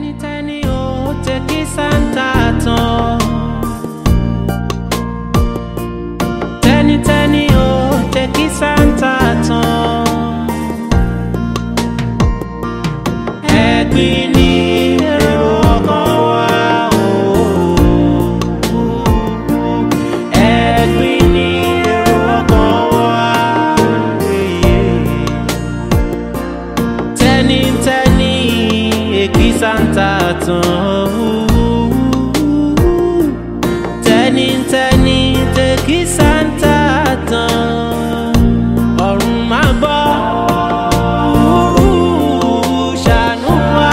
tẹ́nitẹ́ni ó jẹ́ kí Santa tán. Tẹ́nitẹ́ni ó jẹ́ kí Santa tán. Ẹ̀gbin ni èrò ọkàn wa o. Ẹ̀gbin ni èrò ọkàn wa. Tẹ́nitẹ́ni èkì Santa tán. Tẹ́nitẹ́ni tèkì Santa tán. Ọ̀run máa gbọ́. Ṣàánú wa.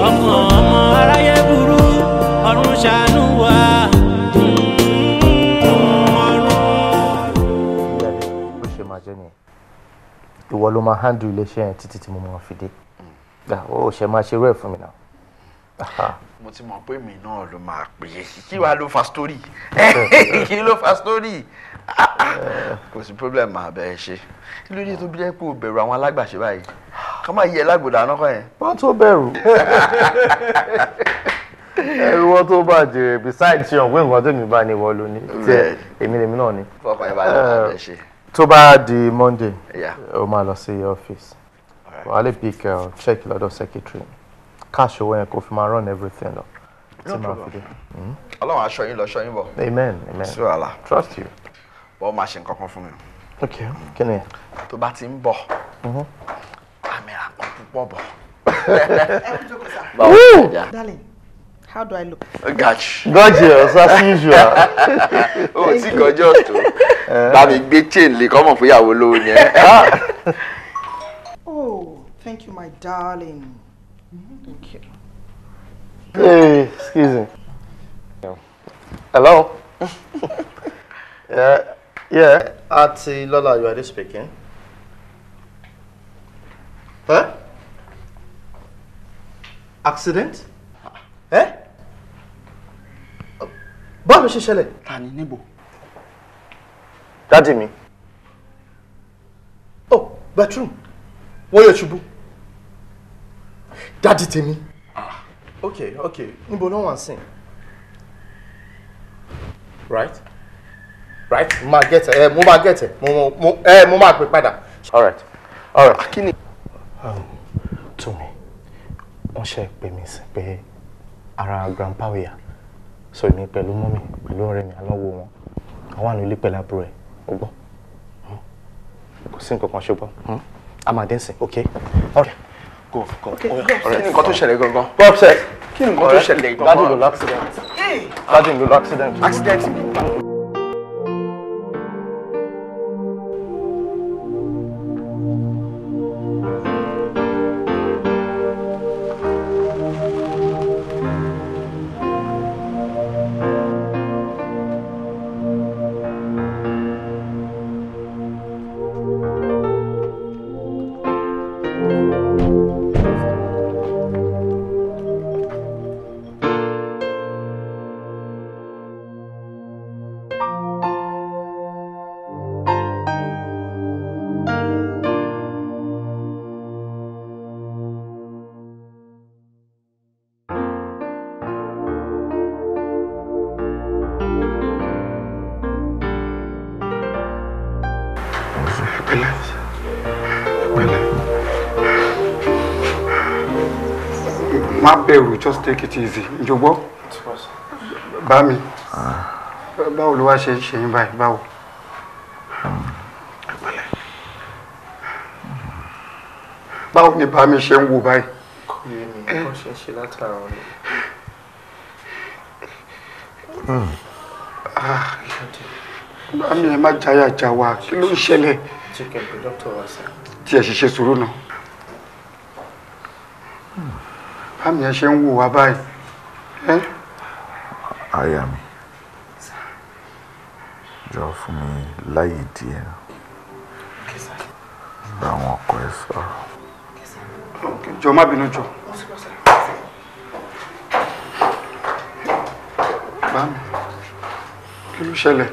Ọkàn ọmọ aráyé burú. Ọ̀run ṣàánú wa. Bó ṣe máa jẹ́ nìyẹn. Ìwọ ló máa handle iléeṣẹ́ yẹn títí tí mo máa fi dé. Ó ṣe máa ṣe rẹ̀ fún mi náà. Mo ti mọ̀ pé mi náà ló máa pè é kí wàá ló fa story kí ló fa story kò sí problem máa bẹ̀rẹ̀ ṣe kí ló dé tó bí jẹ́ pé o bẹ̀rù àwọn alágbàṣe báyìí ká má yẹ lágbòdà náà kọ́ yẹn. Wọ́n tó bẹ̀rù. Ẹ̀rù wọn tó bàjẹ́ besides ṣe ọ̀gbìn nǹkan tèmi bá ní ìwọ ló ní tí èmi lèmi náà ní. fọkàn ẹ bá lọ máa bẹ̀ ṣe. Tó bá di Monday o máa lọ sí ọ́fíìsì wàá lè pick check lọ́dọ̀ secretary cash owó yẹn kò fi máa run everything lọ. Ọlọ́run aṣọ yín lọ ṣọ́ yín bọ̀. Amen, amen. Sí wàhálà. Trust you. Bọ́ máa ṣe nǹkan kan fún mi. Okay, kí ni? Tó bá ti ń bọ̀ àmì àpọ̀ púpọ̀ bọ̀. Darling, how do I look? Gorgeous as usual. O ti gorgeous tó. Bá mi gbé chain lè kọ́ mọ̀ fún ìyàwó lówó ni ẹ. Oh, thank you, my darling. Thank you. Hey, excuse me. Hello? Yeah. Auntie Lola, you are this speaking? Huh? Accident? Eh? Báwo ló ṣe ṣẹlẹ̀? Ta ni níbo? Daddy mi. Oh, bedroom. Wọ́n yóò ṣubú. Daddy tèmi. Okay. Níbo ló wà ń sìn? Right? Mo máa get ẹ. Mo máa pè padà. All right. Kí ni? Tómi, wọ́n ṣe pè mí sí pé ara grandpa ò yá. So èmi pẹ̀lú mọ́mì pẹ̀lú ọ̀rẹ́ mi alọ́wọ́ wọn. Àwọn àna ilé pẹ̀lú àbúrò ẹ̀. Ó gbọ́. Kò sí nǹkan kan ṣùgbọ́n. A máa dẹ́sìn, okay? Okay. Go. Kí ni nǹkan tó ṣẹlẹ̀ gangan? Go upstairs. Kí ni nǹkan tó ṣẹlẹ̀ gangan? Daddy ló l'accident. Daddy ló l'accident. Accident. Má bẹ̀rù, just take it easy. Jọ̀gbọ́. Bá mi. Báwo ló wá ṣe yín báyìí? Báwo? Báwo ni bá mi ṣe ń wò báyìí? Kò yé mi, kò ṣe látara ọ̀rẹ́. Bá mi ẹ má jáyà já wa, kí ló ń ṣẹlẹ̀? Chicken pe doctor wa sir. Tí ẹ ṣiṣẹ́ sùúrù náà. Bá mi ẹ ṣe ń wò wá báyìí. Aya mi, jọ fún mi láyé díẹ̀. Bá àwọn ọkọ ẹ sọ̀rọ̀. Jọ má bínú jọ. Bá mi, kí ló ṣẹlẹ̀?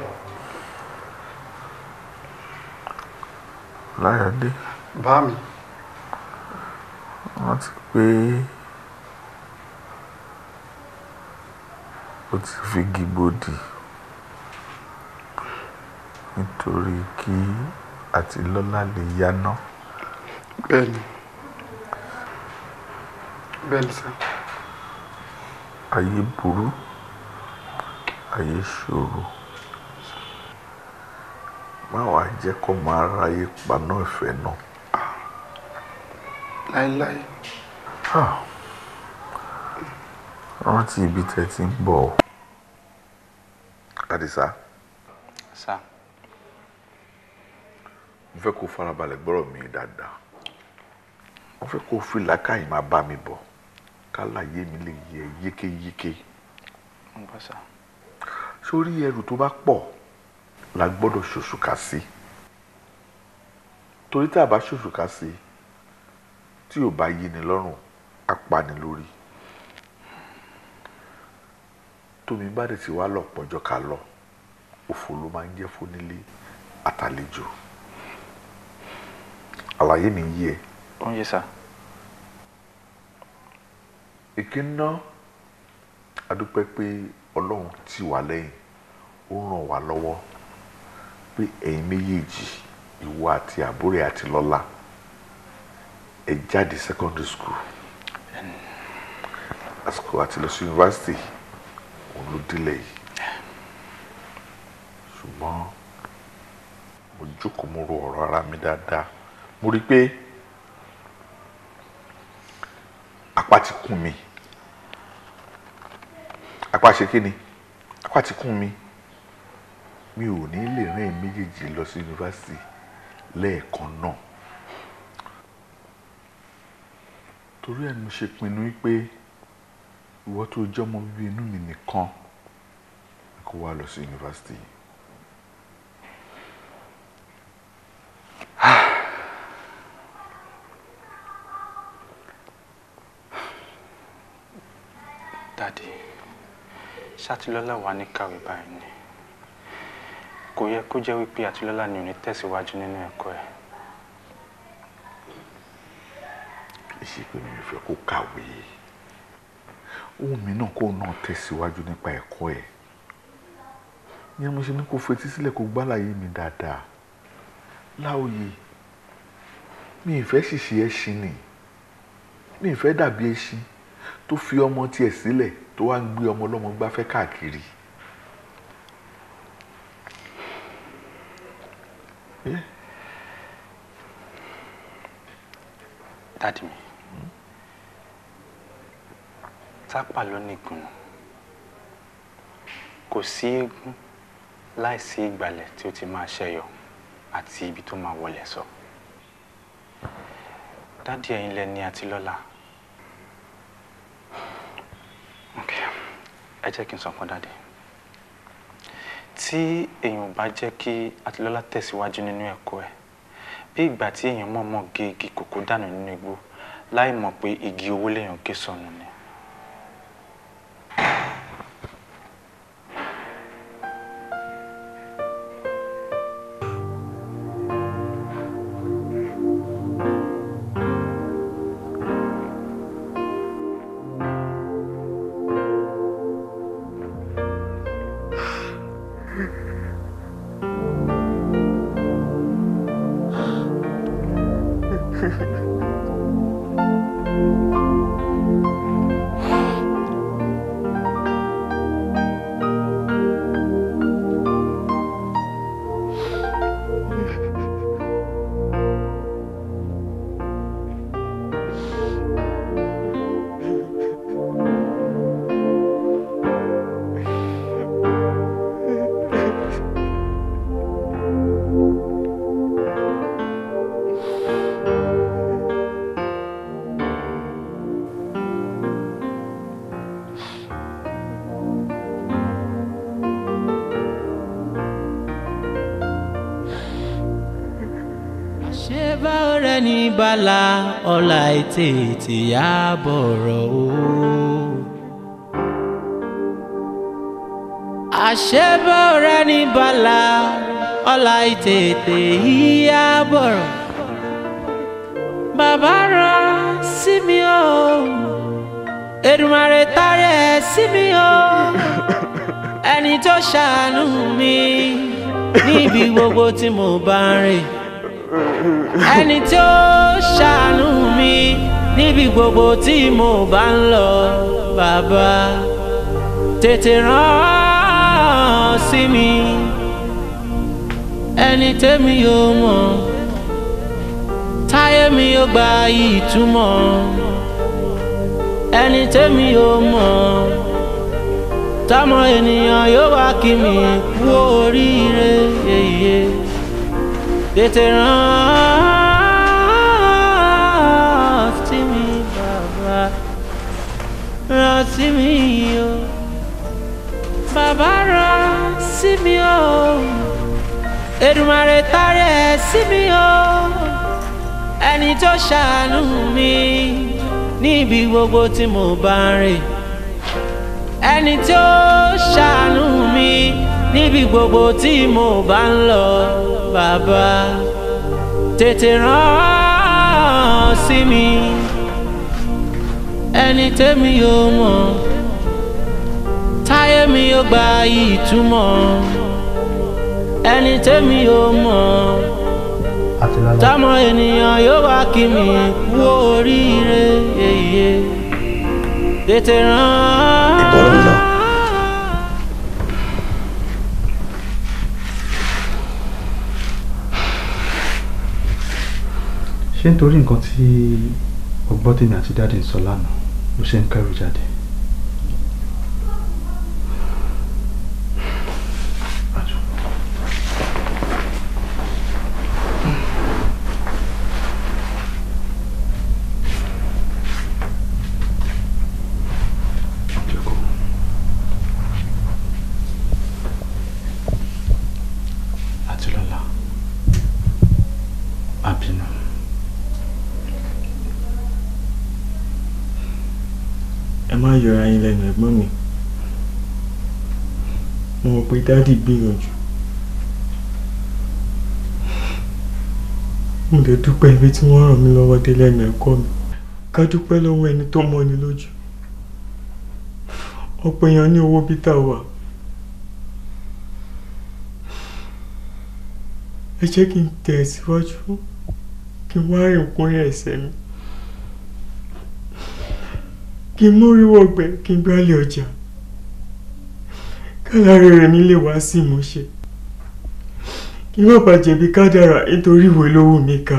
Láyọ̀dé. Bá mi. wọ́n ti pé ó ti fi gígbódì nítorí kí Àtilọ́lá lè yáná. Bẹ́ẹ̀ni sá. Ayé burú, ayé ṣòro. Má wàá jẹ́ kó máa ráyè paná ìfẹ́ náà. Láíláí. Rántí ibi tẹ́ ti ń bọ̀. Àdìsá. Sá. Mo fẹ́ kó farabalẹ̀ gbọ́rọ̀ mi dáadáa. Mo fẹ́ kó fi làákàyè máa bá mi bọ̀. Kálàyé mi lè yé yékéyéké. Ń bọ̀ sá. Sórí ẹrù tó bá pọ̀ la gbọ́dọ̀ ṣòṣùkà sí. Torí tá a bá ṣòṣùkà sí tí ò bá yí ni lọ́rùn á pa ni lórí. Tómi bá dẹ̀ ti wá lọ pọ̀jọ́ ká lọ òfò ló máa ń jẹ́ fónílé àtàlejò. Àlàyé mi yé ẹ. Ó ń yé sá. Ìkíná adúpẹ́ pé Ọlọ́run tì wá lẹ́yìn ó ràn wá lọ́wọ́ pé ẹ̀yin méjèèjì ìwọ àti àbúrò Àtilọ́lá ẹ jáde secondary school àsìkò àti lọ sí university òun ló délẹ̀ yìí ṣùgbọ́n mo jókòó mo ro ọ̀rọ̀ ara mi dáadáa mo rí i pé apá ti kún mi. Apá ṣe kí ni? Apá ti kún mi. Mi ò ní lè rán ẹ̀yin méjèèjì lọ sí yunifásitì lẹ́ẹ̀kan náà. Torí ẹ̀ ni mo ṣe pinnu wípé ìwọ tó jẹ́ ọmọ bíbí inú mi nìkan kó wá lọ sí yunifásitì. Daddy, ṣ'Àtilọ́lá wà ní kàwé báyìí ni? Kò yẹ kó jẹ́ wípé Àtilọ́lá ni ò ní tẹ̀síwájú nínú ẹ̀kọ́ ẹ̀. Kì í ṣe pé mi ò fẹ́ kó kàwé. Ohun mi náà kó náà tẹ̀síwájú nípa ẹ̀kọ́ ẹ̀. Ní mo ṣe ní kó fetí sílẹ̀ kó gbálàyé mi dáadáa. Láòyè, mi ì fẹ́ ṣìṣe ẹṣin ni. Mi ì fẹ́ dàbí ẹṣin tó fi ọmọ tiẹ̀ sílẹ̀ tó wá ń gbé ọmọ ọlọ́mọ gbáfẹ́ káàkiri. Daddy mi, tápà ló ní ìgúnnu. Kò sí eégún láìsí ìgbàlẹ̀ tí ó ti máa ṣẹyọ àti ibi tó máa wọlé sọ. Daddy ẹ̀yin lẹ ní Àtilọ́lá. Okay, ẹ jẹ́ kí n sọ fún Daddy. Tí èèyàn bá jẹ́ kí Àtilọ́lá tẹ̀síwájú nínú ẹ̀kọ́ ẹ̀, bí ìgbà tí èèyàn mọ̀ọ́mọ̀ gé igi kòkó dànù nínú igbó láì mọ̀ pé igi owó lèèyàn gé sọnù ni. ní bala ọ̀la ètè yá bọ̀rọ̀ o. àṣebọ̀rẹ́ ní bala ọ̀la ètè yá bọ̀rọ̀. bàbá rán sí mi o Èdùmàrè tarí ẹ̀ sí mi o ẹni tó ṣàánú mi níbi gbogbo tí mo bá ń rìn ẹni tó ṣàánú mi níbi gbogbo tí mo bá ń lọ bàbá tètè rán sí mi ẹni tẹ́mi yóò mọ̀ táyé mi yóò gba ìtumọ̀ ẹni tẹ́mi yóò mọ̀ táwọn ènìyàn yóò wá kí mi kú oríire yeye tètè rán sí mi bàbá rán sí mi o bàbá rán sí mi o Èdùmàrè tarí ẹ̀ sí mi o ẹni tó ṣàánú mi níbi gbogbo tí mo bá ń rìn ẹni tó ṣàánú mi níbi gbogbo tí mo bá ń lọ bàbá tètè rán sí mi ẹni tẹ́mi yóò mọ̀ táyé mi yóò gba ìtumọ̀ ẹni tẹ́mi yóò mọ̀ táwọn ènìyàn yóò wá kí mi kú oríire yeye tètè rán. ìbọ̀rọ̀ lọ. ṣé nítorí nǹkan tí ọgbọ́n tèmi àti dáàdì ń sọ lánàá ló ṣe ń kẹ́rù jáde? ẹ má yọra yín lẹ́nu ẹ̀gbọ́n mi mo mọ̀ pé dáàdì gbìyànjú mo lè dúpẹ́ ibi tí wọ́n ràn mí lọ́wọ́ dé lẹ́nu ẹ̀kọ́ mi ká dúpẹ́ lọ́wọ́ ẹni tó mọ́ni lójú ọ̀pọ̀ èèyàn ní owó bí tá a wà ẹ jẹ́ kí n tẹ̀ síwájú kí n wá rìn kúnrin ẹsẹ̀ mi kí n móríwọ́ ọgbẹ́ kí n gbálẹ̀ ọjà kálárẹ̀ rẹ̀ mi lè wá sí ìmúṣẹ kí n má bàjẹ́ bí kádàrá nítorí ìwé lówó mi ká.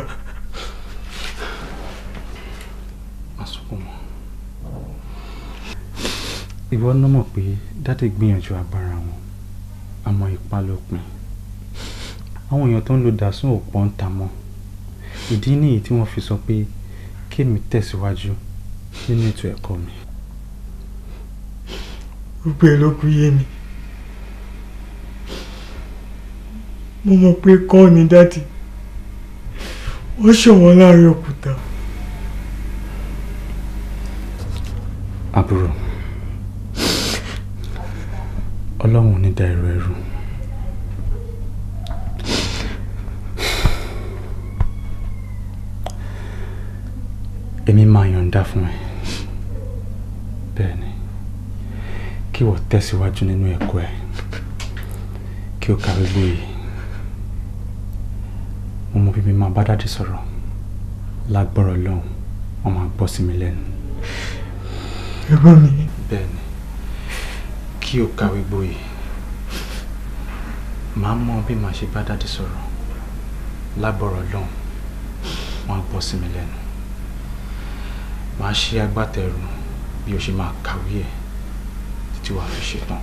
ìwọ náà mọ̀ pé dáàdì gbìyànjú agbára wọn àmọ́ ipá ló pin àwọn èèyàn tó ń lo dàsún òpó ń ta mọ́ ìdí nìyí tí wọ́n fi sọ pé kémi tẹ̀síwájú nínú ètò ẹ̀kọ́ mi. gbogbo ẹ̀ ló kú yé mi mo mọ̀ pé kọ́ ni dáàdì wọ́n ṣọ̀wọ́n láàrin òkúta. àbúrò ọlọ́run ní dá ẹrù ẹrù èmi máa yọ̀ǹda fún ẹ bẹ́ẹ̀ ni kí wọ́n tẹ̀síwájú nínú ẹ̀kọ́ ẹ kí o kàwé gboyè mo mọ bí mi máa bá dáàdì sọ̀rọ̀ lágbọ́rọ̀ lọ́hùn wọ́n máa gbọ́ sí mi lẹ́nu. ẹ̀gbọ́n mi. bẹ́ẹ̀ ni kí o kàwé gboyè màá mọ bí màá ṣe bá dáàdì sọ̀rọ̀ lágbọ́rọ̀ lọ́hùn wọ́n á gbọ́ sí mi lẹ́nu. Màá ṣe agbátẹrù bí o ṣe máa kàwé ẹ̀ títí wàá fi ṣetán.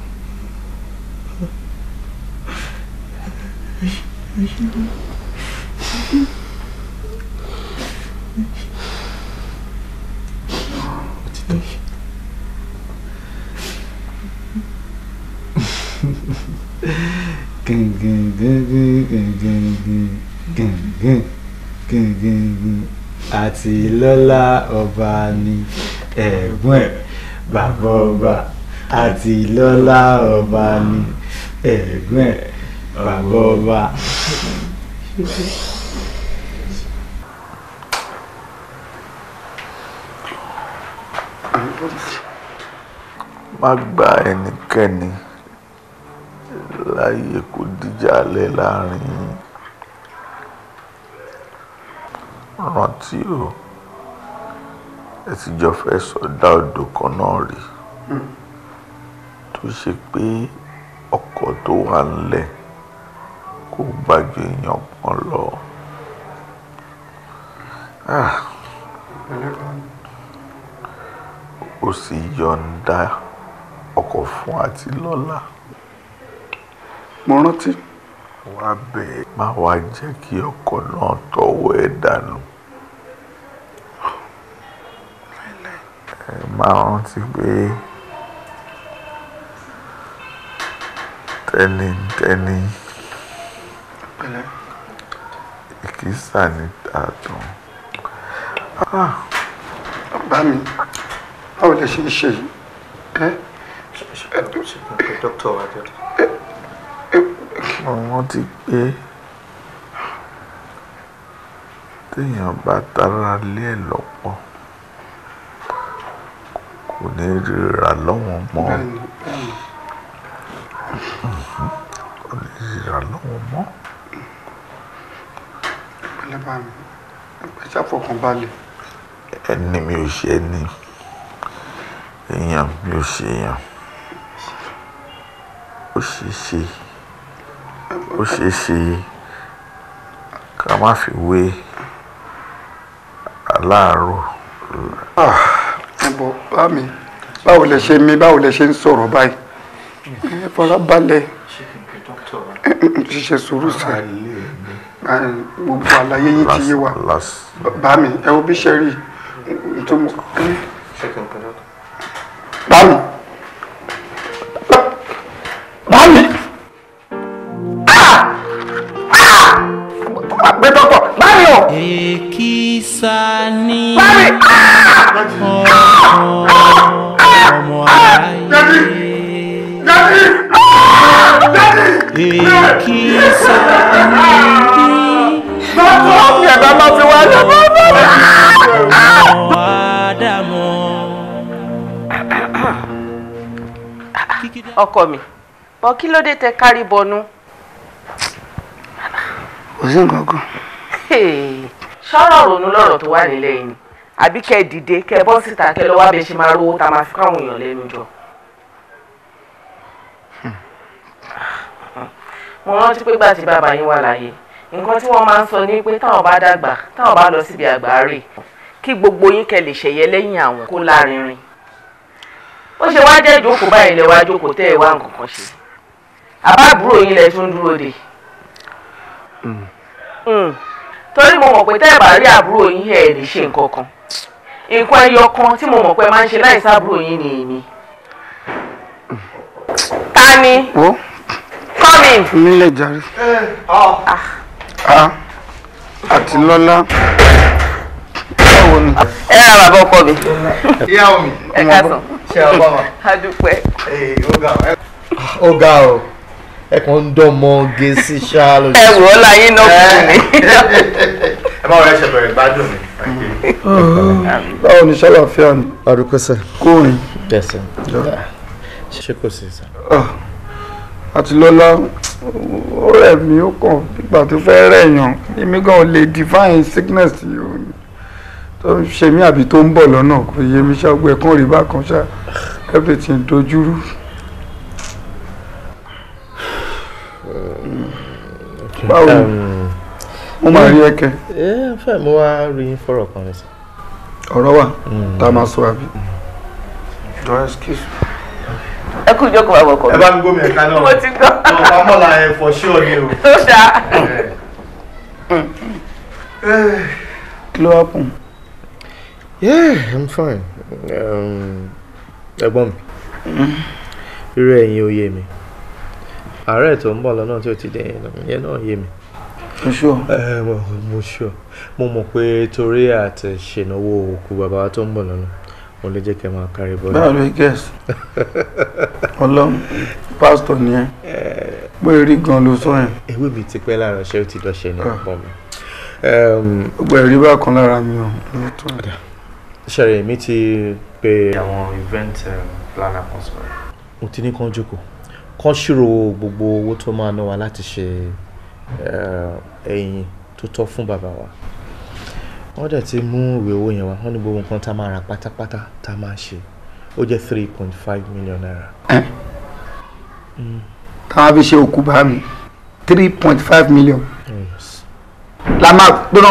Àti lọ́lá ọba ni ẹ̀gbọ́n ẹ̀ bàbá ọba àti lọ́lá ọba ni ẹ̀gbọ́n ẹ̀ bàbá ọba. má gba ẹnikẹ́ni láyè kó dìjà lẹ̀ láàrin yín. Rántí o, ẹ ti jọ fẹ́ sọdá odò kan náà rí tó ṣe pé ọkọ̀ tó wà nílẹ̀ kò gbàgbé èèyàn kan lọ. Ó sì yọ̀ǹda ọkọ̀ fún Àtilọ́lá. Mo rántí. Wá bẹ́ẹ̀ má wá jẹ́ kí ọkọ̀ náà tọwọ́ ẹ̀ dànù. Ẹ máa rántí pé tẹ́nitẹ́ni ìkísà ní tààtàn. Bá mi, báwo lẹ ṣe ń ṣe yìí? Dókítà Adéọdún. Wọ́n ti pé téèyàn bá tara lé ẹ̀ lọ́pọ̀ kò ní ríra lọ́wọ́n mọ́. Kò ní ríra lọ́wọ́n mọ́. Pẹ̀lẹ́ bá mi, ẹ ṣàfọkànbalẹ̀. Ẹni mi ò ṣe ẹni, èèyàn mi ò ṣe èèyàn. Ó ṣe ṣe ká má fi wé aláàárọ̀. Ẹ̀bọ̀ bá mi, báwo lẹ ṣe mí, báwo lẹ ṣe ń sọ̀rọ̀ báyìí? Ẹ fara balẹ̀. Ṣiṣẹ́ sùúrù sí. Gbogbo àlàyé yín ti yé wa. Bá mi, ẹ wo bí ṣe rí tó mọ̀. Bá mi. Bá mi. Gbé dọ́kọ̀, bá mi o. Èkìsà ní ọmọ aráyé. Èkìsà ní ọmọ Ádámọ̀. Ọkọ mi, bọ́ kí ló dé tẹ kárí bọnú? Kò sí nǹkan kan. Ṣọ́rọ̀ ronú lọ́rọ̀ tó wà nílẹ̀ yìí ni àbí kẹ́ dìde kẹ́ bọ́ síta kẹ́ lọ wá bẹ ṣe máa rówó tá máa fi káwọn èèyàn lẹ́nu jọ. Mo rántí pé gbà tí bàbá yín wà láyé nǹkan tí wọ́n máa ń sọ ní pé táwọn bá dàgbà táwọn bá lọ síbi àgbáre kí gbogbo yín kẹ́ lè ṣẹ̀yẹ lẹ́yìn àwọn kó lárinrin. Ó ṣe wá jẹ́ ìjókòó báyìí lẹ wá jókòó tẹ́ ẹ wá nǹkan kan ṣe. Àbá àbúrò yín lẹ tún dúró dè. Torí mo mọ̀ pé tẹ́ ẹ bá rí àbúrò yín ẹ̀ lè ṣe nǹkan kan. Nǹkan ẹyọ kan tí mo mọ̀ pé máa ń ṣe láìsí àbúrò yín ni èmi. Ta ni? Come in. Mílẹ̀ jàre. Àtilọ́lá. Báwo ni? Ẹ ra bàbá ọkọ mi. Ìyàwó mi. Ẹ káàsán. Ṣé ọba wa? A dúpẹ́. Ó ga o. Ẹ kàn ń dánmọ́ gẹ̀ẹ́sì ṣáá lójú. Ẹ wò ó láyé náà fún mi. Ẹ máa wọlé ṣe bẹ̀rẹ̀ gbádùn mi. Báwo ni ṣàlàáfíà ni? Àdúpẹ́ sẹ́. Kóòrìn. Bẹ́sẹ̀. Ṣé kò sí sá? Àtilọ́lá, ó rẹ̀ mí ó kàn nígbà tó fẹ́ rẹ̀yàn. Èmi gan ò lè define sickness tó ń ṣe mí àbí tó ń bọ̀ lọ́nà kò yé mi ṣàgbọ́ ẹ̀kan rí bákan ṣá everything dojúrú. Báwo ni? Mo máa rí ẹ̀kẹ́. Fẹ́ mo wá rí fọ́rọ̀ kan ní sí. Ọ̀rọ̀ wà tá a máa sọ àbí. Your excuse. Ẹ kú ìjókòó bàbá ọkọ mi. Ẹ bá mi gómìnà ẹ̀ka náà. Mo ti gbọ́. Ọ̀pá mọ́la ẹ̀ for sure ni o. Ó dáa. Kí ló happen? Yeah, I'm fine. Ẹ̀gbọ́n mi. Irú ẹ̀yin ò yé mi. Ààrẹ tó ń bọ̀ lọ́nà tí ó ti dé yẹn náà yé mi. Sure. Mo sure. Mo mọ̀ pé torí àti ṣènáwó òkú bàbá wa tó ń bọ̀ lọ́nà mo lè jẹ́ kí ẹ máa kárí bọ́ọ̀lù. Báwo ló guess? Ọlọ́run pásítọ̀ ni ẹ. Pé rí gan ló sọ yẹn. Ewé mi ti pẹ́ lára ṣé ó ti dọ́ṣẹ́ ní ọ̀pọ̀ mi. Gbogbo ẹ̀rí bá kan lára mi o. Ṣẹ̀rẹ̀ mi ti pé àwọn event planner kan sọ̀rọ̀. Mo ti ní kán jókòó kán ṣírò gbogbo owó tó máa ná wa láti ṣe ẹyin tó tọ́ fún bàbá wa. Wọ́n dẹ̀ ti mú ìwé owó yẹn wá, wọ́n ní gbogbo nǹkan tá a máa rà pátápátá tá a máa ṣe ó jẹ́ 3.5 million naira. Táwọn fi ṣe òkú bá mi 3.5 million. Yes. La máa gbóná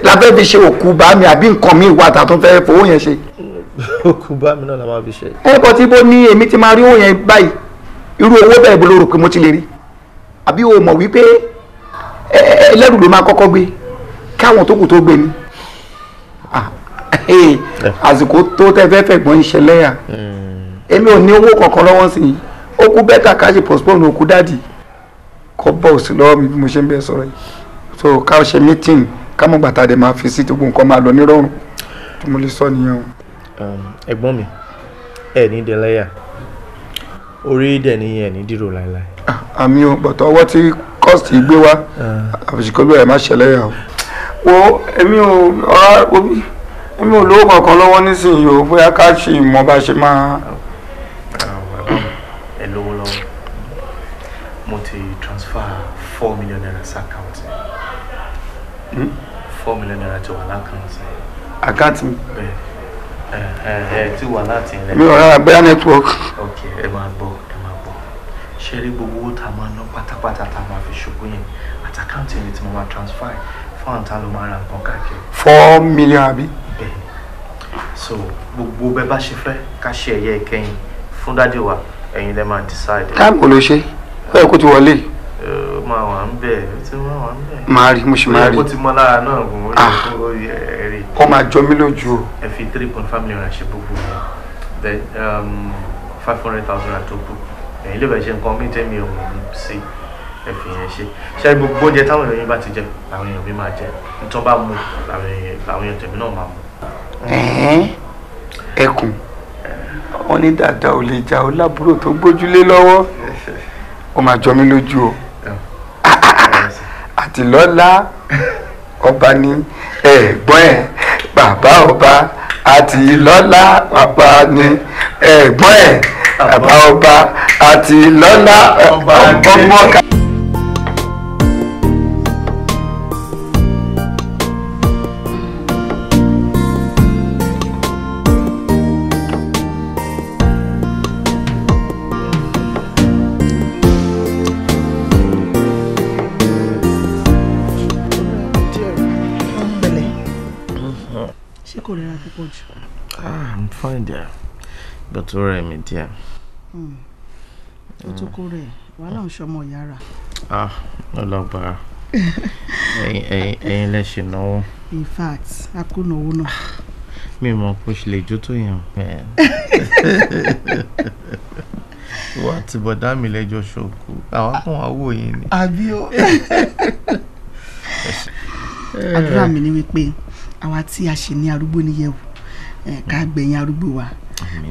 la fẹ́ fi ṣe òkú bá mi àbí nǹkan mi wà tá a tún fẹ́ fowó yẹn ṣe. Òkú bá mi náà la máa fi ṣe. Bọ́ tí bó ní èmi ti máa rí owó yẹn báyìí irú owó bẹ́ẹ̀ bó ló rò pé mo ti lè rí àbí o mọ̀ wípé ẹlẹ́rù ló máa kọ́kọ́ gbé káwọn tó kù tó gbé ni àsìkò tó tẹ́ fẹ́ fẹ̀gbọ́n ìṣẹ̀lẹ̀ yà èmi ò ní owó kankan lọ́wọ́ sí i ó kú bẹ́tà ká ṣe postpone òkú dáàdì kọ́ bọ̀ sí lọ́wọ́ mi bí mo ṣe ń bẹ́ẹ̀ sọ̀rọ̀ yìí so ká ṣe meeting ká mọ̀ gbàtà dẹ̀ máa fi sí gbogbo nǹkan máa lọ nírọ̀rùn tí mo lè sọ nìyẹn o. Ẹ̀gbọ́n mi ẹ ní dẹlẹ́yà orí dẹ̀ ní ẹ̀ ní dìrò láéláé. Àmì o bọ̀tọ̀ ọwọ́ tí kọ́ọ̀sì gbé wá àbùsíkọ́ ló ẹ̀ má ṣẹlẹ̀ yà o. Wo èmi ò lówó kankan lọ́wọ́ nísìnyí o bóyá ká ṣe ìmọ̀ bá ṣe máa. Ẹ lówó lọ́wọ́ mo ti transfer 4 million naira sí àkáǹtì 4 million naira ti wà lákàǹtì. Àkáǹtì mi. Bẹ́ẹ̀ ti wà láti ilẹ̀. Mi ò rárá bóyá network. Ok ẹ máa gbọ́ ṣe rí gbogbo owó tá a máa ná pátápátá tá a máa fi ṣòkò yẹn àti àkáǹtì mi tí mo máa transfer fún àǹtá ló máa ra nǹkan káàkiri. 4 million àbí. Bẹ́ẹ̀ so gbogbo bẹ́ẹ̀ bá ṣe fẹ́ ká ṣe ẹ̀yẹ ìkẹyìn fún dádì wa ẹ̀yin lẹ́ máa decide. Táàmù ló ṣe ó yẹ kó ti wọlé. Máa wà ń bẹ̀ ó ti máa wà ń bẹ̀. Máa rí mo ṣe máa rí. ó ti mọ lára náà gùn ó rí. Ó máa jọ mí lójú o. Ẹ fi 3.5 million ṣe gbogbo yẹn then 500,000 tó kù ẹ̀yin lè bẹ̀ ṣe nǹkan mí tẹ́mi ò sí ẹ fi yẹn ṣe ṣe gbogbo oúnjẹ táwọn èèyàn bá ti jẹ làwọn èèyàn mi máa jẹ nítorí bá mu làwọn èèyàn tèmi náà máa mu. Ẹkùn wọn ní dàda ò lè jà ó lábúrò tó gbójúlé lọ́wọ́ ó máa jọ mí lójú o. Àti lọ́lá ọba ní ẹ̀gbọ́n ẹ̀ bàbá ọba àti lọ́lá bàbá ní ẹ̀gbọ́n ẹ̀ bàbá ọba àti lọ́lá ọmọ ká. I'm fine there. But where am I there? Ó tó kó rẹ̀ wàhálà ń ṣọmọ yàrá. Ọlọ́gbà ẹ̀yin lẹ ṣe náwó. In fact a kò náwó náà. Mi mọ̀ pé ṣe lè jó tó yàn. Wọ́n ti bọ̀dá mi lẹ́jọ́ ṣòkò àwọn kan wá wò yín ni. Àbí o. Àdúrà mi ni wípé àwa tí a ṣe ní arúgbó níyẹ̀wò ká gbẹ̀yìn arúgbó wa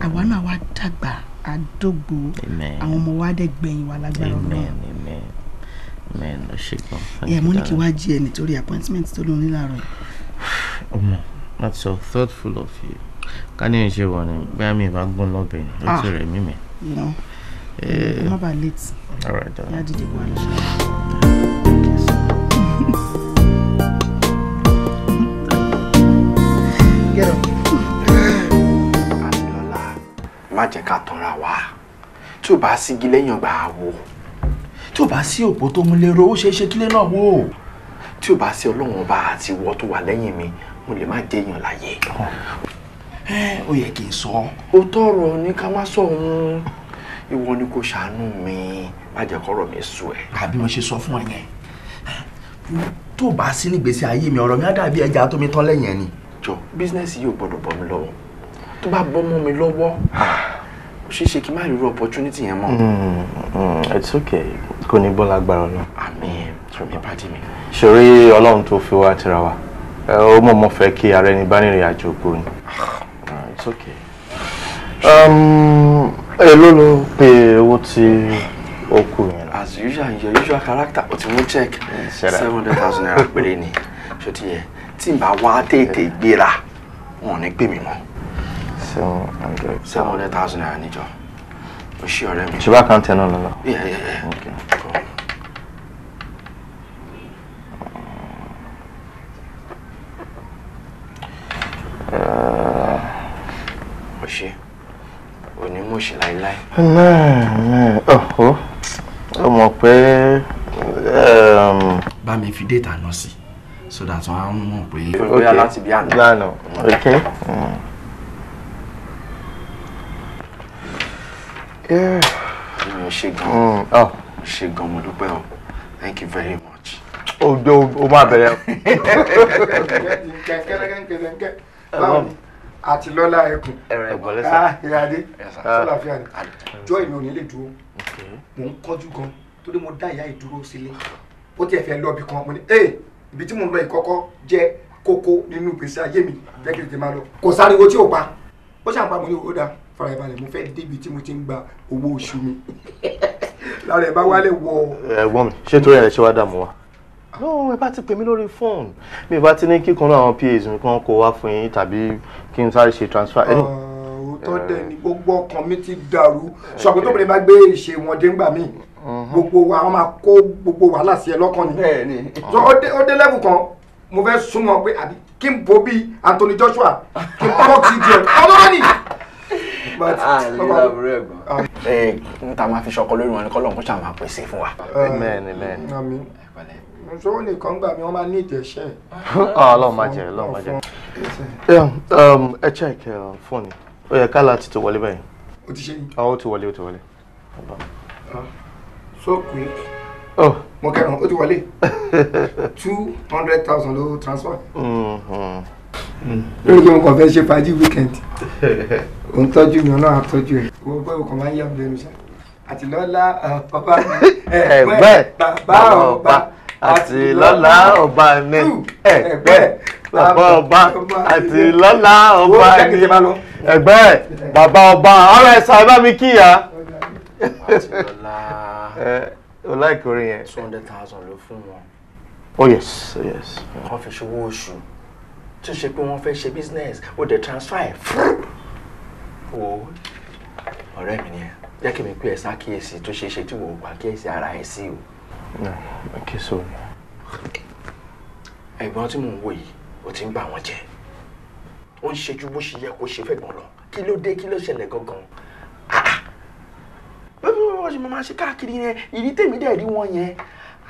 àwa náà wá dàgbà àdógbò àwọn ọmọ wa dẹ̀ gbẹ̀yìn wa lágbára Ọlọ́run. Mo ní kí wá jí ẹ nítorí appointment tó lóun níláàárọ̀ yìí. Ọmọ that's so thoughtful of you. Ká ní ìṣe wọ̀ ni bẹ́ẹ̀ mi ìbá gbọ́n lọ́bẹ̀ ni ó ti rẹ̀ mí mi. Má bàa late. All right, darling. Yá dìde bọ́ àlọ́ ṣe. Get up. Adélọ́lá, má jẹ́ ká tanra wa. Tí o bá sígi lẹ́yìn ọgbà àwo. Tí o bá sí òpó tó mú lérò, ó ṣeé ṣe kílé náà wò. Tí o bá sí Ọlọ́run ọba àti ìwọ tó wà lẹ́yìn mi, mo lè má jẹ́ èèyàn láyé. Ó yẹ kí n sọ. Ó tọrọ ní ká má sọ òun. Ìwọ ni kò ṣàánú mi. Má jẹ́ kọ́rọ̀ mi sú ẹ. Àbí mo ṣe sọ fún ẹ yẹn. Tó bá sí nígbésí ayé mi, ọ̀rọ̀ mi á dàbí ẹja tó mi tán lẹ́yìn ẹni. Jọ bísínẹ́sì yìí ò gbọ́dọ̀ bọ́ mi lọ́wọ́. Tó bá bọ́ mọ́ mi lọ́wọ́, ó ṣeé ṣe kí n má rí irú opportunity yẹn mọ́. It's okay. Kò ní bọ́ lágbára náà. Àmín. Sọ̀rọ̀ ìbàdí mi. Ṣorí Ọlọ́run tó fi wá tira wa. Ó mọ̀ fẹ́ kí ara ẹni bá nírìn àjò ògo ni. It's okay. Èló ló pé owó tí ó kù yẹn. As usual, your usual character, ó ti mú check 700,000 naira péré ni. Ṣó ti yẹ tí n bá wá tètè gbéra wọn ò ní pè mí mọ́. 700,000 naira níjọ. O ṣe ọ̀rẹ́ mi. Ṣé bá kàn tẹ̀ náà lọ́la? Yeah. Okay. O ṣe. O ní mo ṣe láíláí. Ó mọ̀ pé bá mi fi data náà sí so that wọ́n á mọ̀ pé. Bóyá láti bí àná. Lánàá, okay. Mi ò ṣe gan. Ṣe gan mo dúpẹ́ o. Thank you very much. O máa bẹ̀rẹ̀. Àti lọ́lá ẹkùn. Ẹ̀gbọ́n lẹ́sẹ̀. Ìyáde sọ́láfíà ni. Jọ ìmọ̀ ò ní lè dúró. Mò ń kánjú gan torí mo dá ìyá ìdúró sílé. Ó tiẹ̀ fẹ́ lọ́ọ̀bì kan mo ní ibi tí mo ń lọ ìkọ́kọ́ jẹ́ kókó nínú ìgbésí ayé mi jẹ́ kí n tètè máa lọ. Kò sáriwo tí ò pa. Ó ṣàǹpa mo ní owó dá farabalẹ̀ mo fẹ́ débi tí mo ti ń gba owó oṣù mi. Lára ẹ̀ bá wálé wọ. Ẹ̀gbọ́n mi ṣé torí ẹ̀ ṣe wá dààmú wa? No, ẹ bá ti pè mí lórí fóònù. Mi bá ti ní kíkan náà àwọn PAs mi kan kó wá fún yín tàbí kí n sáré ṣe transfer. Òótọ́ dẹ̀ ni gbogbo ọkàn mi ti dàrú. Ṣọ̀gbọ́n tó bẹ̀rẹ̀ bá gbé ìṣe wọn dé ńgbà míì. Gbogbo wa wọ́n máa kó gbogbo wàhálà sí ẹ lọ́kàn ni. Bẹ́ẹ̀ni. Ó dé level kan mo fẹ́ súnmọ́ pé àbí kí n bò bí Anthony Joshua kí n pọ́nmọ́ ti di ẹ̀ ọlọ́rọ̀ ni. N ta máa fi ṣọkọ lórí wọn ni kọ́lọ́n kó ṣáà máa pèsè fún wa. Àmín. Ṣé nìkan gbà mí wọ́n máa ní ìdẹ̀ṣẹ́. Ọlọ́run máa jẹ́, Ọlọ́run máa jẹ́. Ẹ check fóònù. Ó yẹ ká láti tó wọlé báyìí. O ti ṣe yìí. Ó ti wọlé. So quick. Mo kẹ́ràn ó ti wọlé. 200,000 ló transfer. Lórí pé mo kàn fẹ́ ṣe fàájì weekend. Ò ń tọ́jú mi ọ̀nà àtọ́jú ẹ̀. Owó pé o kàn máa ń yá mi lẹ́nu ṣá. Àti lọ́lá ọba ẹgbẹ́ bàbá ọba àti lọ́lá ọba ní ẹgbẹ́ bàbá ọba àti lọ́lá ọba ní ẹgbẹ́ bàbá ọba. Ọ̀rẹ́ ẹ̀sà ẹ bá mi kíyà. Àti lọ́lá. O like orin yẹn. 200,000 ló fún wọn. Oh yes. Wọ́n fi ṣòwò oṣù. Tí ó ṣe pé wọ́n fẹ́ ṣe business ó dẹ̀ transfer. Wo ọ̀rẹ́ mi ni ẹ. Jẹ́ kí mi pé ẹ ṣàkíyèsí tó ṣe é ṣe tí wò ó pa kíyèsí ara ẹ sí o. Okay, so. Ẹ̀gbọ́n tí mò ń wò yìí ó ti ń bà wọ́n jẹ́. Ó ń ṣe ju bó ṣe yẹ kó ṣe fẹ́gbọ́n lọ. Kí ló dé? Kí ló ṣẹlẹ̀ gangan? Bẹ́ẹ̀ wọ́n ṣe máa ṣe káàkiri yẹn ìrí tèmi dẹ̀ rí wọn yẹn.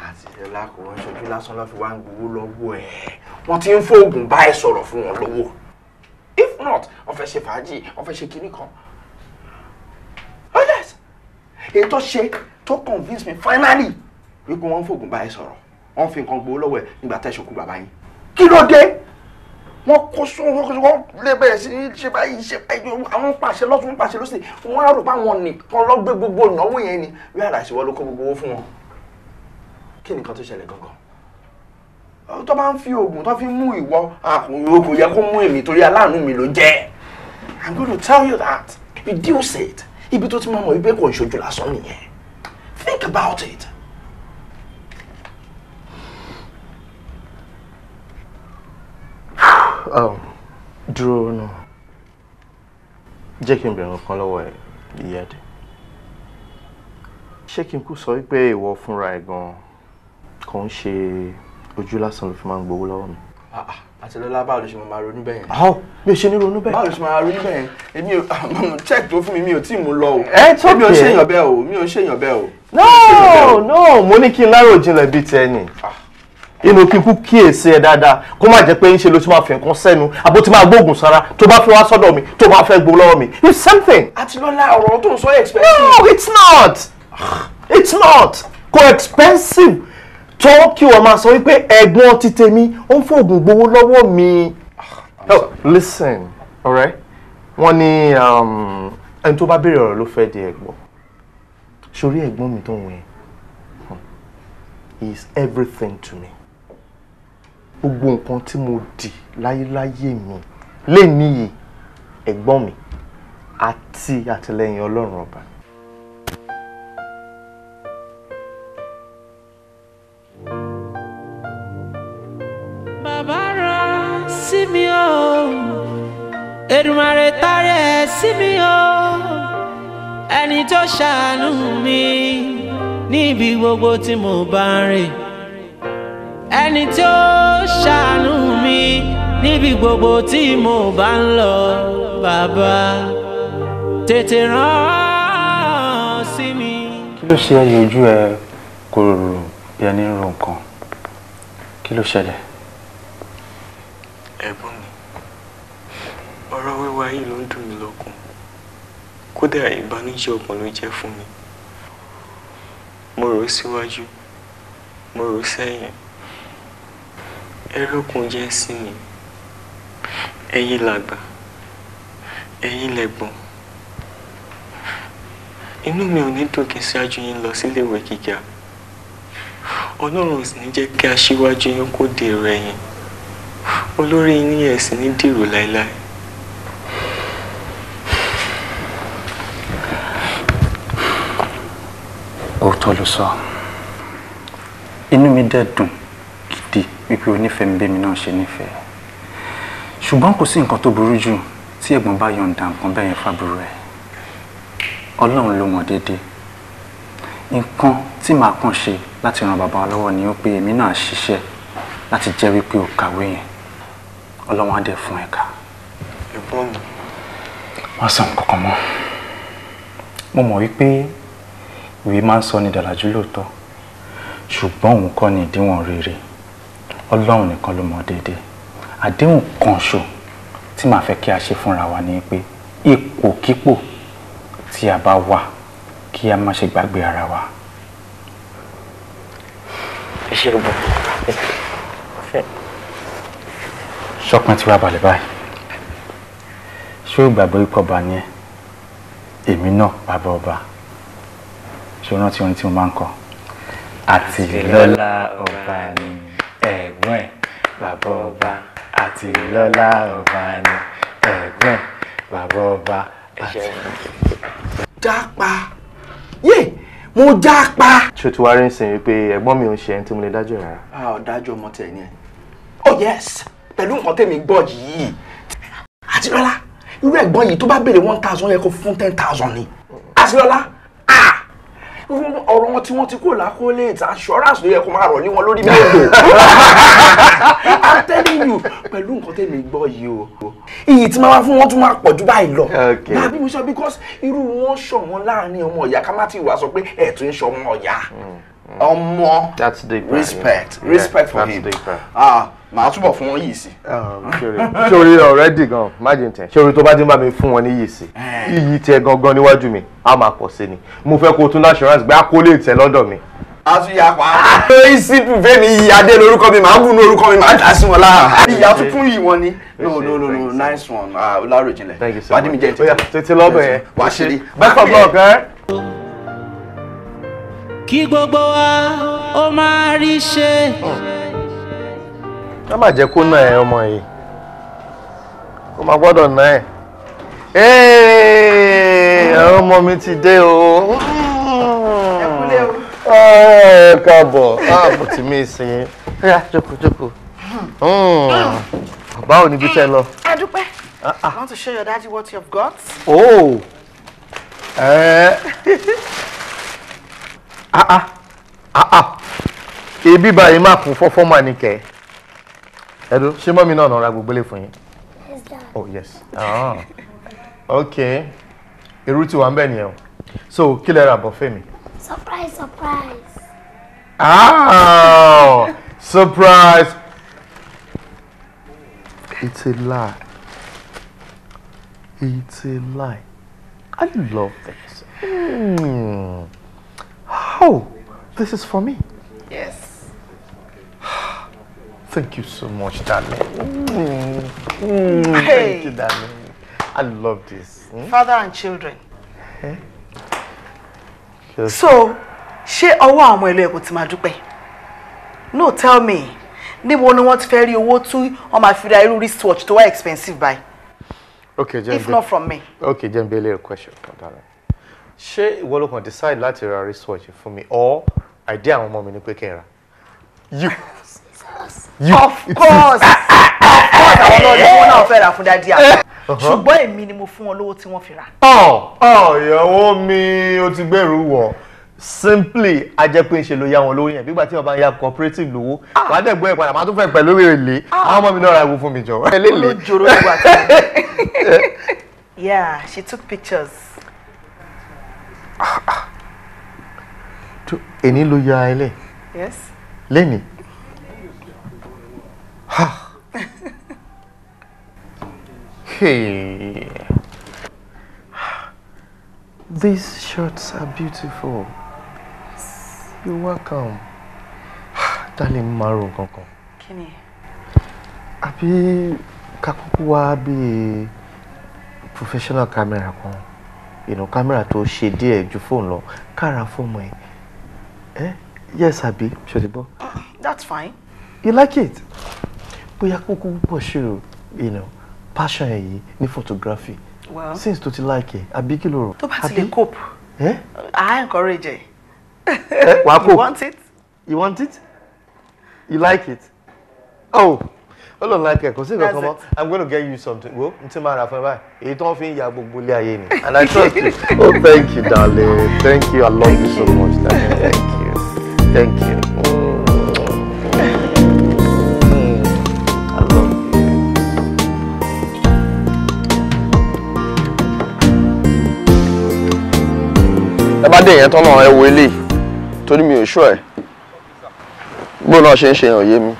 Àti ìrẹ̀lá kò wọ́n ṣojú lásán lọ́ fi wá ń gbowó lọ́wọ́ ẹ̀. Wọ́n ti ń fóògùn bá ẹ sọ̀rọ̀ fún wọn lọ́wọ́. If not, wọ́n fẹ́ ṣe fàájì, wọ́n fẹ́ ṣe kinní kan. Oh yes! Èyí tó ṣe tó convince me finally wípé wọ́n ń fògùn bá ẹ sọ̀rọ̀. Wọ́n fi nǹkan gbowó lọ́wọ́ ẹ̀ nígbà tẹ́ ṣokú bàbá yín. Kí ló dé? Wọ́n kó wọ́n lè bẹ̀rẹ̀ sí ní ṣe báyìí àwọn pàṣẹ lọ́tún pàṣẹ lọ́sẹ̀ wọ́n á rò pé àwọn nìkan ló gbé gbogbo ìnáwó yẹn ni bí àdàṣe wọ́n ló kó gbogbo owó fún wọn. Kí nìkan tó ṣẹlẹ̀ gangan? Tó bá ń fi oògùn tó fi mú ìwọ kò yẹ kó mú èmi torí aláàánú mi ló jẹ́. I'm going to tell you that. Reduce it. Ibi tó ti máa mọ̀ wípé kò ń ṣojú lásán nìyẹn. Think about it. Dúró náà. Jẹ́ kí n bẹ̀rẹ̀ kan lọ́wọ́ ẹ̀ Ìyáde. Ṣé kí n kú sọ wípé ìwọ fúnra ẹ̀ gan-an kò ń ṣe ojú lásán ló fi máa ń gbowó lọ́wọ́ mi? Àti lọ́lá báwo ló ṣe máa ronú bẹ́ẹ̀ yẹn? Mi ò ṣe ní ronú bẹ́ẹ̀. Báwo ló ṣe máa ronú bẹ́ẹ̀ yẹn? Èmi ò check tó fún mi mi ò tí ì mú lọ o. It's okay. Mi ò ṣèyàn bẹ́ẹ̀ o. Mi ò ṣèyàn bẹ́ẹ̀ o. No, mo ní kí n lárò jinlẹ̀ bíi ti ẹni. Inú kíkú kíyèsí ẹ dáadáa kó má jẹ́ pé ń ṣe ló ti máa fi nǹkan sẹ́nu àbó ti máa gbóògùn sára tó bá fi wá sọ́dọ̀ mi tó bá fẹ́ gbó lọ́wọ́ mi. It's something. Àti lọ́lá ọ̀rọ̀ tó ń sọ expensive. No, it's not. It's not. Kò expensive tó kí wọ́n máa sọ wípé ẹ̀gbọ́n ti tèmi ó ń fòògùn gbowó lọ́wọ́ mi. Listen, alright? Wọ́n ní ẹni tó bá béèrè ọ̀rọ̀ ló fẹ́ di ẹ̀gbọ́n. Sórí ẹ̀gbọ́n mi tó ń wẹ̀ he is everything to me. Gbogbo nǹkan tí mo dì láyéláyé mi lè níyì ẹ̀gbọ́n mi àti àtìlẹ́yìn Ọlọ́run ọba. Bàbá rán sí mi o Èdùmàrè tàrẹ sí mi o ẹni tó ṣàánú mi níbi gbogbo tí mo bá ń rè ẹni tó ṣàánú mi níbi gbogbo tí mo bá ń lọ bàbá tètè rán sí mi. kí ló ṣe ẹyẹ ojú ẹ kòròrò bí ẹni ń ro nǹkan kí ló ṣẹlẹ̀. ẹ̀gbọ́n mi ọ̀rọ̀ wíwá yìí ló ń dùn mí lọ́kàn kódà ìbànújẹ́ ọkàn ló jẹ́ fún mi mo rò síwájú mo rò sẹ́yìn ẹlọ́kùn jẹ́ sí mi ẹ̀yin làgbà ẹ̀yin lẹ̀gbọ́n inú mi ò ní dùn kí n ṣáájú yín lọ síléèwé gíga Ọlọ́run ò sì ní jẹ́ kí aṣíwájú yín kó dèrò ẹ̀yìn olórí yín ẹ̀ sì ní dèrò láéláé. òótọ́ ló sọ inú mi dẹ̀ dùn gidi wípé onífẹ̀ẹ́ mi bẹ́mi náà ṣe nífẹ̀ẹ́ ṣùgbọ́n kò sí nǹkan tó burú jù tí ẹ̀gbọ́n bá yọ̀ǹda nǹkan bẹ́ẹ̀ yẹn fábùrú ẹ̀ Ọlọ́run ló mọ̀ déédéé nǹkan tí màá kàn ṣe láti ran bàbá wa lọ́wọ́ ni ó pé èmi náà ṣiṣẹ́ láti jẹ́ wípé ó kàwé yẹn Ọlọ́run á dẹ̀ fún ẹ̀ka. ẹ̀gbọ́n mi. wọ́n sọ nǹkan kan mọ́ mo mọ̀ wípé ìwé máa ń sọ ní dàlájú lóòótọ́ ṣùgbọ́n òun kọ́ ni ìdíwọ̀n rere Ọlọ́run nìkan ló mọ̀ déédéé àdéhùn kan ṣo tí màá fẹ́ kí a ṣe fúnra wa ni pé ipòkípò tí a bá wà kí a má ṣe gbàgbé ara wa. ẹ ṣe gbọ́. ṣọpọ́n tí wàá balẹ̀ báyìí ṣé o gbàgbọ́ ikọ̀ ọba ni ẹ èmi náà bàbá ọba ṣé o rántí orin tí mo máa ń kọ. àtìlọ́lá ọba ni ẹ̀gbọ́n ẹ̀ bàbá ọba àtìlọ́lá ọba ni ẹ̀gbọ́n ẹ̀ bàbá ọba. jápa yé mo jápa. ṣé o ti wá rí nsìn wípé ẹ̀gbọ́n mi ò ń ṣe ẹni tí mo lè dájọ́ rárá. a ò dájọ́ ọmọ tẹ̀ ní ẹ. oh yes pẹ̀lú nǹkan tẹ̀mí gbọ́ yìí àtìlọ́lá irú ẹ̀gbọ́n yìí tó bá béèrè 1,000 yẹ kó fún 10,000 ni àtìlọ́lá ọ̀rọ̀ wọn tí wọ́n ti kó lákólé ìta assurance ló yẹ kó máa rọ̀ lé wọn lórí mẹ́ẹ̀dọ̀. I'm telling you pẹ̀lú nǹkan tẹ̀mí gbọ́ yìí o iyì tí máa fún wọn tún máa pọ̀ jù báyìí lọ. náà bí mo sọ because irú wọn ṣọ̀wọ́n láàrin ọmọ ọ̀yà ká má ti wá sọ pé ẹ̀ tún ń ṣọ ọmọ ọ̀yà ọmọ respect for him màá túbọ̀ fún wọn yìí sí. sórí already gan imagine tẹ sórí tó bá ti ń bá mi fún wọn ní yìí sí iyì tẹ gangan níwájú mi á máa pọ̀ sí ni mo fẹ́ kó o tún assurance gbé akólé tẹ lọ́dọ̀ mi. a tún yà pa lórí sípù fẹ́mi yìí adé lórúkọ mi màá gùn lórúkọ mi màá dá sí wọn lára. ìyá tún fún yìí wọn ni. no nice one olárò jinlẹ̀. thank you so much. wàá dí mi jẹ́ tètè lọ́bẹ̀ yẹn. wàá ṣe é. best of luck ẹ. kí gbogbo wa ó máa rí ṣe. ká má jẹ́ kó ná ẹ ọmọ yìí kó má gbọ́dọ̀ ná ẹ. àwọn ọmọ mi ti dé o. ẹ kúlẹ̀ o. ẹ káàbọ̀ káàbọ̀ tí mi sìn. jókòó. báwo ni bí tẹ lọ. I want to show your daddy what you've got. Oh. Ebi báyìí máa kún fọ́fọ́ máa ní kẹ́. Ẹ̀dùn ṣé mọ́mí náà ra gbogbo lè fún yín? Yes, Dad. Oh yes. Okay. Irú tí wà ń bẹ̀ nìyẹn o. So kí lẹ ra bọ̀ fẹ́ mi? Surprise. Surprise. It's a lie. It's a lie. I love this. Oh, this is for me. Yes. Thank you so much, darling. Hey. Thank you, darling. I love this. Father and children. Eh? So, ṣé ọwọ́ àwọn ẹlò ẹ̀kọ́ ti máa dúpẹ́? No, tell me. Níbo ni wọ́n ti fẹ́ rí owó tí wọ́n máa fi ra irú wristwatch tó wá expensive by? Okay, if not from me. Okay, Jen, be a question, darling. Ṣé ìwọ ló kàn decide láti ra wristwatch fún mi or idea àwọn ọmọ mi ní pé kẹ́ ra? You. Of course. Àwọn náà ni wọ́n náà fẹ́ ra fún daddy. ṣùgbọ́n èmi ni mo fún wọn lówó tí wọ́n fi rà. ìyàwó mi ó ti gbẹ̀rù wọ̀ simply a jẹ́ pé ń ṣe ló yá wọn lówó yẹn bígbà tí wọ́n bá ń ya cooperative lówó wà á dẹ̀ gbọ́ ẹ̀ padà máa tún fẹ́ pẹ̀lú èlé àwọn ọmọ mi náà ra ìwò fún mi jọ. olójoro ìwà tí yeah, she took pictures. Èní ló ya ẹ lẹ̀. Yes. Lẹ́ni. Hey. These shirts are beautiful. You're welcome. Darling, maro kankan. Kíni? Àbí ká kúkú wá bí professional camera kan. You know, camera tó ṣe díẹ̀ ju phone lọ. Kára fóònù ẹ̀. Yes, Abi. Shodibo. That's fine. You like it? Bóyá kúkú pursue, you know, passion yìí ní photography. Well, since tó ti like it, Abi kí ló rò? tó bá ti lè cope. I encourage it. Wàá cope. You want it? You want it? You like it? Oh, hold on, like it. Kò sí nǹkan kan mọ́. I'm going to get you something. Wo, n tí máa rà fún ẹ báyìí. Èyí tó ń fi ń ya gbogbo ilé ayé ni. And I trust you. Oh, thank you, darling. Thank you. I love you so much, darling. Thank you. Thank you. I love you. Ẹ bá dé yẹn tán náà ẹ wo ilé torí mi ò ṣọ́ ẹ̀. Bó náà ṣe ń ṣe hàn yé mi.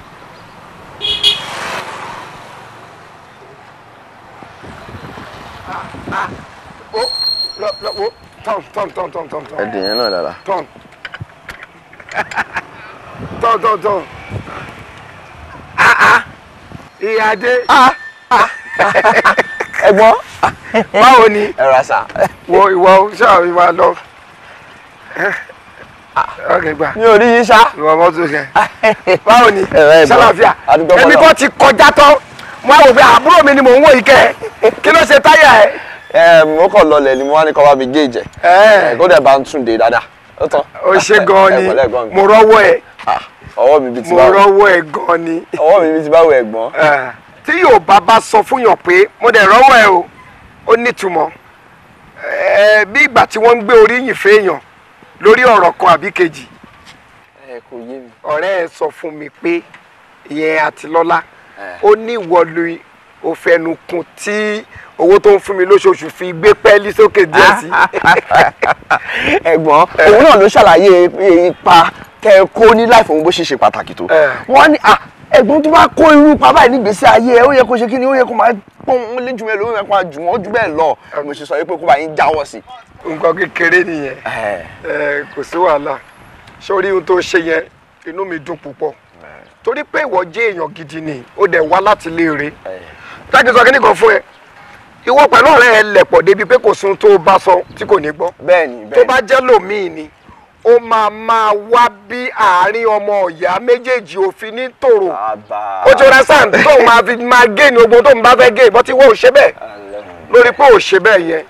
Tán. Ẹ̀dì yẹn náà dára. Tán. Ìyáde. Ẹ̀gbọ́n. Báwo ni? Ẹ ra sà. Wo ìwọ ṣáà mi máa lọ. Okay, gbà. Mi ò rí yín ṣá. Ìwọ mọ́tò kẹ. Báwo ni? Ẹ̀rọ ẹ̀gbọ́n. Ṣàlàfíà. Èmi kò ti kọjá tán. Mo á wò pé àbúrò mi ni mò ń wò yìí kẹ́. Kí ló ṣe táyà ẹ̀? Mo kàn lọlẹ̀ ni mo wá ní kọ́ bá mi géèjẹ̀. Kó dẹ̀ bá ń tún dé dáadáa. Ó tán. Ó ṣe gan-an ni. Mo rọ́wọ́ ẹ̀. Ọwọ́ mi bíi ti Mo báwo. rọ́wọ́ ẹ̀ gan-an ni. Ọwọ́ mi bíi ti báwo ẹ̀gbọ́n. Tí yóò bá sọ fún yàn pé mo dẹ̀ rọ́wọ́ ẹ̀ o, ó nítumọ̀. Bí ìgbà tí wọ́n ń gbé oríyìn fèèyàn lórí ọ̀rọ̀ kan àbí kejì. Kò yé mi. Ọ̀rẹ́ ẹ̀ sọ fún mi pé ìyẹn Àtilọ́lá ó ní ìwọlú òfẹnukùn tí owó tó ń fún mi lóṣooṣù fi gbé pẹ́ẹ́lí sókè díẹ̀ sí. Ẹ̀gbọ́n òun náà ló ṣàlàyé ipa tẹ́ kó ní láìfò òun bó ṣe ṣe pàtàkì tó. Wọ́n ní ẹ̀gbọ́n tó bá kó irú ipa báyìí nígbésí ayé ẹ ó yẹ kó ṣe kí ni ó yẹ kó máa pọ́n lé jù mí lọ ó yẹ kó máa jù wọ́n jù bẹ́ẹ̀ lọ mo ṣe sọ pé kó bá yín jáwọ́ sí. Nǹkan kékeré nìyẹn kò sí wàhálà sórí ohun tó ṣe yẹn inú mi dùn púpọ̀ torí pé ìwọ jẹ́ èèyàn gidi ni ó dẹ̀ wá láti léèrè jáde sọ kí nìkan fún ẹ ìwọ pẹ̀lú ọ̀rẹ́ ẹ lẹ̀pọ̀ débi pé kò sún tó bá sọ tí kò ní gbọ́ tó bá jẹ́ lòmíì ni ó máa wá bí àárín ọmọ ọ̀yá méjèèjì òfin ní tòrò ó ti rẹ sàn tó máa gé ní ogun tó ń bá fẹ́ gé ìbọn tí wọ́n ò ṣe bẹ́ẹ̀ lórí pé ò ṣe bẹ́ẹ̀ yẹn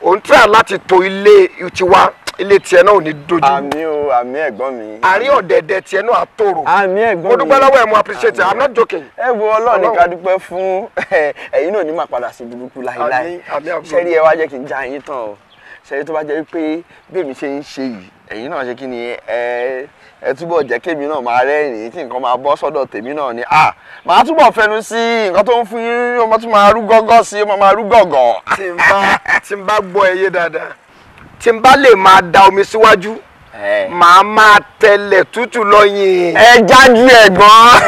òun tíra láti tò ilé tiwa ilé tiẹ̀ náà ò ní dojú. Àmì o, àmì ẹ̀gbọ́n mi. Àárín ọ̀dẹ̀dẹ̀ tiẹ̀ náà àtòrò. Àmì ẹ̀gbọ́n mi. Mo dúpẹ́ lọ́wọ́ ẹ̀ mo appreciate it, I'm not joking. Ẹ wo Ọlọ́run ní ká dúpẹ́ fún ẹ̀yin náà ní máa padà sí burúkú láíláí. Ṣẹ́rí ẹ wá jẹ́ kí n já yín tán o. Ṣẹ́rí tó bá jẹ́ pé bẹ́ẹ̀mi ṣe ń ṣe yìí, ẹ̀yin náà ṣe kí ni ẹ túbọ̀ jẹ́ kémi náà máa rẹ́rìn-ín tí nǹkan máa bọ́ sọ́dọ̀ tèmi náà ni. Màá túbọ̀ fẹnu sí nǹkan tó ń fún yín, ọmọ tó máa rú gọ́gọ́ sí, ọmọ máa rú gọ̀gọ̀. Tí n bá gbọ́ ẹ yé dáadáa. Tí n bá lè máa da omi síwájú màá máa tẹlẹ̀ tútù lọ́yìn. Ẹ jájú ẹ̀gbọ́n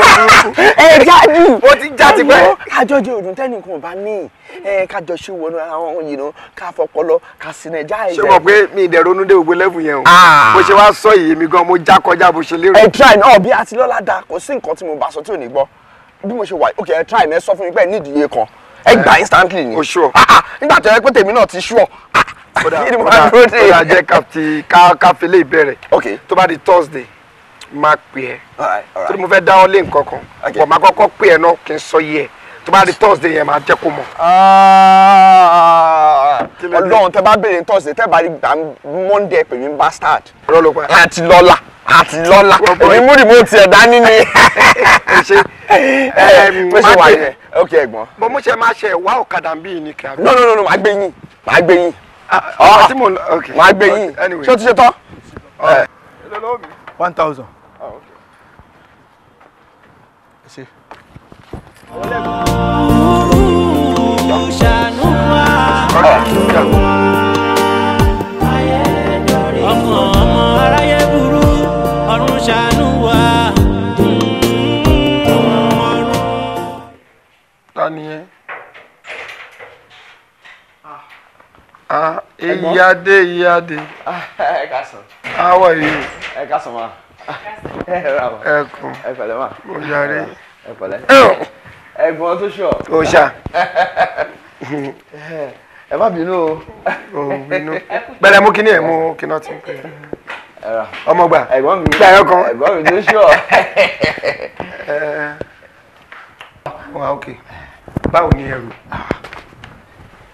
ẹ jájú. Mo ti já ti pẹ́. Kájọjọ òdùn tẹ́nìkan bá ní kájọ ṣe wọnú àwọn yìí ká fọpọlọ ká sinú ẹja ẹ̀jẹ̀. Ṣé mo pé mi ìdẹ̀ ronú dé gbogbo lẹ́fù yẹn o? Bó ṣe wá sọ yìí mi gan mo já kọjá bó ṣe lérò. Ẹ try náà bí Àtilọ́lá da kò sí nǹkan tí mo bá sọ tí ò ní gbọ́ bí mo ṣe wà ok ẹ try mi ẹ sọ fún mi pé nídìí iye kan ẹ gbà instantly ni. O sure. Nígbà tó yẹ pé tèmi náà ti sure. Kódà jẹ́ káfí lè bẹ̀rẹ̀ tó bá di Thursday máa pè ẹ́ tó mo fẹ́ dáwọ́ lé nǹkan kan bọ̀ máa kọ́kọ́ pè ẹ́ náà kí n sọ yẹ tó bá di Thursday yẹn máa jẹ́ kó mọ̀. Ọlọ́run tẹ́ bá béèrè Thursday tẹ́ bá rí gbà Monday pè mí bastard. Àti lọ́la èmi mú remote ẹ̀ dání ni. Mo ṣe wà yẹn ok ẹ̀gbọ́n. Mo mú ṣe máa ṣe wá ọ̀kadà bí ní kí a. No máa gbé yín. Máa gbé yín. Ṣé o ti ṣe tán? 1,000. ṣàánú wa ọmọ aráyé burú ọ̀run ṣàánú wa. Ta ni ẹ? Iyade. Ẹ káàsán. How are you? Ẹ káàsán ma. Ẹ ra ma. Ẹ kú. Ẹ pẹ̀lẹ́ ma. Mo jàre. Ẹ pẹ̀lẹ́. Ẹ̀gbọ́n tó ṣọ. O ṣá. Ẹ má bínú o. O bínú. Bẹ̀rẹ̀ mú kíní ẹ̀ mú kíná tí ń pè. Ẹ ra. Ọmọ gbà. Ẹ̀gbọ́n mi. Gbà ẹ̀yọ́ kan. Ẹ̀gbọ́n mi tó ṣọ. Wà ókè. Báwo ni ẹrù?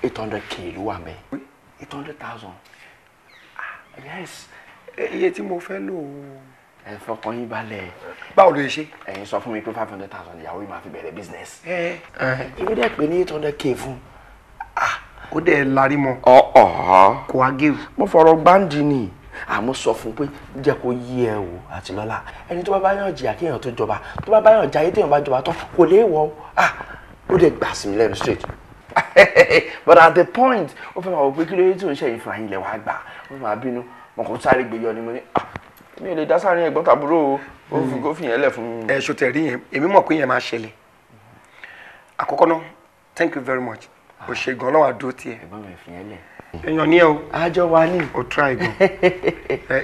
800k ló wà mẹ́. 800,000. Yes. Iye tí mo fẹ́ lò ó. Ẹ fọkàn yín balẹ̀. Báwo ló ṣe? Ẹ̀yin sọ fún mi pé 500,000 ìyàwó yìí máa fi bẹ̀rẹ̀ business. Èmi dẹ̀ pé ní 800k fún. Ó dẹ̀ larí mọ́. Kò wá gé o. Mo fọ̀rọ̀ gbáǹdì ni. Àmọ́ sọ fún pé jẹ́ kó yí ẹ o àti lọ́la. Ẹni tó bá bá yàn jìyà kí èèyàn tó jọba. Tó bá bá yàn jayé téèyàn bá jọba tán kò lè wọ̀. Ó dẹ̀ gbà sí mi lẹ́nu straight. But at the point ó fẹ́ máa wọ pé kí ló yẹ tí ò ń ṣẹ̀yìn fún àyìnlẹ̀ wàá gbà. Ó máa bínú. Mo kàn sáré gbé yọ ni mo ní mi ò lè dá sáárín ẹ̀gbọ́n tàbúrò o ó fi yẹn lẹ̀ fún mi. Ẹ ṣòtẹ̀ rí yẹn èmi mọ̀ pé yẹn máa ṣẹlẹ̀. Àkọ́kọ́ náà thank you very much. O ṣe gan lọ́wọ́ àdó tiẹ̀. Ẹ̀gbọ́n mi fi yẹn lẹ̀. Èèyàn ní ẹ o. Àjọ wa ní. O try gan.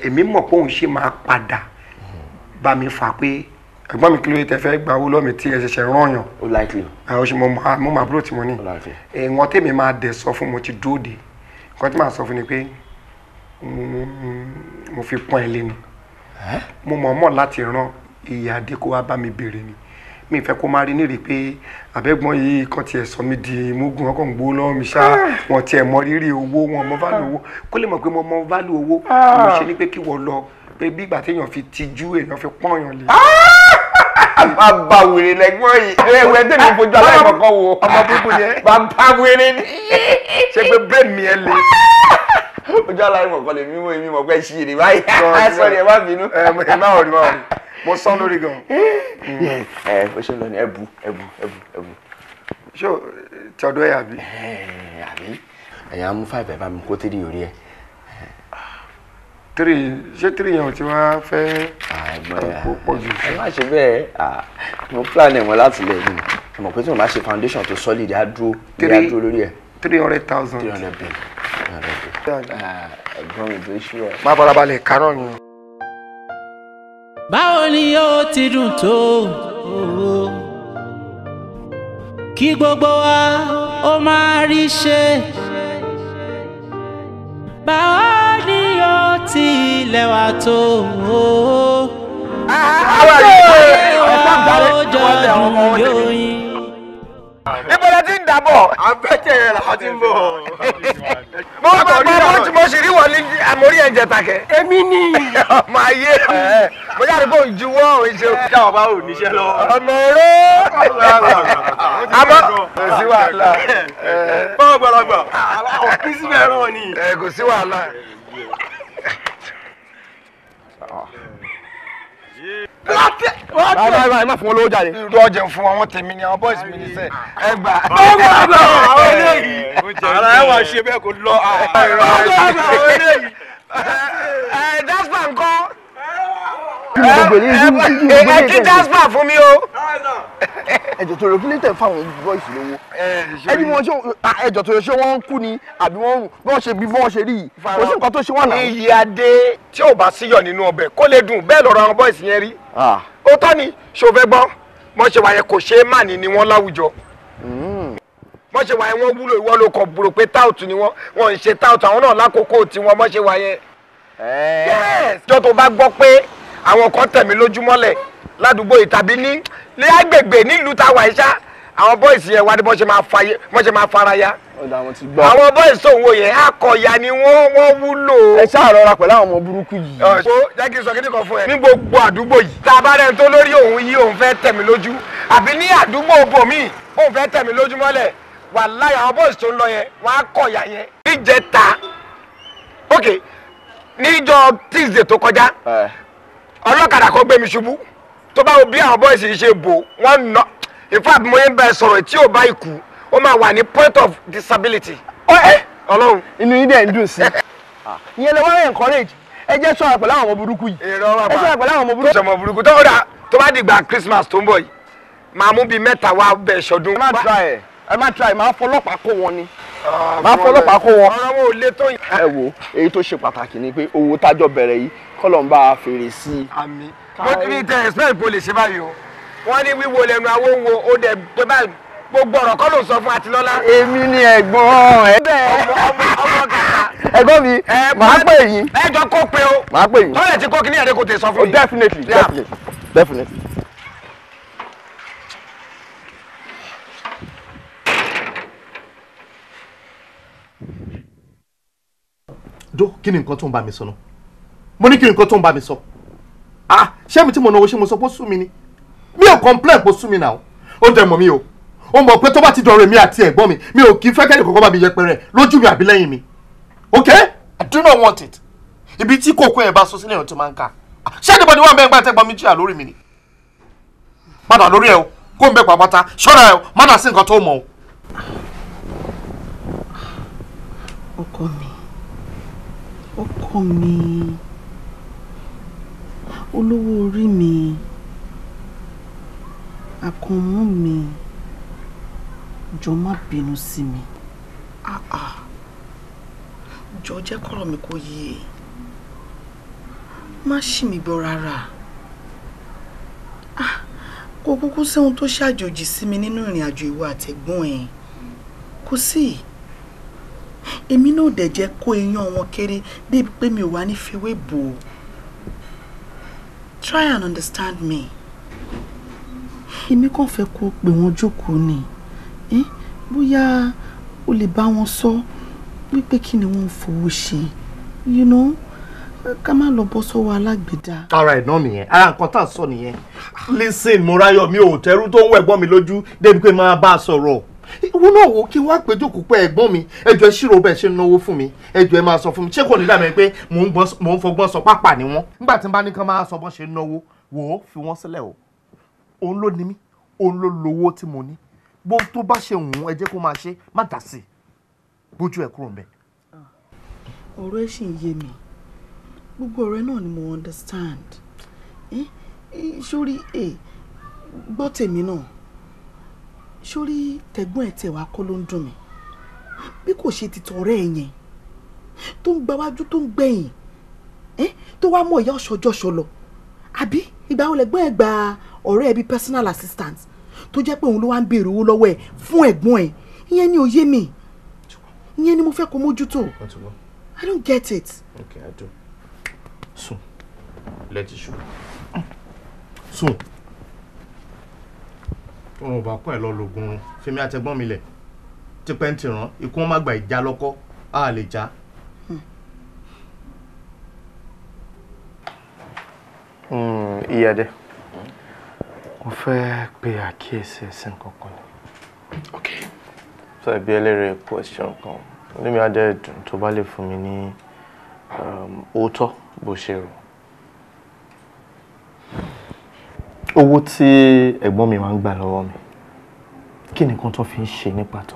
Èmi mọ̀ pé òun ṣe máa padà bá mi fà pé ẹ̀gbọ́n mi kí ló tẹ fẹ́ gba owó lọ́mì tí ẹ ṣẹ̀ṣẹ̀ rán yàn. Ó likely. Àwọn ṣe mo máa búrò tí mo ní. Wọ́n tèmi máa dẹ̀ sọ fún mo ti dúró de. Nǹkan tí màá sọ fún ni pé mo fi pọ́n ẹ lé ni. Mo mọ̀ láti rán Iyade kó wá bá mi béèrè ni. Mi fẹ́ kó máa rí nírì pé àbẹ́gbọ́n yìí kan tiẹ̀ sọ mí di mugun ọkọ̀ ń gbó lọ́wọ́ mi ṣá wọn tiẹ̀ mọ rírì owó wọn mọ válù owó kó lè mọ̀ pé mo mọ válù owó mo ṣe ní pé kí wọ́n lọ pé bí ìgbà téèyàn fi tijú èèyàn fi pọ́n èèyàn lé. Bàbá wèrè lẹ́gbọ́n yìí ẹ̀wẹ̀ tẹ̀mí fojú aláìmọ̀kan wo ọmọ búkú yẹn bàbá wèrè ni. ṣé pé brain mi ẹ le. Ojú aláìmọ̀kan lè mímú èmi mọ̀ pé ṣì rí báyìí sọ̀rọ̀ ẹ̀ má bínú. ẹ má rí mo sán lórí gan. Bó ṣe ń lọ ní ẹ̀bù. ṣé tí ọdún ẹ̀ àbí. Àbí ẹ̀yà mú 5 ẹ̀ bá mi kó 3 orí ẹ̀. 3 ṣé 3 yẹn ò ti wá fẹ́ pọ̀ jù. Ẹ má ṣe bẹ́ẹ̀ mo plan ẹ̀ wọ́n láti lẹ̀ yìí ẹ mọ̀ pé tí mo bá ṣe foundation tó solid á dúró lórí ẹ̀. 300,000. 300 bill. Ẹ̀gbọ́n mi tó ṣú ọ. Má farabalẹ̀ kárọ̀ ni. Báwo ni yóò ti dùn tó kí gbogbo wa ó máa rí ṣe. Báwo ni yóò ti lẹ́wà tó ọjọ́ yóò yín. Ibo la ti ń dàbọ̀. Abẹ́tẹ̀ yẹn la ti ń bọ̀. Mo sì rí wọn ní àmórí ẹ̀jẹ̀ takẹ̀. Èmi ni. Ọmọ ayé. Mo yára bó ń juwọ́ ìṣe. Ṣé ọba ò níṣẹ́ lọ? Ọmọ oró. Àmọ́ kò sí wàhálà. Bọ́ọ̀ gbọ́dọ̀gbọ̀. Kí sí bẹ́ẹ̀ rán ni. Kò sí wàhálà. Báyìí má fún wọn lówó jáde. Irú ọjà fún àwọn tèmi ni àwọn boys mi ní sẹ́. Ẹ gbà. Bọ́ọ̀gbọ̀dọ̀ àwọn eléyìí. Ara ẹ̀ wá ṣe bẹ́ẹ̀ kó lọ. Bọ́ọ̀gbọ̀dọ̀ àwọn eléyìí. Jasper ńkọ́. Ẹ kí Jasper fún mi o. Ẹjọ́ tó rẹ̀ kí ló tẹ̀ fáwọn boys lówó. Ẹni wọn ṣe ẹjọ́ tó rẹ̀ ṣé wọ́n ń kú ni àbí wọ́n rùn bí wọ́n ṣe bí wọ́n ṣe rí yìí. Kò sí nǹkan tó ṣe wọ́n náà. Iyade tí ò bá síyọ̀ nínú ọbẹ̀ kó lè dùn bẹ́ẹ̀ lọ́rọ̀ àwọn boys yẹn rí. Ó tọ́ ni ṣó fẹ́ gbọ́ mọ́ ṣe wáyé kò ṣe é mà ní wọ́n láwùjọ. Mọ́ ṣe wáyé wọ́n wúlò ìwọ ló kọ̀ bùrò pé táùtù ni wọ́n ń ṣe táùtù àwọn náà lákòókò tí wọ́n mọ́ ṣe wáyé. Jọ́ tó bá gbọ́ pé àwọn kan tẹ̀mí lójúmọ́lẹ̀ ládùúgbò ìtàbí ní agbègbè nílùú táwa ìṣá àwọn boys yẹn wá ní bọ́n ṣe máa fara ya. Àwọn boys tó ń wo yẹn akọ̀yà ni wọ́n wúlò. Ẹ ṣáà rọra pẹ̀lú àwọn ọmọ burúkú yìí. Jẹ́ kí n sọ kíní kan fún ẹ. Ní gbogbo àdúgbò yìí tá a bá rẹ̀ tó lórí òun yìí òun fẹ́ tẹ̀ mí lójú àbí ní àdúgbò bòmíì òun fẹ́ tẹ̀ mí lójú mọ́lẹ̀ wàláhì àwọn boys tó ń lọ yẹn wọ́n á kọ̀yà yẹn. Níjẹta ok níjọ́ Tuesday tó kọjá ọlọ́kadà kan gbé mi ṣubú tó bá wo bí àwọn boys yìí ṣe bò wọ́n nà in fact mo yẹn bẹ sọ̀rọ̀ tí ò bá ikú ó máa wà ní point of disability. Ọlọ́run inú yín dẹ̀ ń dùn sí i ìyẹn lè wọ́n encourage ẹ jẹ́ ṣọ́ra pẹ̀lú àwọn ọmọ burúkú yìí ẹ ṣọ́ra pẹ̀lú àwọn ọmọ burúkú. tó bá dìgbà Christmas tó ń bọ̀ yìí máa mú bíi mẹ́ta wá bẹ̀ ṣọdún. ẹ má try máa fọlọ́pàá kó wọn ni máa fọlọ́pàá kó wọn. ọ̀rọ̀ wọn ò lè tó yìí. ẹ wo èyí tó ṣe pàtàkì ni pé owó tájọ bẹ̀rẹ̀ yìí kọ́lọ̀ ń bá a fèrè sí i. àmín mo ti ní tẹ expect pé o lè ṣe báyìí o wọ́n ní wíwo lẹ́nu àwọn ohun ó dẹ̀ tó bá gbogbo ọ̀rọ̀ kọ́ ló sọ fún Àtilọ́lá. èmi ni ẹ̀gbọ́n ẹ bẹ́ẹ̀ ọmọ kàkà. ẹ̀gbọ́n mi màá pè yín. ẹ jọ kó pe o. màá pè yín. tọ́lẹ̀ tí kò kí ní ẹ̀rẹ́ kò tẹ̀ sọ fún mi. definitely. Jó kí ni nǹkan tó ń bá mi sọ náà? Mo ní kí ni nǹkan tó ń bá mi sọ? Ṣé mi tí mo náwó ṣé mo sọ pé ó sú mi ni? Mi ò complain pé ó sú mi náà. Ó dẹ̀ mọ̀ mi o. Ó mọ̀ pé tó bá ti dọ̀rọ̀ èmi àti ẹ̀gbọ́n mi ò kí fẹ́ kẹ́ni kankan bá mi yẹpẹrẹ lójú mi àbí lẹ́yìn mi. Okay? I do not want it. Ibi tí kòkó ẹ̀ bá sọ sílẹ̀ ọ̀ tó máa ń kà. Ṣé anybody wà bẹ́ẹ̀ gbà tẹ́gbọ́n mi jìyà lórí mi ni? Padà lórí ẹ o. Kó ń bẹ pàpàtà. Ṣọ́ra ẹ o. Má dà sí nǹkan tó mọ̀ o. Ọkọ mi olówó orí mi àkànmú mi jọ má bínú sí mi jọ jẹ́ kọ́rọ̀ mi kó yé má ṣì mí gbọ́ rárá kò kúkú sẹ́hun tó ṣàjòjì sí mi nínú ìrìn àjò ìwọ àtẹ̀gbọ́n ẹ̀ kò sí èmi náà dẹ̀ jẹ́ kó iyán wọn kéré débi pé mi ò wá ní fewé bò ó try and understand me èmi kàn fẹ́ kó pè wọ́n jókòó ni bóyá o lè bá wọn sọ wípé kí ni wọ́n ń fowó ṣe you know ká má lọ bọ́ sọ́wọ́ alágbèdá. ara ẹ̀ náà nìyẹn ara nǹkan tá à ń sọ nìyẹn listen Mọ́ráyọ̀ mi ò tẹ́rú tó ń wọ ẹ̀gbọ́n mi lójú débi pé máa bá a sọ̀rọ̀ ìwọ náà wò kí wàá péjọ kó pẹ́ ẹ̀gbọ́n mi ẹjọ́ ìṣirò bẹ́ẹ̀ ṣe ń náwó fún mi ẹjọ́ ẹ máa sọ fún mi ṣé kò ní dàbí pé mò ń fọgbọ́n sọ pápá ni wọ́n nígbà tí n bá ní kán máa sọ bọ́n ṣe ń náwó wò ó fi wọ́n sílẹ̀ o òun ló ní mí òun ló lówó tí mo ní bó tó bá ṣe wùn ẹ jẹ́ kó máa ṣe má dà sí bójú ẹ̀ kúrò ń bẹ̀. ọ̀rọ̀ ẹ̀ ṣì ń yé mi gbogbo ọ̀rẹ́ náà ni mo understand sórí gbọ́ tèmi náà sórí tẹ̀gbọ́n ẹ̀ tẹ̀ wá kọ́ ló ń dùn mí bí kò ṣe ti tọ̀rẹ́ ẹ̀ yẹn tó ń gbáwájú tó ń gbẹ̀yìn tó wá mọ̀ ìyá ọ̀ṣọ́jọ́ṣọ́ lọ àbí ìgbà wo lẹ̀gbọ́n ẹ̀ gba ọ̀rẹ́ ẹ̀ bíi personal assistant tó jẹ́ pé òun ló wá ń béèrè owó lọ́wọ́ ẹ̀ fún ẹ̀gbọ́n ẹ̀ ìyẹn ni òye mi ìyẹn ni mo fẹ́ kó mójútó I don't get it. Okay, I do. Sùn lẹ́tí ṣù sùn wọn ò bá kún ẹ lọ lògùn fèmí àtẹ̀gbọ́n mi lẹ̀ tí pẹ́ǹtì rán ikú wọn má gba ìjà lọ́kọ́ á lè já. Ìyáde mo fẹ́ pe àkíyèsí ẹ̀sìn kankan ni. Okay. sọ ẹbí ẹlẹ́rìí question kan níbi adé dùn tó bá lè fún mi ní òótọ́ bó ṣe rò. Owó tí ẹ̀gbọ́n mi máa ń gbà lọ́wọ́ mi kí nìkan tó fi ń ṣe ní pàtó?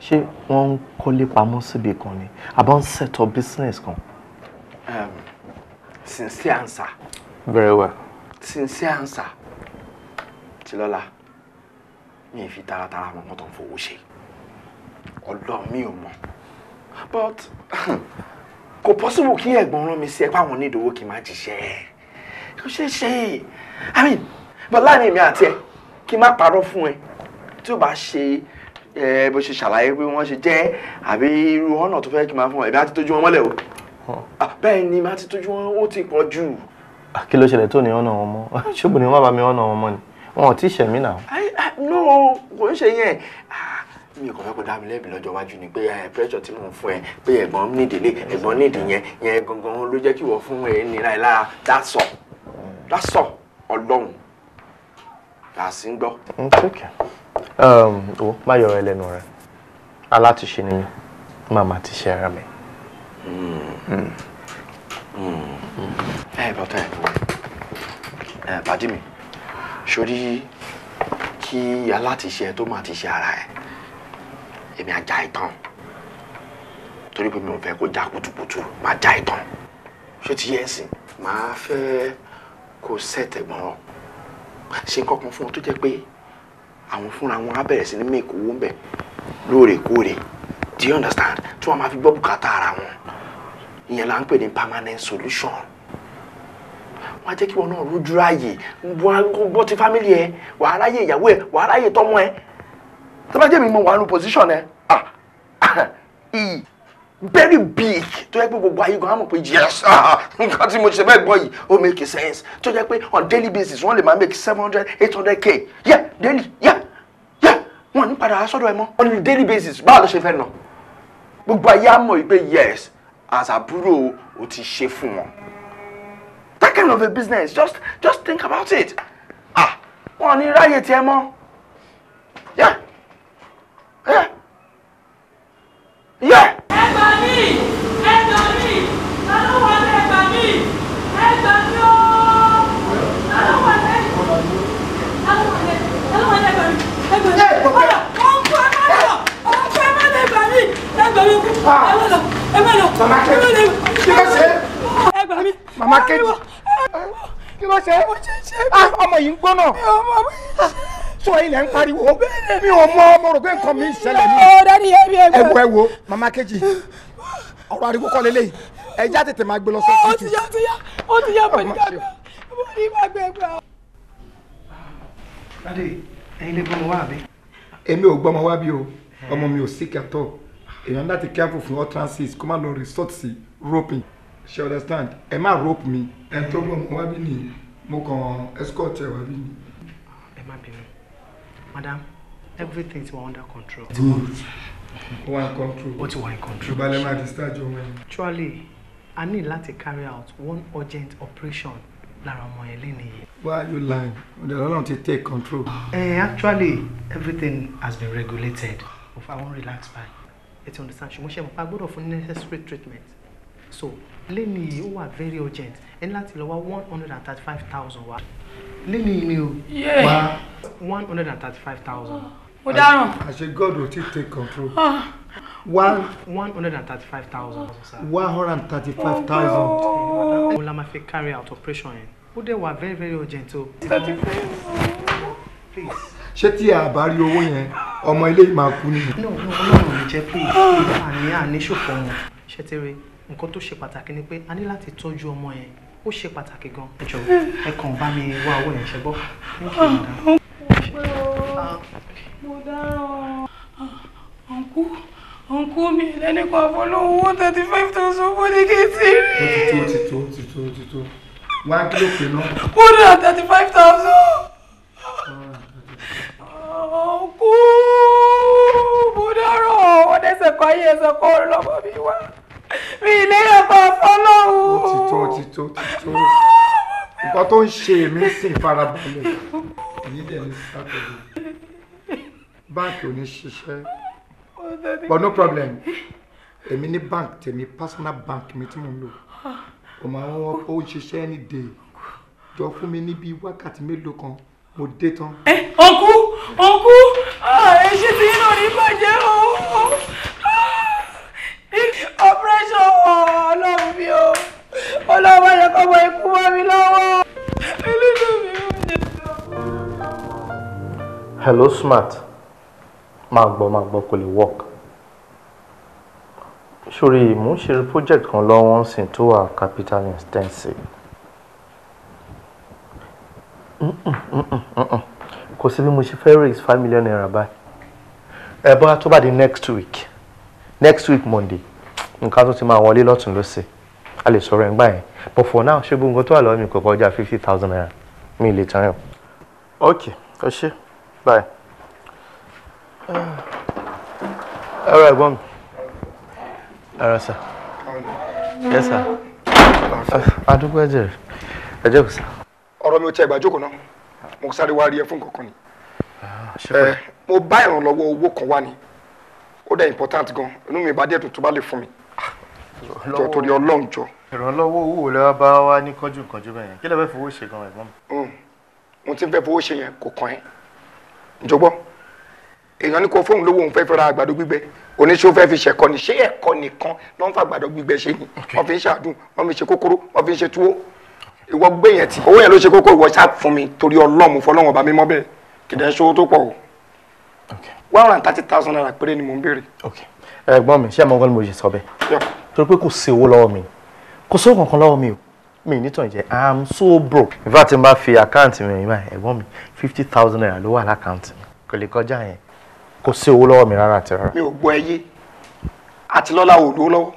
Ṣé wọ́n ń kọ́lé pamọ́ síbi kan ni àbá ń set up business kan? Sincere answer. Very well. Sincere answer. Tilola, mi fi taratara mọ̀ tó ń fowó ṣe. Ọlọ́run mi ò mọ̀. But kò possible kí ẹ̀gbọ́n rán mi sí ẹ pé àwọn ní ìdòwò kí n má jíṣẹ́. Kò ṣeé ṣe. I mean, but láàrin mi àti ẹ kí n má parọ́ fún ẹ tí ó bá ṣe bó ṣe ṣàlàyé pé wọ́n ṣe jẹ́ àbí irú ọ̀nà tó fẹ́ kí n máa fún ẹ bí a ti tójú wọn mọ́lẹ̀ o. Bẹ́ẹ̀ ni má ti tójú wọn ó ti pọ̀ jù. Kí ló ṣẹlẹ̀ tó ní ọ̀nà wọn mọ́? Ṣùgbọ́n ni wọ́n bá mi ọ̀nà wọn mọ́ ni. wọn ò tí ì ṣe mí náà. No kò ń ṣe yẹn mi kò fẹ́ kó dá mi lẹ́bi lọ́jọ́ iwájú ni pé pressure tí mò ń fún ẹ pé ẹ̀gbọ́n nídìílé ẹ̀gbọ́n nídìí yẹn gangan ló jẹ́ kí wọ́n fún ẹ nira ẹ lára that's all ọlọ́run làásì ń gbọ́. o má yọ ẹ lẹ́nu rẹ alátiṣe ni màmá ti ṣe ara mi. Bọ́tẹ́ pàdí mi sórí kí alátiṣe tó máa ti ṣe ara ẹ èmi á já ìtàn torí pé mi ò fẹ́ kó já kutukutu máa já ìtàn ṣé ti yẹ ẹ̀sìn máa fẹ́ kó sẹ́tẹ̀gbọ́n ṣe nǹkan kan fún wọn tó jẹ́ pé àwọn fúnra wọn á bẹ̀rẹ̀ sí ní mẹ́kì owó ń bẹ̀ lóòrèkóòrè do you understand tí wọ́n máa fi gbọ́ bùkátà ara wọn ìyẹn là ń pè ní permanent solution wọ́n á jẹ́ kí wọn náà rójú ráàyè bọ́ ti family ẹ wàá ráyè ìyàwó ẹ wàá ráyè tọ́mọ ẹ tó bá jẹ́ mi mọ wà nù position ẹ very big tó yẹ pé gbogbo ayé gan á mọ̀ pé yes nǹkan tí mo ṣe bẹ́ẹ̀ gbọ́ yìí ó make sense tó yẹ pé on daily basis wọ́n lè máa make 700-800K yeah daily yeah wọ́n ní padà sọ́dọ̀ ẹ mọ́ on daily basis báwo ló ṣe fẹ́ nà gbogbo ayé á mọ̀ pé yes as àbúrò o ti ṣe fún wọn that kind of a business just think about it wọ́n ní ráyè tiẹ̀ mọ́ yeah. Ẹgbà mi, lálọ́ wà ní ẹgbà mi ooo, lálọ́ wà ní ẹgbà mi, ọ̀dà, ọ̀nkú ẹ má lè ẹgbà mi kú, ẹ má lọ, kí ló ṣe? ẹgbà mi. Màmá kejì, kí ló ṣe? Ọmọ yìí ń gbóná. Sọ ilẹ̀ ń pariwo. Mi ò mọ ọmọ rò pé nǹkan mi ń ṣẹlẹ̀ ní. Ẹ wo màmá kejì. Ọ̀rọ̀ ariwo kọ́ lélẹ́yìí. Ẹ já tètè máa gbé lọ sọ́kùtù. Ó ti yá pẹ̀lú àgbà. Mo ní máa gbé ẹgbà. Dádì, ẹ̀yin lè gbọ́mọ wá àbí? Èmi ò gbọ́mọ wá bí o. Ọmọ mi ò sick at all. Èèyàn láti careful fún utterances kó má lọ resort sí roping. She understand? Ẹ má rope mi. Ẹ tó gbọ́mọ wá bí nìyí. Mo kàn escort ẹ wá bí nìyí. Ẹ má bínú. Madam, everything is under control. Good. One control. What you want in control? Ṣùgbọ́n máa discharge your money. Actually, I need to carry out one urgent operation lára ọmọ yẹn lénìí. Why are you lying? The Lord to take control. Actually, everything has been regulated. If I won't relax by, you understand? Ṣùgbọ́n ṣe mo pa gbọ́dọ̀ fún necessary treatment. So, lénìí ó wà very urgent. Ẹni láti lọ wá 135,000 wá. Lénìí ni o. Yeah. 135,000. Ó dáràn. Àṣẹ God will take control. 135,000. 135,000. Mo la ma fi carry out operation yẹn. Ó dẹ̀ wà very very urgent o. Please. Ṣé tí a bá rí owó yẹn ọmọ ilé yìí máa kú ni? No, Ọlọ́run ò ní jẹ́ please. Àní ṣòfò wọn. Ṣé ti rí nǹkan tó ṣe pàtàkì ni pé a ní láti tọ́jú ọmọ yẹn. Ó ṣe pàtàkì gan. Ẹ jọ̀ọ́ ẹ kàn bá mi wá owó yẹn ṣe gbọ́. Mo dáràn. Ọ̀nkú mi lẹ́nìkan fọlọ́wọ́ 35,000 fún ní kí n ti rí. Ó ti tó. Wá kí ló pè náà? 135,000. Ọ̀nkú mo dáràn. Wọ́n dẹ́sẹ̀ kọ́ ayé ẹsẹ̀ kọ́ lọ́mọ mi wá. Mi lẹ́yìn kan fọlọ́wọ́. Ó ti tó. Nǹkan tó ń ṣe mí sì farabalẹ̀. Èyí dẹ̀ ní Saturday. Báńkì ò ní ṣiṣẹ́. But no problem. Èmi ní bank tèmi personal bank mi tí mo ń lò. Ó máa ń wọ́n ó ṣiṣẹ́ any day. Jọ fún mi níbi wákàtí mélòó kan. Mo dé tán. Ọ̀nkú èṣì tí inú rí bàjẹ́ o. Operation Ọlọ́run mi o. Ọlọ́run yẹ kọ́ mọ ikú mọ́ mi lọ́wọ́. Elédùn mi ò jẹ́ lọ. Hello Smart. Máa gbọ́ kò lè work. Sori mo ń ṣe project kan lọ́wọ́ sin tó wà capital intensive. Kò sí bí mo ṣe fẹ́ raise 5 million naira báyìí. Bọ́lá tó bá di next week Monday nǹkan tó ti máa wọlé lọ́tún lọ́sẹ̀ a lè sọ̀rọ̀ ẹ̀ ń gbà yẹn but for now ṣé gbogbo nǹkan tó wà lọ́wọ́ mi kò kọjá 50,000 naira mi lè tán yàn. Okay ṣé bye. All right, ẹ̀gbọ́n mi. All right, sir. Yes, sir. Adúgbò ẹ̀jẹ̀ ẹ̀jẹ̀ kò sá. ọ̀rọ̀ mi ò tiẹ̀ gbà jókòó náà mo sáré wá rí ẹ fún kankan ni. Mo bá ìrànlọ́wọ́ owó kan wá ni ó dẹ̀ important gan inú mi bá díẹ̀ tuntun bá lè fún mi. jọ torí Ọlọ́run jọ. Ìrànlọ́wọ́ owó wo lẹ wá bá wá ní kánjú bẹ́ẹ̀ yẹn kí lẹ fẹ́ fowó ṣe gan ẹ̀gbọ́n mi. Mo ti ń fẹ́ fowó ṣe yẹn kò kàn ẹ́ jọgbọ́ èèyàn ní kò fóun lówó òun fẹ́ fẹ́ ra àgbàdo gbígbẹ oníṣòwò fẹ́ fi ṣẹ̀kọ́ ni ṣé ẹ̀kọ́ nìkan ló ń fa àgbàdo gbígbẹ ṣe ni wọ́n fi ń ṣàdùn wọ́n fi ń ṣe kókóró wọ́n fi ń ṣe túwó ìwọ gbé yẹn tì owó yẹn ló ṣe kókó ìwọ ṣáà fún mi torí Ọlọ́run fọlọ́run ọba mímọ́ bẹ́ẹ̀ kìdẹ́ ṣòwò tó pọ̀ o 130,000 naira péré ni mò ń béèrè. Ẹ̀gbọ́n mi ṣé àmọ́ nǹkan ni mo ṣe sọ bẹ́ẹ̀ torí pé kò sí owó lọ́wọ́ mi kò sówó kankan lọ́wọ́ mi o mi ní tàn jẹ́ I'm so broke. In fact, n bá fi àkáǹtì mi rìn báyìí ẹ̀gbọ́n mi 50,000 naira ló wà lákàǹtì mi kò lè kọjá yẹn kò sí owó lọ́wọ́ mi rárá àti rárá. Mi ò gbọ́ ẹyé àti lọ́la ò lówó lọ́wọ́.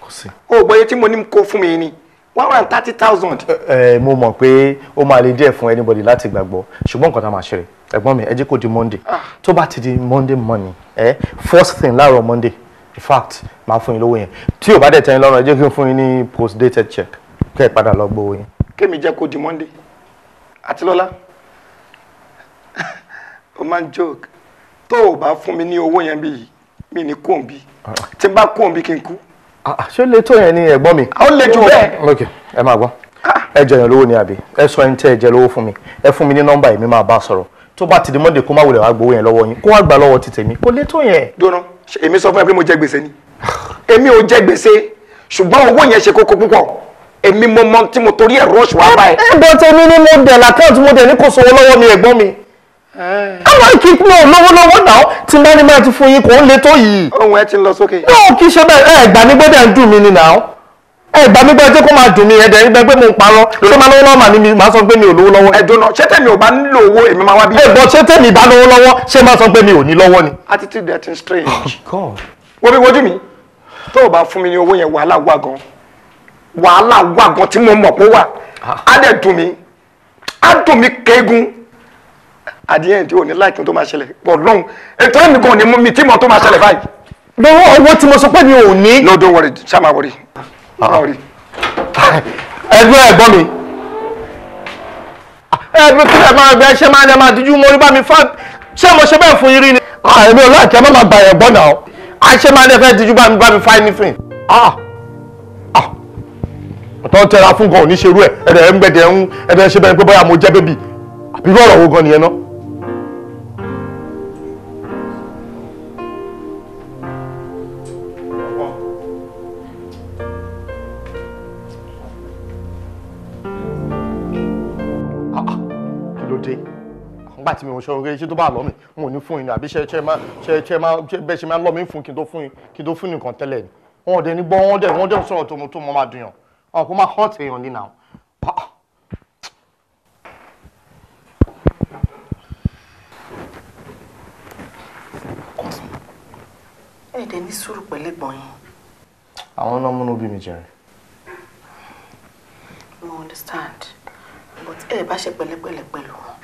Kò sí. O gbọ́ ẹyé tí mo ní kó fún mi ni 130,000. Mo mọ̀ pé ó máa le díẹ̀ fún anybody láti gbàgbọ́ ṣùgbọ́n nǹkan tá a máa ṣe rẹ̀ ẹ̀gbọ́n mi ẹ jẹ́ kó di Monday tó bá ti di Monday morning first thing láàárọ̀ Monday in fact máa fún yín lówó yẹn tí ò bá dẹ̀ tẹ́yìn lọ́rùn ẹ jẹ́ kí n fún yín ní post dated check kẹ́ ẹ padà lọ gbowó yín. Kémi jẹ́ kó di Monday àti lọ́la o máa ń joke tó o bá fún mi ní owó yẹn bí mi ní kóun bí tí n bá kóun bí kí n kú. Ṣé lè tó yẹn ní ẹ̀gbọ́n mi. ó lè jù bẹ́ẹ̀. ok ẹ máa gbọ́ ẹ jẹ yẹn lówó ní àbí ẹ sọ ẹni tẹ́ ẹ jẹ lówó fún mi ẹ fún mi ní nọ́mbà èmi máa bá a sọ̀rọ̀ tó bá ti di Monday kó má wulẹ̀ wá gbowó yẹn lọ́wọ́ yín kó wá gbà lọ́wọ́ ti tèmi kó lè tó yẹn. dúró èmi sọ fún ẹ pé mo jẹ gbèsè ni èmi ò jẹ gbèsè ṣùgbọ́n owó yẹn ṣe kókó púpọ̀ èmi mo mọ tí mo torí ẹ̀ rush wá báyìí. bọ́ tèmi ni mo dẹ̀ lákàtúntì mo dẹ̀ ní kò sówó lọ́wọ́ mi ẹ̀gbọ́n mi. àwọn ìkíkú náà lọ́wọ́lọ́wọ́ náà tí n bá ní máa ti fún yín kò ń le tó yìí. ohun ẹ ti ń lọ sókè. náà kì í ṣe bẹ́ẹ̀ ẹ̀gbà mi gbọ́dọ̀ ń dùn mí ni náà ẹ̀gbà mi gbọ́dọ̀ kó máa dùn mí ẹ̀dẹ̀ ẹgbẹ́ pé mo ń parọ́ ṣé máa lówó lọ́wọ́ màá ní màá sọ pé mi ò lówó lọ́wọ́. ẹ̀dùn náà ṣé tẹ̀mí ò bá nílò owó èmi máa wá bí. ẹ̀gbọ́n ṣé tẹ̀mí bá lówó lọ́wọ́ ṣé máa sọ pé mi ò ní lọ́wọ́ ni. attitude that is strange. wo mi wojú mi tó o bá fún mi ní owó yẹn wàhálà wà gan tí mo mọ̀ pé wà á dẹ̀ dùn mí kéegun àdìyẹn tí ò ní láìkí tó máa ṣẹlẹ̀ pọ̀ lọ́hùn ètò ẹ̀mí gan ni mi tí mo tó máa ṣẹlẹ̀ báyìí. lọ́wọ́ owó tí mo sọ pé mi ò ní. no don't worry ṣá máa worry. ẹ̀gbọ́n mi ẹ̀gbọ́n kí ẹ máa bẹ ṣé máa ní ẹ máa díjú mo rí bá mi fá ṣé mo ṣe bẹ́ẹ̀ fún yín rí ni. èmi ò láìkí ẹ má máa gbà yẹn gbọ́n náà àṣẹ máa ní ẹ fẹ́ díjú bá mi fá anything. tó ń tẹra fún gan ò ní ṣerú ẹ ẹ̀dẹ̀ ń gbẹ̀dẹ̀ ẹ̀dẹ̀ ṣe bẹ́ẹ̀ pé bóyá mo jẹ́ bébì àbí irú ọ̀rọ̀ wo gan nìyẹn náà. nígbà tí mi ò ṣọ̀rọ̀ ṣé tó bá lọ́ mi n ò ní fún yín àbí ṣe bẹ́ẹ̀ ṣe máa lọ́ mi fún kí n tó fún nìkan tẹ́lẹ̀ ni wọn ò dẹ̀ ní gbọ́ wọ́n dẹ̀ sọ̀rọ̀ tó mọ́ máa dùn yàn wọn kò máa hurt èèyàn ní náà. ẹ dẹ̀ ní sùúrù pẹ̀lẹ́ gbọ̀n yín. àwọn náà múnú bí mi jẹrẹ. mo understand but ẹ bá ṣe pẹ̀lẹ́pẹ̀lẹ́ pẹ̀lú wọn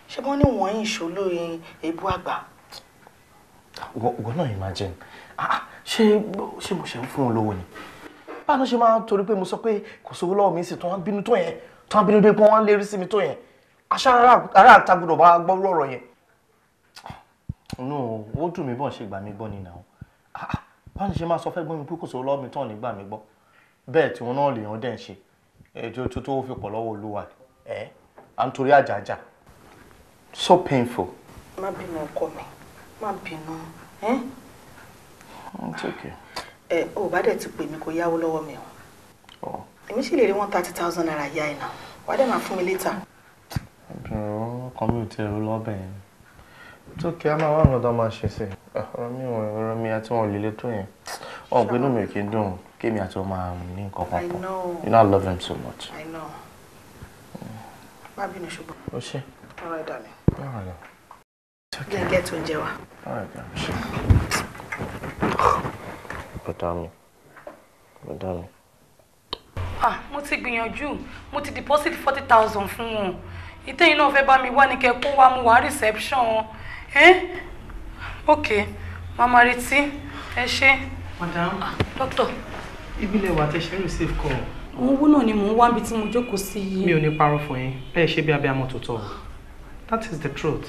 ṣé wọ́n ní wọ́n yìí ṣòlóye èébú àgbà. wọ́n náà imagine ṣé mo ṣe ń fún wọn lówó ni báwo ṣe máa torí pé mo sọ pé kò sówó lọ́wọ́ mi sì tó wọ́n bínú tó yẹn tó wọ́n bínú dé pé wọ́n lérí sí mi tó yẹn aṣọ ará àtàgbọ̀dọ̀ bá gbọ́ lọ́rọ̀ yẹn. no ó dùn mí bọ́n ṣe gbà mí gbọ́ ni náà báwo ṣe máa sọ fẹ́ gbọ́ mi pé kò sówó lọ́wọ́ mi tán ní gbà mí gbọ́ bẹ́ẹ̀ tí wọ́n náà lè yàn dẹ̀ ń ṣe ètò tó fi pọ̀ lọ́wọ́ olúwa à ń torí àjàjà so painful. má bínú ọkọ mi má bínú. It's okay. Ò bá dẹ̀ ti pè mí kó yáwó lọ́wọ́ mi o. Èmi sì lè rí 130,000 naira yá iná. Wàá dẹ̀ máa fún mi later. Ọkàn mi ò tẹ ẹ̀rọ lọ́bẹ̀ yẹn. It's okay, a máa wá ọ̀nà tó máa ṣe sí. Ọ̀rọ̀ mi àti wọn ò líle tó yẹn. Ọ̀pẹ inú mi ò kí ń dùn kémi àti wọn máa ní nǹkan kan pọ̀. You know I love him so much. I know. Má bínú ṣùgbọ́n. Ó ṣe. All right, darling. All right. Jẹ́ get oúnjẹ wa. All right, darling. Bọ̀dá mi. Mo ti gbìyànjú, mo ti deposit 40,000 fún wọn. ìtẹ́yìn náà fẹ́ bá mi wá ní kẹ́ kó wá mu wá reception ok mama retí ẹ ṣe. Madam. Doctor. Ibile wa tẹ́ ṣe receive call. Òun wú náà ni mò ń wá bí tí mo jókòó sí yìí. Mi ò ní parọ́ fún yín bẹ́ẹ̀ ṣe bí abiyamọ tó tọ́. That is the truth.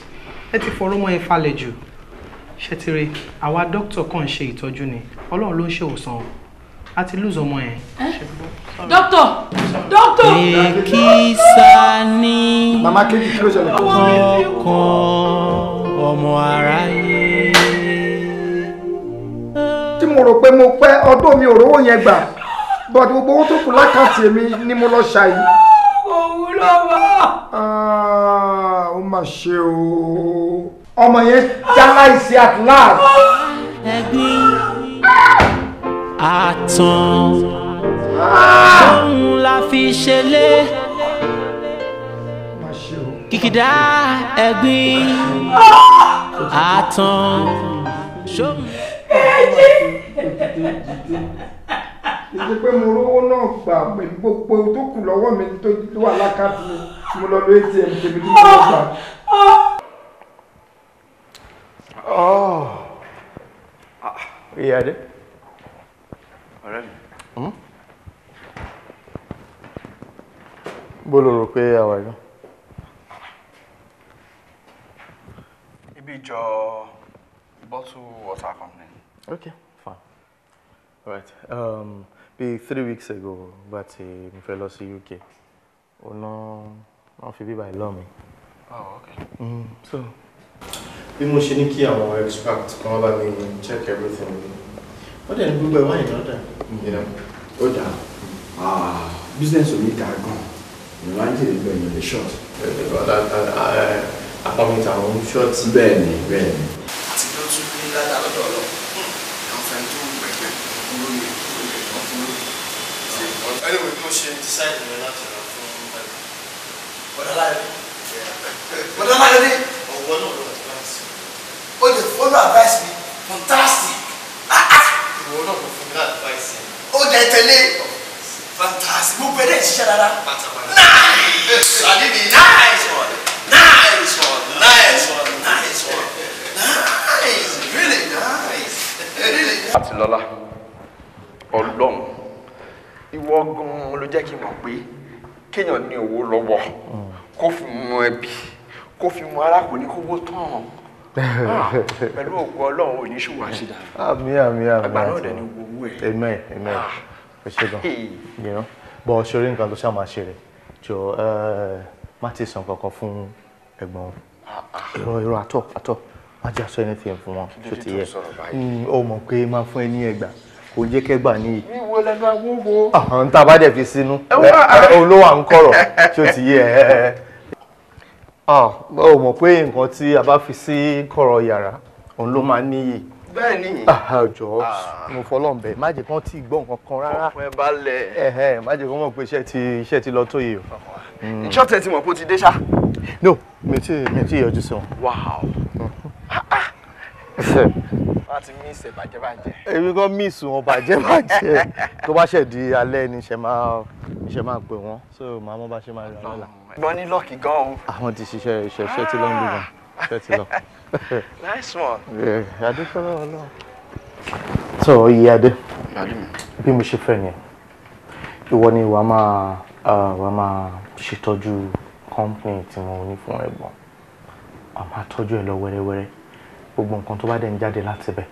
Ẹ ti fọ̀rọ̀ mọ́ ẹ falẹ̀ jù. Ṣé ti rí àwa dókítà kan ń ṣe ìtọ́jú ni Ọlọ́run ló ń ṣe ìwòsàn a ti lose ọmọ yẹn. Doctor! Doctor! Èkìsà ni Mama kejì kí ló ṣẹlẹ̀? Ọkàn ọmọ aráyé. Tí mo rò pé mo pẹ́ ọdún mi ò rówó yẹn gbà but gbogbo owó tó kù lákàtì èmi ni mo lọ ṣàyí. Òun ló wà. Ó mà ṣe o. Ọmọ yẹn jáláìsí at last. Ẹ̀gbin àtàn ṣóun la fi ṣẹlẹ̀ kìkìdá ẹ̀gbin àtàn ṣóun. Ìdí pé mo rówó náà gbà pẹ̀lú gbogbo tó kù lọ́wọ́ mi tó wà lákàtì mi mo lọ lo ATM tèmi tí mo lọ gbà. Ìyá dé. Ọ̀rẹ́ mi. Bó lo rò pé àwa yìí? Ibi ìjọ bottle water company. Okay, fine. All right. Be 3 weeks ago, but mo fẹ́ lọ sí UK. Wọ́n fi bíbá ìlọ́ mi. Oh, okay. So, bí mo ṣe ní kí àwọn expert kan bá mi check everything. Wọ́n dẹ̀ ní gbogbo ẹ̀wọ̀n ìdọ́dà. Ó dáa. Business ò ní ká gan. Ìwà ń tètè gbẹ̀yìn lè short. Àpamọ́ta àwọn short. Bẹ́ẹ̀ni. Àti bí ó tún ní ládàá lọ́dọ̀ ọ̀lọ́. Àwọn fẹ́ni tó ń gbẹ̀gbẹ̀ olóyè ọkùnrin. Anyway, bí mo ṣe decide mi láti rà fún ẹgbẹ́. Bọ́dáláyé. Bọ́dáláyé. Ọ̀wọ́ náà ló advice. Ó lè follow advice mi. Fantastic. Ìwọ náà ló fún mi advice. Ó jẹ́ tẹ̀lé. Fantastic. Gbogbo ẹ̀dẹ̀ ṣiṣẹ́ dáadáa. Nice. Àdìbì nice one. Nice one. Nice one. Nice one. Nice. Really nice. Really nice. Àtìlọ́lá, Ọlọ́run, ìwọ gan-an ló jẹ́ kí n mọ̀ pé kéèyàn ní owó lọ́wọ́ kó fi mú ẹbí kó fi mú ara kò ní kówó tán. Pẹ̀lú òkú Ọlọ́run ò ní ṣòwò àṣìdá. Àmín. Àgbà náà dẹ̀ ní owó ẹ̀. Amen. Ẹ ṣé gan. Bọ̀ ṣorí nǹkan tó ṣáà máa ṣe rẹ̀ jọ má ti sàn kankan fún ẹ̀gbọ́n irọ́ àtọ̀ má jẹ́ àṣọ anything fún wọn tó ti yẹ ó mọ̀ pé máa fún ẹ ní ẹgbà kò jẹ́ kẹ́gbà ní ìwọ lẹ́nu àwòwò. àwọn tá a bá dẹ̀ fi sínú olówó à ń kọ̀rọ̀ tó ti yẹ ó mọ̀ pé nǹkan tí a bá fi sí kọ̀rọ̀ yàrá òun ló máa níyì. Bẹ́ẹ̀ni. Jọ̀ọ́ mo fọlọ́n bẹ̀ má jẹ́ kán tí gbọ́ nǹkan kan rárá. Ọ̀pọ̀ ẹ bá lẹ̀. Má jẹ́ kán mọ̀ pé iṣẹ́ ti lọ tó yìí o. Ìṣọ́tẹ̀ ti mọ̀ pé ó ti dé ṣá. No, mi ti yọjú sí wọn. Wow. Wọ́n ti miss ẹ̀ bàjẹ́. Èmi kan miss wọn bàjẹ́. Tó bá ṣẹ̀ di alẹ́ ni ṣe máa pè wọ́n. So màá mọ̀ bá ṣe máa rí wọn lọ́la. Gbọ́n ní lọ́ọ̀kì gan-an. Àwọn ti ṣiṣẹ́ iṣẹ́ tí ló ń bí gan. Iṣẹ́ ti lọ. Nice one. Adúpẹ́ Ọlọ́run. So Ìyáde, bí mo ṣe fẹ́ ni ìwọ ni wàá máa ṣètọ́jú company tí mo ní fún ẹ̀gbọ́n. A máa tọ́jú ẹ lọ wẹ́rẹ́wẹ́rẹ́. Gbogbo nǹkan tó bá dẹ̀ ń jáde láti bẹ̀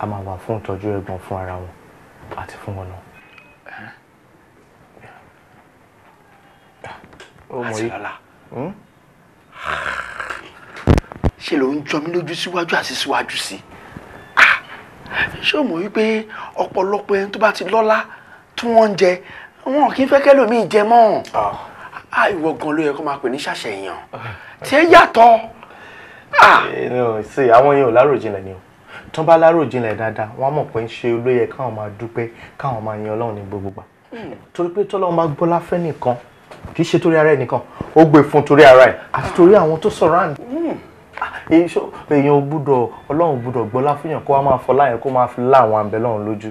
a máa wà fún ìtọ́jú ẹ̀gbọ́n fún ara wọn àti fún wọn náà. Àtìlọ́lá. Ṣé ló ń jọ mí lójú síwájú àti síwájú sí? Ṣé o mọ̀ wípé ọ̀pọ̀lọpọ̀ ẹni tó bá ti lọ́lá tí wọ́n ń jẹ wọn kì í fẹ́ kẹ́lòmíì jẹ mọ́. Ìwọ gan ló yẹ kó máa pè ní ṣàṣẹyàn tí ẹ yàtọ̀. Sí àwọn yẹn ò láròjinlẹ̀ ni o tó bá láròjinlẹ̀ dáadáa wọ́n mọ̀ pé ń ṣe olóyè káwọn máa dúpẹ́ káwọn máa yan Ọlọ́run ní gbogbo gbà torí pé tọ́lọ́run máa gbọ́lá fẹ́ nìkan kì í ṣe torí ara ẹ̀ nìkan ó gbé fún torí ara ẹ̀ àti torí àwọn tó surround. Èèyàn ò gbúdọ̀ Ọlọ́run gbúdọ̀ gbọ́lá fúnyàn kó wá máa fọlá yẹn kó máa fi lá àwọn àbẹ̀ lọ́run lójú.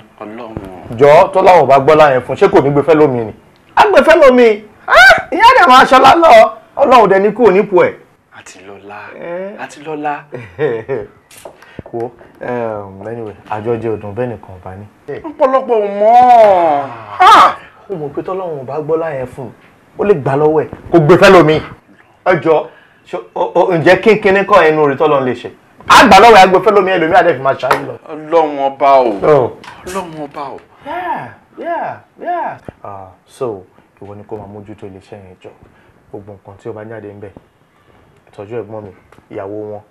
Jọ̀ọ́ tọ́lọ́run bá gbọ́lá yẹn fún ṣé kò ní gbé fẹ́ lómi ni? Á gbé fẹ́ lómi ìyá dẹ̀ máa ṣọlá lọ Ọlọ́run dẹ̀ ní kúrò nípò ẹ̀. Àtilọ́lá. Wo anyway àjọjẹ ọdún bẹ́ẹ̀ nìkan bá ní. Ọ̀pọ̀lọpọ̀ ò mọ̀. Ó mọ̀ pé tọ́lọ́run ò bá gbọ́ láyẹn fún un ó lè gbà lọ́wọ́ ẹ̀ kó gbé fẹ́ lómi. Ẹjọ́ ǹjẹ́ kínkínní kọ́ ẹnu rẹ̀ tọ́lọ́run lè ṣe. Á gbà lọ́wọ́ ẹ̀ á gbé fẹ́ lómi ẹlòmí àdẹ́fì máa ṣáájú lọ. Ọlọ́run ọba o. Yeah. So ìwọ ni kó máa mójútó iléeṣẹ́ yẹn jọ gbogbo nǹkan tí ó bá jáde ń bẹ̀ ìtọ́jú ẹ̀gbọ́n mi ìyàwó wọn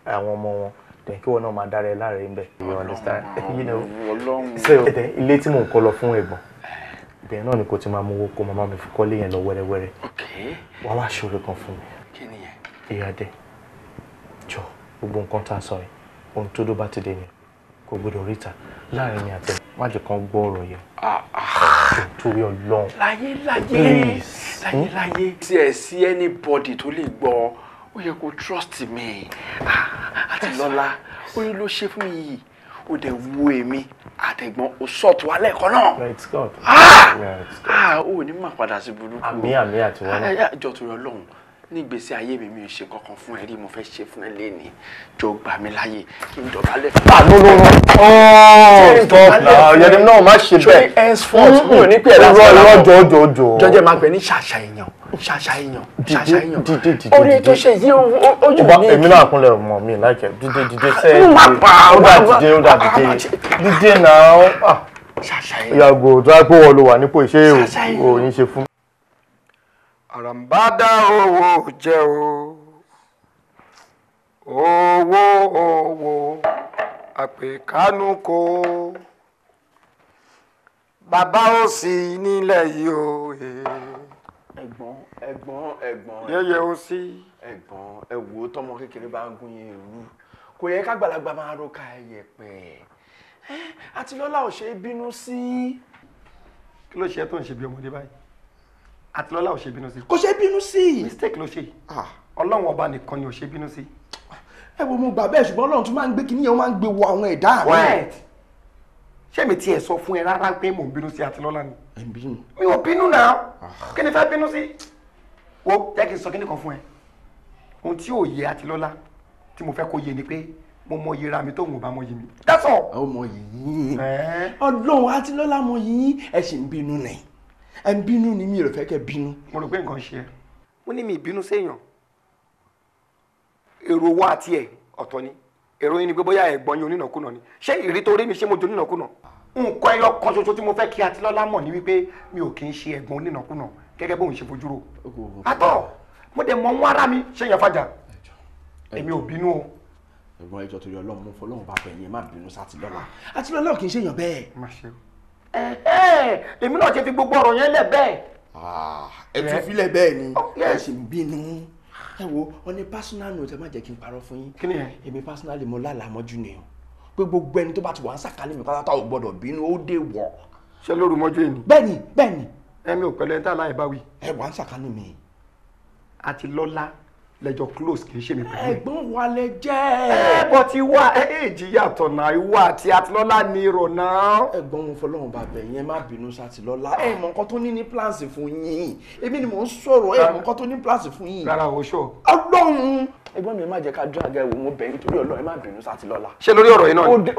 àwọn ọmọ wọn then kí wọn náà máa dára ẹ láre ń bẹ̀. You understand? You know. So ilé tí mò ń kọ́ lọ fún ẹ̀gbọ́n bẹ́ẹ̀ náà ni kò ti máa mú owó kó màmá mi fi kọ́lé yẹn lọ wẹ́rẹ́wẹ́rẹ́. Wàá wá ṣòro kan fún mi. Kí ni yẹn? Ìyáde jọ gbogbo nǹkan tá a sọ yìí ohun tó dó bá ti dé ni kò gbọdọ̀ ríta láàrin mi àtẹ má jẹ́ kán gbọ́ ọ̀rọ̀ yẹn. Torí Ọlọ́run. Láyé tí ẹ sí anybody tó lè gbọ́ ó yẹ kó trust me. Àtilọ́lá orí ló ṣe fún mi yìí ó dẹ̀ wo èmi àtẹ̀gbọ́n ó sọ̀tù alẹ́ kan náà. Ó ní máa padà sí burúkú. Àmì àti wọn náà. Jọ̀ọ́ torí Ọlọ́run ní ìgbésí ayé mi ò ṣe kankan fún ẹ rí mo fẹ́ ṣe fún ẹ lénìí jọ gbà mí láyè kí n dọ̀bálẹ̀. Stop now yẹn náà má ṣe bẹ́ẹ̀. Henceforth mi ò ní pẹ́ láti jọjọ. Jọjẹ máa pè ní ṣàṣà èèyàn. Orí tó ṣe yí ojú mi. Èmi náà kúnlẹ̀ mọ̀ mi láìkẹ́ dídé sẹ́ẹ̀ ó dà dídé náà. Yàgò tó á pé wọ́n lo wà nípò ìṣe òyìn ṣe fún. Àràǹbádá owó jẹ́ owó àpèkánú kò bàbá ò sí nílẹ̀ yìí o. Ẹ̀gbọ́n. Yẹ́yẹ́ ó sí. Ẹ̀gbọ́n ẹ wò ó tọmọ kékeré bá ń gún yín èrú kò yẹ kágbàlagbà máa ro ká ẹyẹpẹ̀. Àtilọ́lá ò ṣe é bínú sí. Kí ló ṣe tó ń ṣe bí ọmọdé báyìí? Àtilọ́lá ò ṣe bínú sí. Kò ṣe bínú sí. Mistake ló ṣe. Ọlọ́run ọba nìkan ni ò ṣe bínú sí. Ẹ wo mo gbà bẹ́ẹ̀ ṣùgbọ́n Ọlọ́run tún máa ń gbé kinní yẹn ó máa ń gbé wo àwọn ẹ̀dá mi. Ṣé mi tiẹ̀ sọ fún ẹ rárá pé mò ń bínú sí Àtilọ́lá ni? Ẹ ń bínú. Mi ò bínú náà. Kí ni fẹ́ bínú sí? Wo jẹ́ kí n sọ kíní kan fún ẹ. Ohun tí ò yé Àtilọ́lá tí mo fẹ́ kó yé ni pé mo mọ iye ra mi tó ń bá mọ iye mi. That's all. Ó mọ yìnyín. Ọlọ́run Àtilọ́lá mọ yìnyín ẹ sì ń bínú nẹ̀. Ẹ ń bínú ni mi ò fẹ́ kẹ́ bínú. Mo rò pé nǹkan ṣe ẹ́. Mo ní mi ìbínú séèyàn. Èrò wa àti ẹ̀ ọ̀tọ̀ ni. Èrò yín ni pé bóyá ẹ̀gbọ́n yín onínàkúnà ni. Ṣé ìrí torí mi ṣé mo jẹ́ onínàkúnà? Nǹkan ẹyọ kan ṣoṣo tí mo fẹ́ kí Àtilọ́lá mọ̀ ni wípé mi ò kì í ṣe ẹ̀gbọ́n onínàkúnà gẹ́gẹ́ bóun ṣe fojú rò. Àtọ̀ mo dẹ̀ mọ̀ ń wára mi ṣé yẹn fàjà. Èmi ò bínú o. Ẹ̀gbọ́n ẹjọ́ torí Ọlọ́run mo fọlọ́run bá pẹ̀ yẹn má bínú sátìlọ́lá. Àtilọ́lá kì í ṣèyàn bẹ́ẹ̀. Má ṣe o. Èmi náà ṣe fi gbogbo ọ̀rọ̀ yẹn lẹ̀ bẹ́ẹ̀. Ẹ tún filẹ̀ bẹ́ẹ̀ ni ẹ sì ń bínú. Ẹ wo ọ ní personal note ẹ má jẹ́ kí n parọ́ fún yín. Kí ni ẹ? Èmi personally mo lálàá mọ́jú ni o pé gbogbo ẹni tó bá ti wà ń sàkálẹ̀ mi pátá ò gbọ́dọ̀ bínú ó dé wọ̀. Ṣé lóru mọ́jú èyí? Bẹ́ẹ̀ni. Ẹ̀mi ò pẹ̀lú ẹni tá láì bá wí. Ẹ wà ń sàkálẹ̀ mi. Àtilọ́lá lẹ́jọ́ close kì í ṣe mi pẹ̀lú ẹ̀. Ẹ̀gbọ́n wa lẹ jẹ́. Bọ́ ti wá èjì yàtọ̀ náà ìwọ àti Àtilọ́lá ni irọ́ náà. Ẹ̀gbọ́n mo fọlọ́run bá bẹ̀ yẹn má bínú sátìlọ́lá. Ẹ mọ nǹkan tó ní plans fún yín. Èmi ni mò ń sọ̀rọ̀ ẹ mọ nǹkan tó ní plans fún yín. Rárá o ṣọ́. Ọlọ́run. Ẹ̀gbọ́n mi má jẹ́ ká drag ẹ wò mo bẹ̀ nítorí Ọlọ́run ẹ má bínú sátìlọ́lá. Ṣé lórí ọ̀rọ̀ yìí náà ni?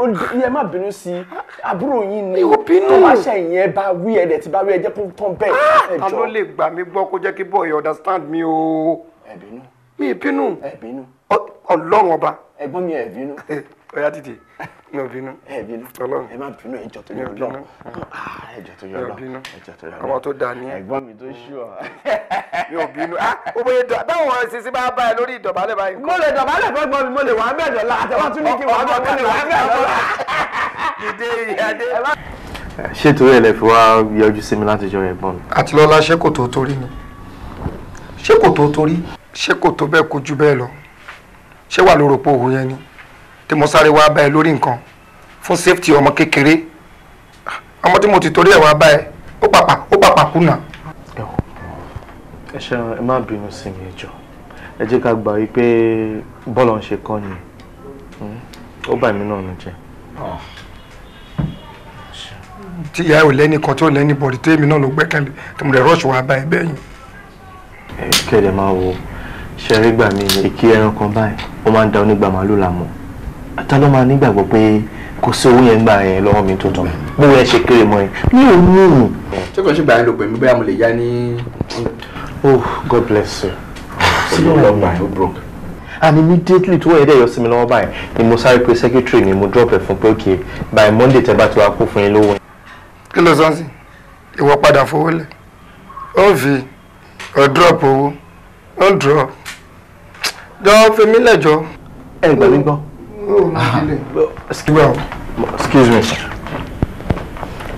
Ẹ má bínú sí àbúrò yín ni. Ìwọ bínú. Tó bá ṣe ìyẹn bá wí ẹ̀dẹ̀ tí bá wí ẹjẹ́ kó tán bẹ́ẹ̀. Ta ló lè gbà mí gbọ́ kó jẹ́ kí boy understand mi o? Ẹ bínú. Mi ì bínú. Ẹ bínú. Ọlọ́run ọba. Ẹ̀gbọ́n mi ẹ bínú. Ọya dìde. Mi ò bínú. Ẹ bínú. Ọlọ́run. Ẹ má bínú ẹjọ́ tó yọ lọ. Ẹjọ́ tó yọ lọ. Ẹjọ́ tó yọ lọ. Àwọn tó dà ní ẹ. Ẹ̀gbọ́n mi tó ṣú ọ. Mi ò bínú. Ó bóyá báwọn ṣe sí bá bá ẹ lórí ìdọ̀bálẹ̀ báyìí. Mo lè dọ̀bálẹ̀ fẹ́ gbọ́n mi mo lè wà bẹ́ẹ̀ dọ̀la àtẹwọ́n tún ní kí wà bẹ́ẹ̀ mo lè wà bẹ́ẹ̀ dọ̀la. Dìde ìyáde. Ṣé torí ẹ lè fi wá yọjú sí mi láti jọ ẹ̀gbọ́n mi? Àtilọ́lá ṣé kò tó torí ni? Ṣé kò tó torí? Ṣé kò tó bẹ́ẹ̀ kojú bẹ́ẹ̀ lọ? Ṣé wà lórí òpó òun yẹn ni? Tí mo sáré wá bá ẹ lórí nǹkan fún safety ọmọ kékeré. Ọmọ tí mo ti torí ẹ̀ wá bá ẹ ó pàpà kùnà. Ẹ ṣe ẹ má bínú sí mi jọ. Ẹ jẹ́ ká gbà wípé bọ́ọ̀lù ń ṣe kọ́ ni. Ó bà mí náà nù jẹ́. Tí ìyá ò lẹ́nìkan tó lẹ́nì bọ̀dì tó èmi náà ló gbẹ́kẹ̀lé tí mo rẹ̀ rush wá bá ẹ bẹ́yìn. Kẹ̀dẹ̀ máa wo ṣẹ̀rí gbà mí èkì ẹran kan báyìí ó máa ń da onígbà màálù làmọ́. Ta ló máa nígbàgbọ́ pé kò sí owó yẹn gbà yẹn lọ́wọ́ mi tó tán bó yẹn ṣe kéré mọ́ yẹn mi ò ní. ṣé kò ṣe gbà yẹn ló pè mí bóyá mo lè yá ní. Oh, God bless you. sí ló lọ gbà yẹn ó broke. And immediately tó yẹ dẹ́ yọ sí mi lọ́wọ́ báyìí ni mo sáré pé secretary ni mo drop ẹ̀ fún pé okay by Monday tẹ́ bá ti wá kó fún yín lówó. kí ló sọ sí ìwọ padà fowó lẹ̀ ó fi ọ̀ drop owó ó drop jọ fèmí lẹ́jọ́. ẹ gbà mí gbọ́. Excuse me.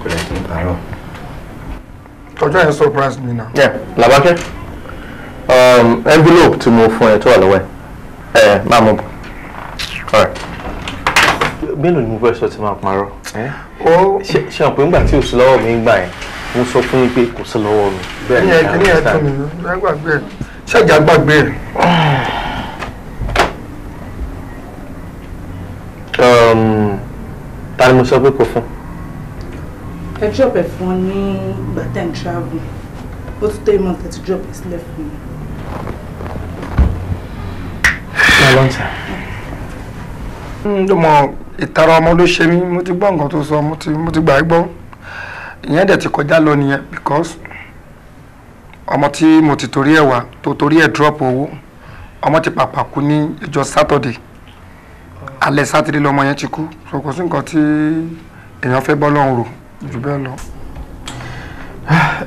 kò lè kí n parọ́. ọjọ́ yẹn surprise mi náà. Làbákẹ́ envelope tí mo fún ẹ tó wà lọ́wọ́ ẹ máa mú bọ̀. Mélòó ni mo fẹ́ sọ tí máa parọ́? Ṣé ọ̀pẹ ńgbà tí ò sí lọ́wọ́ mi ń gbà yẹn mo sọ fún yín pé kò sí lọ́wọ́ mi. bẹ́ẹ̀ ni ẹ kí ni ẹ tún mi ẹ gbàgbé ẹ ṣẹ́jà gbàgbé ẹ. Ta ni mo sọ pé kò fún? ẹ drop ẹ fún ní ìgbà time travel ó ti tó ìmọ̀ nǹkan tí drop ẹ sílẹ̀ fún mi. mọ ìtara ọmọ ló ṣe mí mo ti gbọ́ nǹkan tó sọ mo ti gbà á gbọ́ ìyẹn dẹ̀ ti kọjá lọ nìyẹn because ọmọ tí mo ti torí ẹ̀ wá tó torí ẹ̀ drop owó ọmọ ti pàpà kú ní ìjọ Saturday alẹ́ Saturday lọmọ yẹn ti kú so kò sí nǹkan tí èèyàn fẹ́ bọ́ lọ́run rò jù bẹ́ẹ̀ lọ.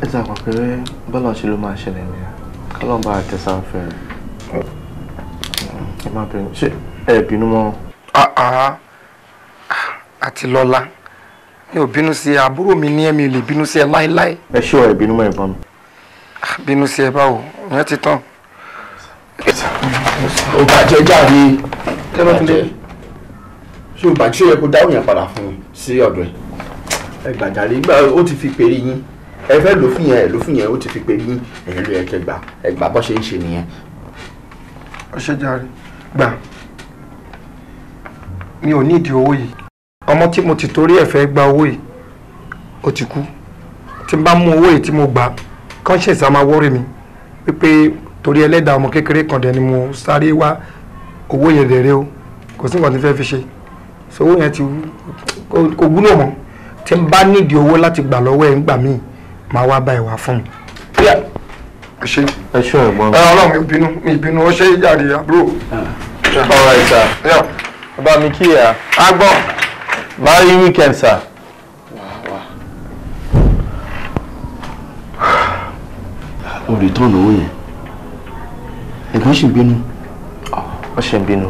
ẹ ti àpò pé bọ́lá ṣe ló máa ṣẹlẹ̀ ní kọ́lọ́n bá tẹ̀sán fẹ́ ẹ má bínú ṣé ẹ bínú mọ́. àti lọ́la mi ò bínú sí ẹ àbúrò mi ní ẹ̀mí lè bínú sí ẹ láéláé. ẹ ṣé ẹ bínú mọ́ ìbọn mi. bínú sí ẹ báwo ìyẹn ti tán. ó bàjẹ́ jáde tẹ́lọ́tẹ́lẹ́ ṣé o bàjẹ́ yẹ kó dáhùn yẹn padà fún mi sí ọ̀dọ̀ ẹ̀ ẹ gbàjáde nígbà ó ti fi pèrè yín ẹ fẹ́ lòfin yẹn ó ti fi pèrè yín ẹ̀yìn ló yẹ kẹ́ gbà bọ́ ṣe ń ṣe nìyẹn. ó ṣe jàre gbà mi ò nídìí owó yìí ọmọ tí mo ti torí ẹ̀ fẹ́ gba owó yìí ó ti kú tí n bá mú owó yìí tí mo gbà conscience á máa worry mi wípé torí ẹlẹ́dàá ọmọ kékeré kan dẹ̀ ni mo sáré wá owó yẹn dẹ̀ rẹ́ o kò sí nǹkan tí fẹ́ fi ṣe so owó yẹn ti kò wúlò mọ́ tí n bá nídìí owó láti gbà lọ́wọ́ ẹ̀ ń gbà míì máa wá bá ẹ̀ wá fún mi. ṣe ẹ ṣé ẹ̀gbọ́n mi. ọlọ́run mi ìbínú ó ṣe é jáde àbúrò. all right sir. bá mi kí ẹ. a gbọ́. Merry weekend sir. o return owó yẹn ẹ̀gbọ́n ṣì ń bínú. wọ́n ṣe ń bínú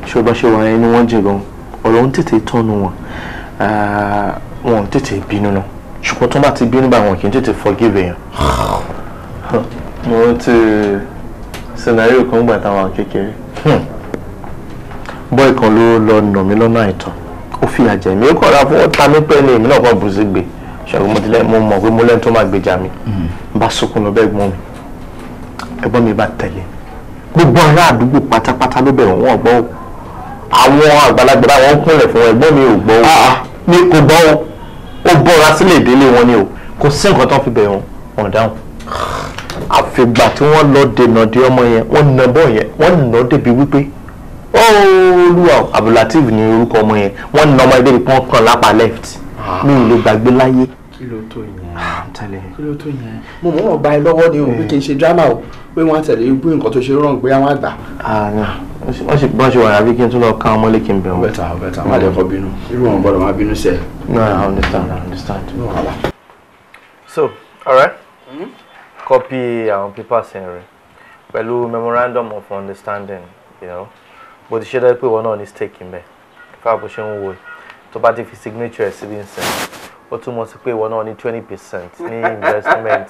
ṣé o bá ṣe wà inú wọn jìn gan ọ̀rọ̀ ń tètè tọ́nu wọn wọn ò tètè bínú náà ṣùgbọ́n tó bá ti bínú bá wọn kì í tètè forgive èèyàn. mo rántí scenario kan gbà táwọn kékeré bọ́ọ̀ kan ló lọ nà mí lọ́nà àìtọ́ ó fi àjẹ́ mi ó kọ́ ra fún wọn ta mí pẹ́ ní èmi náà kàn bù sí gbé ṣàgbọ́n mo mọ̀ pé mo lẹ́nu tó máa gbèjà mi bá sunkún lọ bẹ́ẹ̀ gbọ́n mi ẹ̀gbọ́n mi bá tẹ̀lé gbogbo ará àdúgbò pátápátá ló bẹ̀rù wọn gbọ́ àwọn àgbàlagbà wọn kúnlẹ̀ fún ẹ̀gbọ́n mi ò gbọ́ mi kò gbọ́ ó bọ́ra sílẹ̀ ìdílé wọn ni o kò sí nǹkan tó fi bẹ̀rù wọn dáhùn àfìgbà tí wọ́n lọ dènà dé ọmọ yẹn wọ́n nà bọ́ yẹn wọ́n nà débi wípé olúwa Abdulateef ni orúkọ ọmọ yẹn wọ́n nà ọmọ yẹn débi pọ́n kàn lápá left mi ò lè gbàgbé láyé. kí ló tó yẹn kí ló tó yẹn mo mọ̀ wọ́n gba ẹ lọ́wọ́ ni o pé kí n ṣe drama o pé wọ́n á tẹ̀lé gbé nǹkan tó ṣe rán pé àwọn àgbà. wọ́n ṣe bọ́n ṣe wà àbí kí n tún lọ ká ọmọ lékè ń bẹ̀ wọ́n. bẹ́tà má lè kọ́ bínú irú wọn gbọ́dọ̀ má bínú sí ẹ. No, I understand. So, alright. Copy our papers here pẹ̀lú memorandum of understanding, you know. Bó ti ṣe dẹ́ pé wọn náà ní stake in bẹ̀. Fáwọn bó ṣe ń wo tó bá ti fi signature ẹ̀ síbi nsìn. Ó túmọ̀ sí pé wọn náà ní 20% ní investment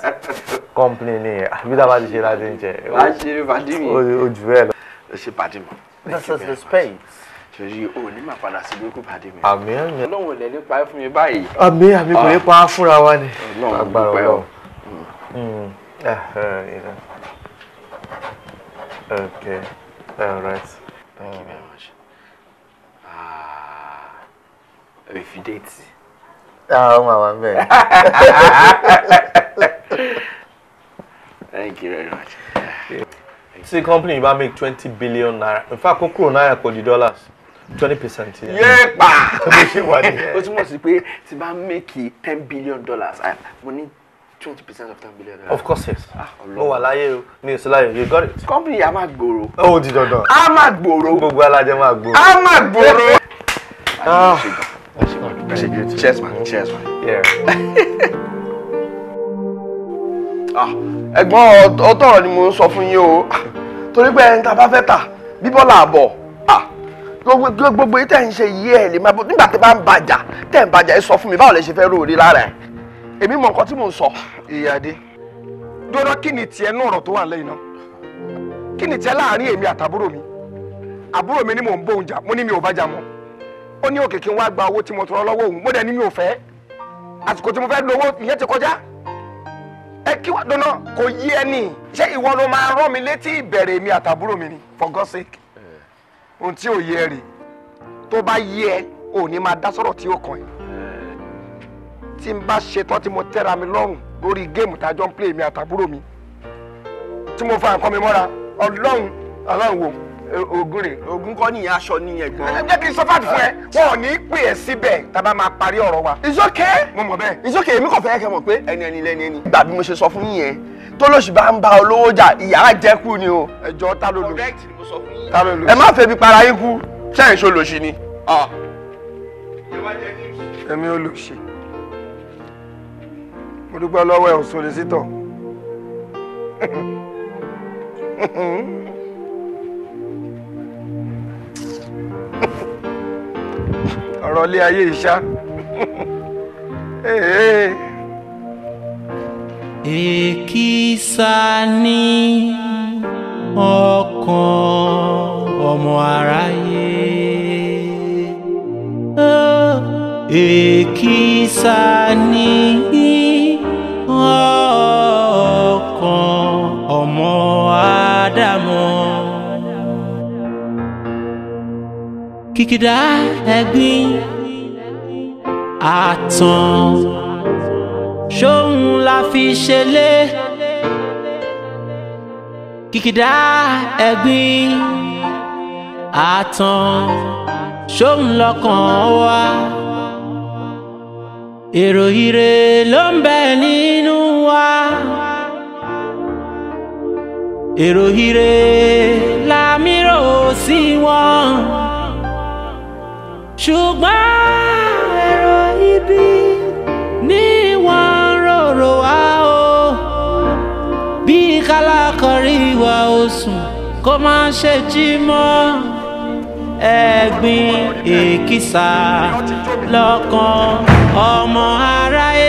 company ní ẹ̀. Àbí tá a bá ti ṣe láti ń jẹ. Wá ṣe pàdé mi. Ó jù bẹ́ẹ̀ lọ. Ó ṣe pàdé mi. This is the space. Ṣèyí o ní máa padà sí burúkú pàdé mi. Àmín. Ọlọ́run ò lè nípa ẹ fún mi báyìí. Àmín kò ní pa á fúnra wa ni. Agbára Ọlọ́run. Okay. All right. Thank you very much. If you date. Oh, my man. Thank Thank you very much. See, company you make 20 billion naira. In fact, kókó náírà kò di dollars. 20%. Yeah, pa. Ó túmọ̀ sí pé tí bá make $10 billion, mo ní 20% of $10 billion. Of course, yes. Mo wà láyé o, mi ò sí láyé. You got it. Company yà máa gbòòrò. Ó di dandan. A máa gbòòrò. Gbogbo alájẹ máa gbòòrò. A máa gbòòrò. Cheers, man. Cheers, man. Yeah. Ẹ̀gbọ́n ọ̀tọ̀ ni mo ń sọ fún yín o. Torí pé ẹni tá a bá fẹ́ tà bíbọ́ là bọ̀. Gbogbo yìí tẹ̀ ń ṣe yí ẹ̀ lè máa bọ̀ nígbà tí bá ń bàjá tẹ̀ ń bàjá ẹ sọ fún mi báwo lè ṣe fẹ́ rò rí lára ẹ̀. Èmi mọ nǹkan tí mò ń sọ. Ìyáde dọ́dọ̀ kí ni tiẹ̀ náà ọ̀rọ̀ tó wà lẹ́yìn náà kí ni tiẹ̀ láàrin èmi àtàbúrò mi àbúrò mi ni mò ń bóun jà mo ní mi ò bá jà mọ́ ó ní òkè kí n wá gba owó tí mo tọrọ lọ́wọ́ òun mo dẹ̀ ní mi ò fẹ́ àsìkò tí mo fẹ́ lo owó ìyẹn ti kọjá ẹ kí wá dọ́nà kò yí ẹ ní ṣé ìwọ ló máa rán mi létí ìbẹ̀rẹ̀ èmi àtàbúrò mi ni for God's sake ohun tí ò yé ẹ rè tó bá yé ẹ ò ní máa dá sọ̀rọ̀ tí ó kàn ẹ́ tí n bá ṣetán tí mo tẹ́ra mi lọ́rùn lórí géèmù tá a jọ ń play mi àtàbúrò mi tí mo fa nǹkan mi mọ́ra ọlọ́run wò ogun rè ogun kọ́ nìyẹn aṣọ nìyẹn gbọ́n. ẹ jẹ́ kí n sọ fáàdì fún ẹ wọn ò ní pè é síbẹ̀ tá a bá máa parí ọ̀rọ̀ wa. It's okay. Mo mọ̀ bẹ́ẹ̀. It's okay èmi kàn fẹ́ kẹ́ mọ̀ pé ẹni lẹ́ni ẹni. Ìgbà bí mo ṣe sọ fún yín yẹn tó lóṣù bá ń bá olówó jà ìyá àjẹkù ni o. ẹjọ́ ta ló lò ẹ má fẹ́ bí para yín kú ṣẹ́yìn ṣó lòṣì ni. èmi ò lòṣì mo dúpẹ́ lọ́wọ́ ẹ̀ òṣòlè sítọ̀ ọ̀rọ̀ ilé ayé ìṣá èkìsà ní ọkàn ọmọ aráyé èkìsà ní ọkàn ọmọ Ádámọ̀ kìkìdá ẹ̀gbin àtàn ṣóhun la fi ṣẹlẹ̀ kìkìdá ẹ̀gbin àtàn ṣóhun lọ́kàn wa èrò ire ló ń bẹ nínú wa èrò ire la mírò sí wọn ṣùgbọ́n èrò ibi ní wọ́n rorò wá o bí kálákọ̀rí wa ó sùn kó má ṣe jí mọ́ ẹ̀gbin èkìsà lọ́kàn ọmọ aráyé.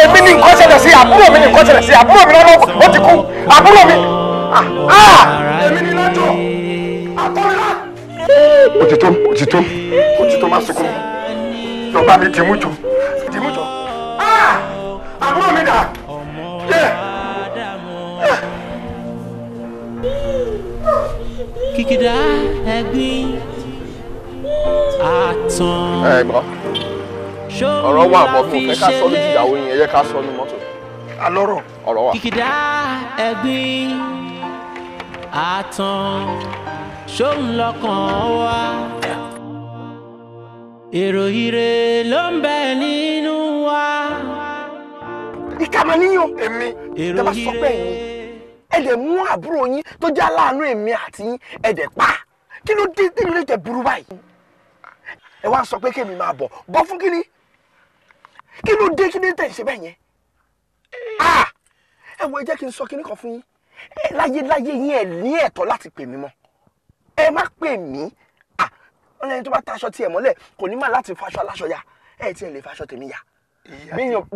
èmi ní nǹkan ṣẹlẹ̀ sí àbúrò mi ní nǹkan ṣẹlẹ̀ sí àbúrò mi lọ́wọ́ ó ti kú àbúrò mi èmi ní lọ́jọ́ àtọ́lá. òtítọ́ máa sunkún lọ́ba mi tìmújọ àbúrò mi dà kìkìdá ẹ̀gbin àtàn. ẹ gbọ́ ọ̀rọ̀ wà bọ̀ fún fẹ́ ká sọ lójú ìyàwó yẹn yẹ ká sọ ní mọ́tò. alọ́rọ̀ ọ̀rọ̀ wà. kìkìdá ẹ̀gbin àtàn ṣóhun lọ́kàn wa èrò ire ló ń bẹ nínú wa. ìkàmà níyàn èmi ìjọba sọ pé ẹ̀yin ẹ dẹ̀ mú àbúrò yín tó jẹ́ aláàánú èmi àti yín ẹ dẹ̀ pa kí ló dé tẹ̀ burú báyìí ẹ wá sọ pé kémi máa bọ̀ fún kíni kí ló dé tẹ̀ ṣe bẹ́ẹ̀ yẹn ẹ wo ẹ jẹ́ kí n sọ kíní kan fún yín láyé yín ẹ ní ẹ̀tọ́ láti pè mí mọ́ ẹ má pè mí wọn lẹ́yìn tó bá taṣọ tiẹ̀ mọ́lẹ̀ kò ní má láti faṣọ aláṣọ ya ẹ tiẹ̀ lè faṣọ tèmi ya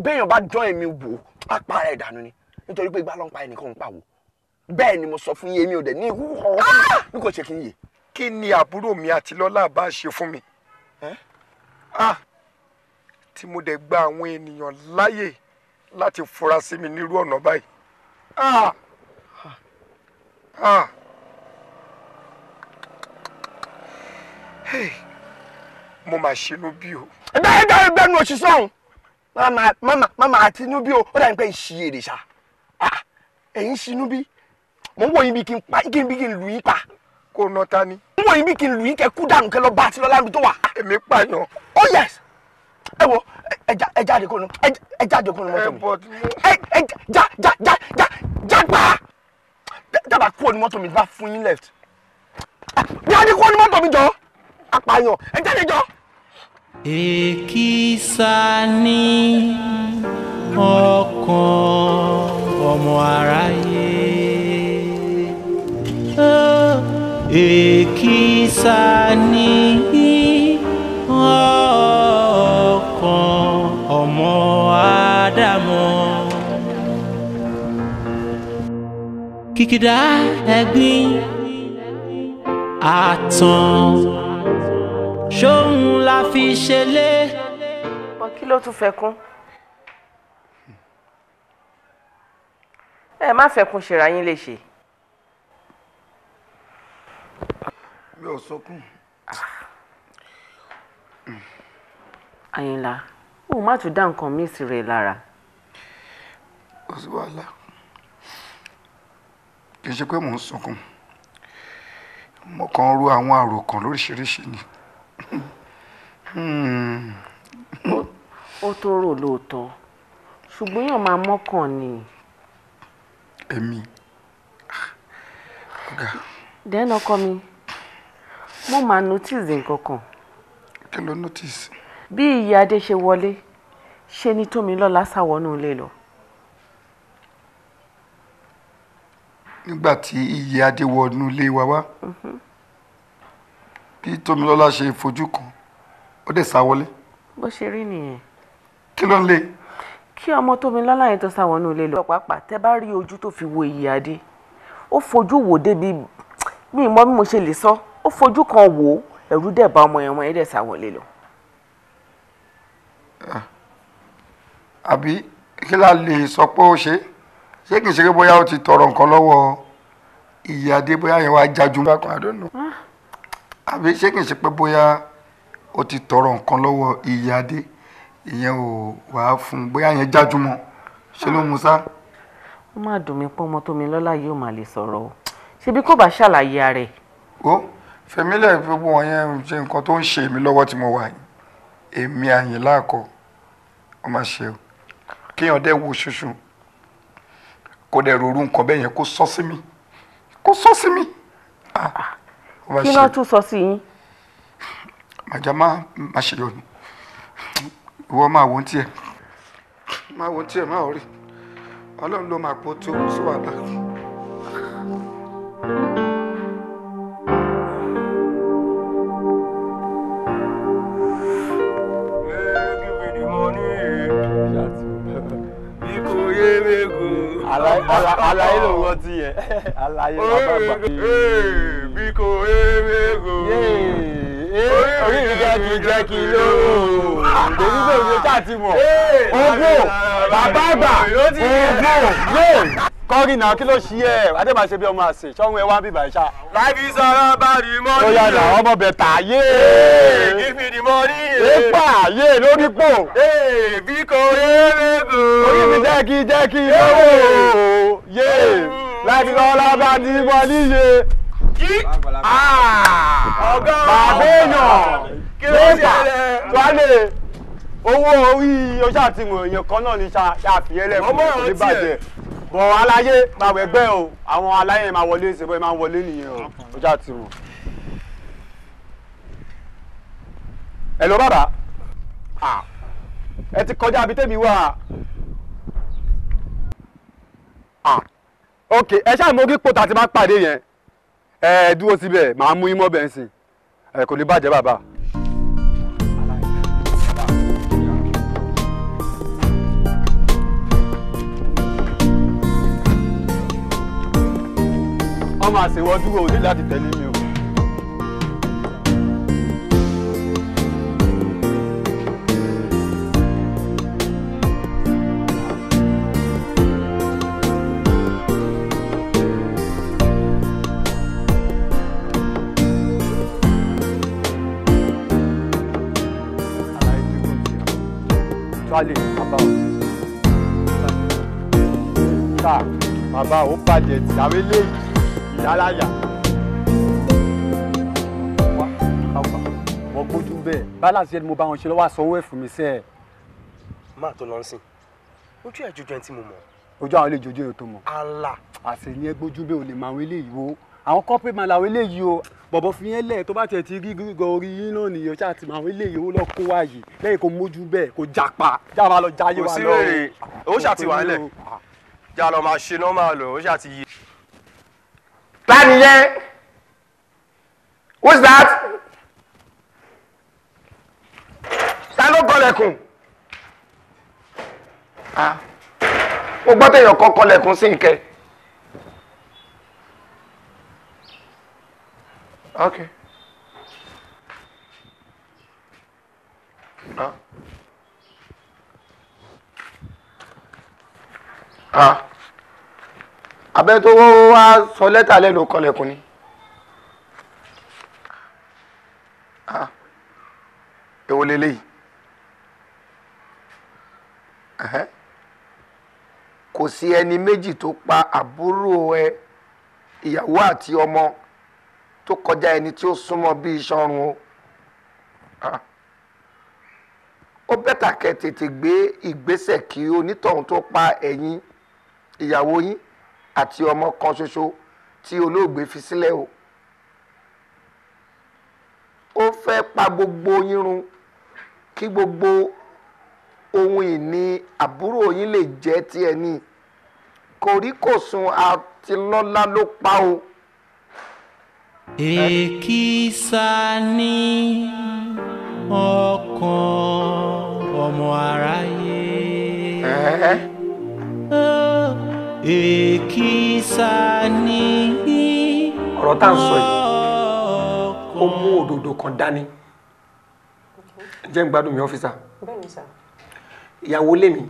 béèyàn bá dán èmi wò á pa ẹ̀ dànù ni nítorí pé igbá ló ń pa ẹnìkan ń pa wò bẹ́ẹ̀ ni mo sọ fún yín èmi ò dẹ̀ ní ikú ọ̀hún bí kò ṣe kí n yè. kí ni àbúrò mi àti lọ́lá bá ṣe fún mi tí mo dẹ̀ gba àwọn ènìyàn láyè láti fura sí mi nírú ọ̀nà báyìí. mo máa ṣinú bí o. ẹgbẹ́ nu òṣìṣẹ́ ọ̀hún mama àti inú bí o ó dàbí pé ìṣiyèrè ṣá ẹ̀yin ṣinú bí mo ń wò yín bí kí n lù yín pa. Kò nà ta ni. Mo ń wò yín bí kí n lù yín kẹ́ kú dànù kẹ́ lọ bá àti lọ́lá mi tó wà. Èmi pààyàn. Oh yes. Ẹ wo ẹ jáde kó nu mọ́tò mi. Ẹ jágbá. Jábà kúrò ní mọ́tò mi bá fún yín left. Jáde kúrò ní mọ́tò mi jọ. Apààyàn ẹ jáde jọ. Èkìsà ní ọkàn ọmọ aráyé. Èkìsà ní ọkàn ọmọ Ádámọ̀. Kìkìdá ẹ̀gbin àtàn ṣóhun la fi ṣẹlẹ̀. Kí ló tún fẹ́ kún? Ẹ má fẹ́ kún ṣera yín léṣe. Mi ò sọkún. Àyìnlá, ó má tún dá nǹkan míì sí rẹ̀ lára. Kò sí wàhálà. Kì í ṣe pé mò ń sunkún. Mo kàn ń ro àwọn àròkàn lóríṣiríṣi ni. Ó tó rò lóòótọ́, ṣùgbọ́n yàn máa mọ́kàn ni. Èmi. Dẹ́nu ọkọ mi, mo máa notice nǹkan kan. Kí ló notice? Bí ìyá Adé ṣe wọlé, ṣe ni Tómilọ́lá sáwọnú ilé lọ. Nígbà tí ìyá Adé wọnú ilé wa wá, bí Tómilọ́lá ṣe fojú kan, ó dẹ̀ sá wọlé. Bó ṣe rí nìyẹn. Kí ló ń lé? Kí ọmọ Tómilọ́lá yẹn tó sáwọnú ilé lọ. Pàápàá tẹ́ bá rí ojú tó fi wo ìyá Adé, ó fojú wò débi mi mọ̀ bí mo ṣe lè sọ, ó fojú kan wò, ẹ̀rù dẹ̀ bá ọmọ yẹn dẹ̀ sá wọlé lọ. Àbí kí la lè sọ pé ó ṣe? Ṣé kìí ṣe pé bóyá ó ti tọrọ nǹkan lọ́wọ́ ìyá Adé, bóyá yẹn wá jájú bákan, I don't know. Àbí ṣé kìí ṣe pé bóyá ó ti tọrọ nǹkan lọ́wọ́ ìyá Adé, ìyẹn ò wá fún, bóyá yẹn jájú mọ́, ṣe ló mú sá? Ó má dùn mí pé ọmọ Tómilọ́lá yìí ò má lè sọ̀rọ̀ o. Ṣebí kò bá ṣàlàyé ara ẹ̀. Ó fẹ̀mílẹ̀ gbogbo wọn yẹn ṣe nǹkan tó ń ṣe mí lọ́wọ́ tí mo wà yìí. Èmi Àyìnlá àkọ́, ó má ṣe o. Kéèyàn dẹ́ wo ṣoṣo, kó dẹ̀ rorú nǹkan bẹ́ẹ̀ yẹn kó sọ sí mi. Kó sọ sí mi. Kí ló tún sọ sí yín? Màjá má ṣe yọ ni. Ìwọ máa wo tiẹ̀. Máa wo tiẹ̀, máa rí. Ọlọ́run ló máa pọ̀ tó sí wàhálà. Àlàyé ló wọ́n ti yẹ. Àlàyé bàbá. Bí kò émégò. Orí mi jẹ́ kí ló. Èmi tó ṣe ká ti mọ̀. Ogún bàbá àgbà. Ogún. Kọ́rí náà kí ló ṣí ẹ̀? Adé máa ṣe bí ọmọ àṣẹ. Ṣọ́run ẹ wá bí bàṣà. Láìpẹ́ sọ̀rọ̀ bá rí mọ́ ní. Ó yà náà ọmọ bẹ̀tà yé. Give me the money. Épa yé lórí pò. Bí kò émégò. Orí mi jẹ́ kí lówó. Yé láti lọ́la bá ti mọ níye. Ọ̀gá bàbá èèyàn kí ló ṣẹlẹ̀? Tuwálé owó orí oṣù àtìmọ̀ èèyàn kan náà ní ṣàfihàn fún mi bàjẹ́. Bọ̀ aláyé máa wẹ̀gbẹ́ o, àwọn aláyé máa wọlé ṣe bọ́ máa wọlé nìyẹn o, oṣù àtìmọ̀. Ẹ lọ bàbá, ẹ ti kọjá ibi tẹ́mi wà. Ok, ẹ ṣáà mọ orí pòtà tí máa pàdé yẹn. Ẹ dúró síbẹ̀, màá mú yín mọ́ bẹ́ẹ̀ sìn. Ẹ kò lè bàjẹ́ bàbá. Ọmọ àṣewọ́ dúró òde láti tẹ̀lé mi o. Vale, tá bom. Tá. bàbá ó bàjẹ́ tí àwọn eléyìí ìyálàyà. wọ́n gbójú bẹ́ẹ̀ balance yẹn ni mo bá wọn ṣe lọ́wọ́ àsanwó ẹ̀ fún mi sẹ́ẹ̀. máa tó lọ sìn ojú ẹ̀ jojú ẹni tí mo mọ̀. ojú àwọn ilé ìjọjọ́ yóò tó mọ̀. Allah. àṣẹ ni ẹ gbójú bẹ́ẹ̀ ò lè mọ àwọn eléyìí wo àwọn corporate man làwọn eléyìí o bọ̀bọ̀ fi yẹn lẹ̀ tó bá tẹ̀ ti rí gígọ orí yín náà nìyẹn ṣáà ti mọ àwọn eléyìí owó lọ kó wáyé lẹ́yìn kó mójú bẹ́ẹ̀ kó japa jáwa lọ jáyé wa lọ. kò sí wèrè owó ṣáà ti wà nílẹ̀ já lọ máa ṣe nọ́mà lọ owó ṣáà ti yí. láàrin yẹn who's that? ta ló kọlẹ̀kùn? mo gbọ́ téèyàn kọ́ kọlẹ̀kùn sí ìkẹ́. Okay. Abẹ́ tó wá sọ lẹ́tà lẹ́nu kọlẹ̀kùn ni. Èwo leléyìí? Kò sí ẹni méjì tó pa àbúrò ẹ ìyàwó àti ọmọ tó kọjá ẹni tí ó súnmọ́ bí iṣan ọrùn o. Ó bẹ́tà kẹ́ tètè gbé ìgbésẹ̀ kí onítọ̀hún tó pa ẹ̀yin ìyàwó yín àti ọmọ kan ṣoṣo tí olóògbé fi sílẹ̀ o. Ó fẹ́ pa gbogbo yín run kí gbogbo ohun ìní àbúrò yín lè jẹ́ ti ẹni. Kòríkòsùn àti lọ́lá ló pa o. Èkìsà ní ọkàn ọmọ aráyé. Èkìsà ní. ọ̀rọ̀ tá à ń sọ yìí ó mú òdòdó kan dání. jẹ́ ń gbádùn mi ọ́fíìsà. bẹ́ẹ̀ni sà. ìyàwó lémi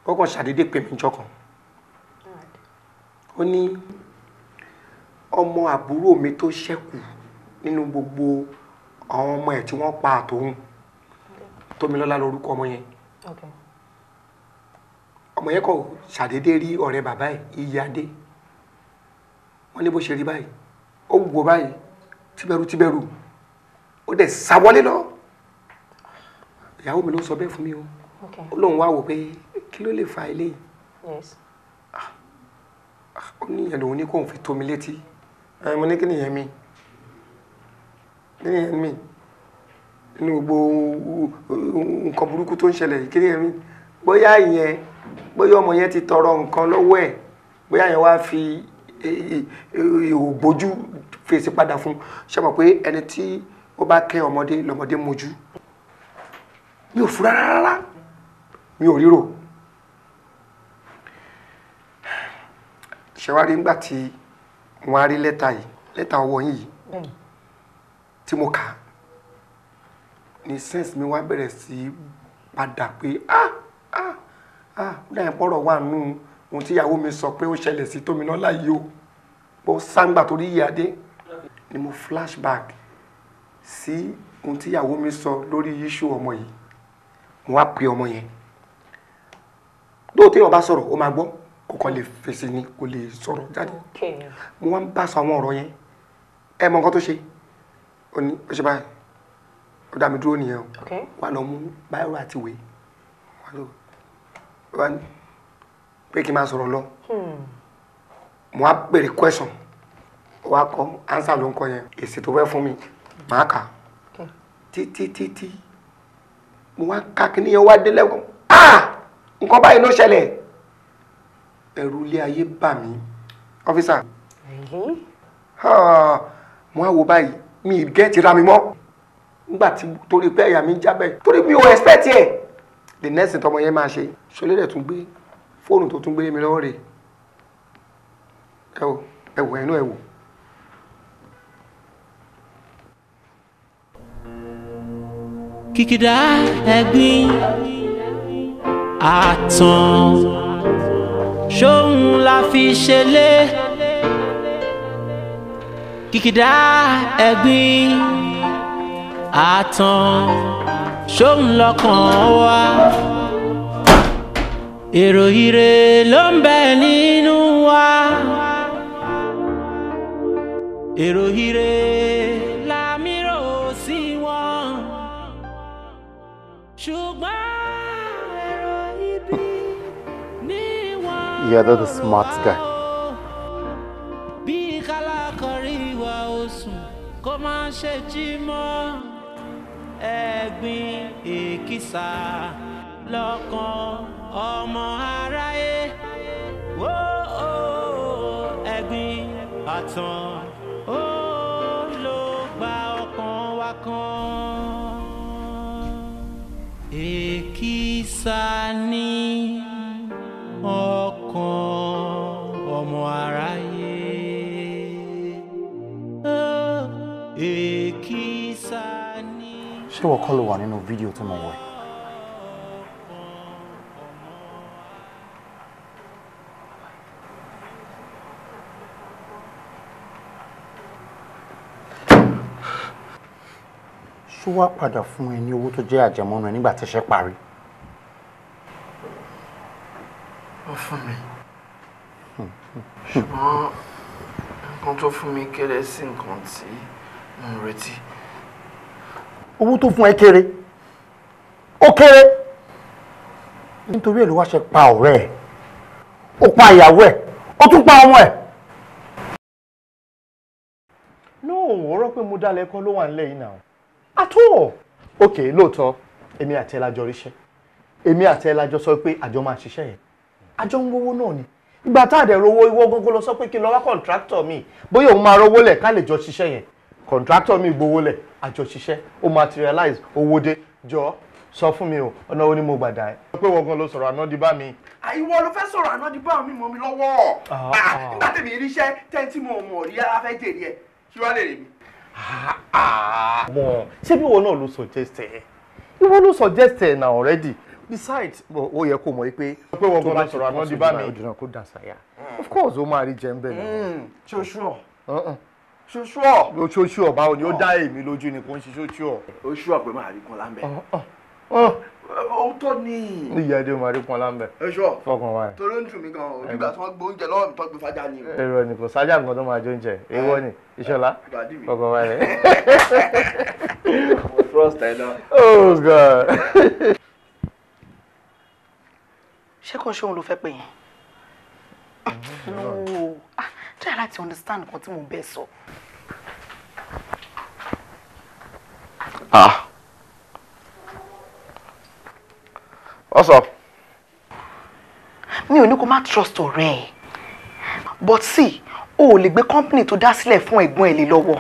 ó kàn ṣàdédé pè mí jọkàn. ó ní ọmọ àbúrò mi tó ṣẹ́kù nínú gbogbo àwọn ọmọ ẹ̀ tí wọ́n pa àtòun Tómilọ́lá lórúkọ ọmọ yẹn. ọmọ yẹn kò ṣàdédé rí ọ̀rẹ́ bàbá ẹ̀ Iyadé wọ́n ní bó ṣe rí báyìí ó wò báyìí tíbẹ̀rù ó dẹ̀ sáwọlé lọ. ìyàwó mi ló sọ bẹ́ẹ̀ fún mi o ó lóun wá wò pé kí ló lè fa eléyìí. ó ní ìyẹn lòun ní kóun fi tó mi létí. mo ní kí nìyẹn mi nínú gbogbo nǹkan burúkú tó ń ṣẹlẹ̀ yìí kí nìyẹn mi bóyá ọmọ yẹn ti tọrọ nǹkan lọ́wọ́ ẹ̀ bóyá yẹn wá fi òbójú fèsì padà fún ṣe mọ̀ pé ẹni tí ó bá kẹ́ ọmọdé lọ́mọdé mojú. mi ò fura rárá mi ò ríro. ṣẹwárí ńgbà tí wọ́n á rí lẹ́tà ọwọ́ yìí tí mo kà á ní sense mi wá bẹ̀rẹ̀ sí padà pé dáhùn pọ̀rọ̀ wà nù ohun tí ìyàwó mi sọ pé ó ṣẹlẹ̀ sí Tómilọ́lá yìí o bó sáńgbà torí Iyadé ni mo flashback sí ohun tí ìyàwó mi sọ lórí issue ọmọ yìí mo wá pe ọmọ yẹn lóòótọ́ ọba sọ̀rọ̀ ó máa gbọ́ kò kàn lè fèsì ni kò lè sọ̀rọ̀ jáde mo wá ń bá sọ àwọn ọ̀rọ̀ yẹn ẹ mọ nǹkan tó ṣe ó ní ó ṣe báyìí ó dá mi dúró nìyẹn o wà lọ mú báyọ̀ àti ìwé wà ní pé kí n máa sọ̀rọ̀ lọ mo wá béèrè question ó wá kọ answer ló ń kọ yẹn èsì tó fẹ́ fún mi màá kà títí mo wá ká kí nìyẹn wá dé lẹ́wọ̀n nǹkan báyìí ló ṣẹlẹ̀ ẹ̀rù ilé ayé bà mí ọ́fíìsà mo á wo báyìí mi gẹ́ẹ̀tì ra mi mọ́ nígbà tí torí pé ẹ̀yà mi ń jábẹ́ torí mi ò expect ẹ̀ the next tọmọ yẹn máa ṣe ṣọlẹ́ rẹ̀ tún gbé fóònù tó tún gbé mi lọ́wọ́ rẹ̀ ẹ wò ẹnu ẹ wò. kìkìdá ẹ̀gbin àtàn ṣóhun la fi ṣẹlẹ̀ kìkìdá ẹ̀gbin àtàn ṣóhun lọ́kàn wa èrò ire ló ń bẹ nínú wa èrò ire la mírò sí wọn ṣùgbọ́n èrò ibi ní wọn. Yeah, that's the smart guy. bí kálákọ̀rí wa ó sùn kó má ṣe jí mọ́ ẹ̀gbin èkìsà lọ́kàn ọmọ aráyé wó ẹ̀gbin àtàn ó ló gba ọkàn wa kan èkìsà ní ọkàn ọmọ aráyé èkìsà ní. ṣé wọ́n kọ́ ló wà nínú fídíò tí mo wọ̀ ẹ́? ṣó wá padà fún ẹ ní owó tó jẹ́ àjẹmọ́nú ẹ nígbà tí iṣẹ́ parí? Ó fún mi ṣùgbọ́n nǹkan tó fún mi kéré sí nǹkan tí mo ń retí. Owó tó fún ẹ kéré? Ó kéré nítorí ẹ̀ ló wá ṣe pa ọ̀rẹ́ ẹ̀, ó pa ìyàwó ẹ̀, ó tún pa ọmọ ẹ̀. No, ọ̀rọ̀ pé mo dálẹ̀ kọ́ ló wà nílẹ̀ yìí náà. At all. Okay, lóòótọ́ èmi àti ẹ la jọ ríṣẹ́, èmi àti ẹ la jọ sọ pé àjọ máa ṣiṣẹ́ yẹn, àjọ ń gbowó náà ni. Ìgbà tá a dẹ̀ rówó ìwọ gógó lọ sọ pé kí n lọ wá kọ̀ǹtráktọ̀ mi bóyá òun máa rówó lẹ̀ ká lè jọ ṣiṣẹ́ yẹn. Kọ̀ǹtráktọ̀ mi gbowó lẹ̀ àjọ ṣiṣẹ́ ó materialize owó dé. Jọ sọ fún mi o ọ̀nà wo ni mo gbàdá ẹ. pé wọ́n gan ló sọ̀rọ̀ àná di bá mi. Ìwọ ló fẹ́ sọ̀rọ̀ àná di bá mi mọ́ mi lọ́wọ́. Nígbà tèmi ríṣẹ́ tẹ́ntì mo mọ̀ rí ara fẹ́ jèrè ẹ̀ kí wàá lè rí mi. Ṣé bí ìwọ náà ló suggest ẹ? Ìwọ ló suggest ẹ na already. Besides ó yẹ kó mọ̀ pé wọ́n gan ló sọ̀rọ̀ àná di bá mi. Of course ó máa rí jẹ́ ń bẹ̀ náà. Ṣoṣùọ̀. Ṣoṣùọ̀ báwo ni ó dá èmi lójú ni kò ń ṣe ṣoṣùọ̀. Oṣù ọ̀pẹ máa rí kan láńbẹ̀. Òótọ́ ni. Ìyá ẹdí ó máa rí kan láńbẹ̀. Oṣù fọkàn wa ẹ̀. torí ó ń dùn mí gan-an nígbà tí wọ́n gbé oúnjẹ lọ́wọ́ mi tó gbé fájà ni. Èrò ni kò sájà nǹkan tó máa jó oúnjẹ èèwọ̀ ni Ìṣọ̀lá fọkàn wa ẹ̀. Mo trust ẹ náà. Oh God. ṣé kò ṣe òun ló fẹ́ pè yín? No, try láti understand nǹkan tí mo bẹ́ẹ̀ sọ. What's up? Mi ò ní kó má trust ọ̀rẹ́ ẹ̀, but see, o ò lè gbé company tó dá sílẹ̀ fún ẹ̀gbọ́n ẹ̀ lé lọ́wọ́.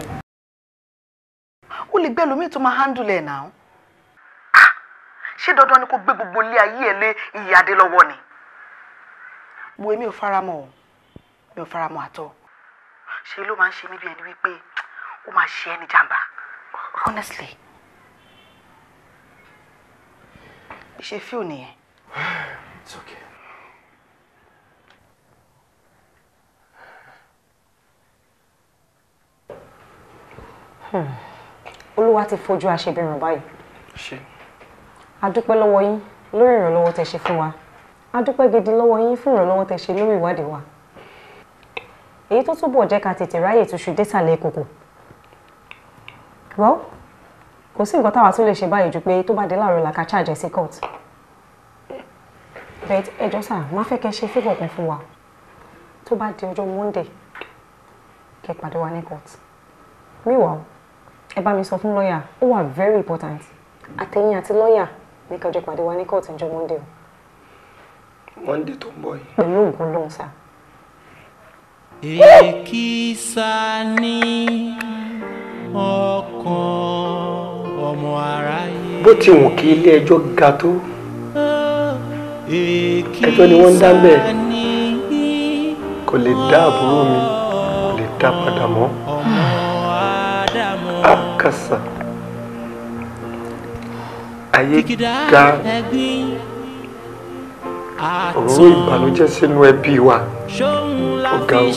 O lè gbé ẹlòmíì tó máa handle ẹ̀ náà. Ṣé dandan ni kó gbé gbogbo ilé ayé ẹ̀ lé ìyáde lọ́wọ́ ni? Wo èmi ò faramọ́ o, mi ò faramọ́ àtọ́. Ṣé ló máa ń ṣe mí bí ẹni wípé ó máa ṣe ẹni jàǹbá? Honestly. Ṣé fíò nìyẹn? It's okay. Olúwa ti fojú aṣebìràn báyìí. Ṣé. A dúpẹ́ lọ́wọ́ yín lórí ìrànlọ́wọ́ tẹ́ ṣe fún wa. A dúpẹ́ gidi lọ́wọ́ yín fún ìrànlọ́wọ́ tẹ́ ṣe lórí ìwádìí wa. Èyí tó túbọ̀ jẹ́ ká tètè ráyè túṣu désàlẹ̀ kòkò. Well, kò sí nǹkan táwa tún lè ṣe báyìí ju pé tó bá dé láàárọ̀ la ká charge sí court. But ẹjọ́ sà, má fẹ́ kẹ́ ṣe favour kan fún wa. Tó bá di ọjọ́ Monday, kẹ́ pàdé wa ní court. Meanwhile, ẹ bá mi sọ fún lọ́yà, ó wà very important. Àtẹ̀yìn àti lọ́yà ní kẹjọ pàdé wa ní court ọjọ́ Monday. Monday tó ń bọ̀ yìí. Pẹ̀lú ògùn lóhùn sá. Èkìsà ní ọkàn ọmọ aráyé. Bó ti wù kí ilé ẹjọ́ ga tó, ẹjọ́ ni wọ́n ń dá bẹ́ẹ̀. Kò lè dá àbúrò mi, kò lè dá padà mọ́. Àkàsà. Ayé ga ọ̀rọ̀ ìbànújẹ́ sínú ẹbí wa. Ọ̀gá o.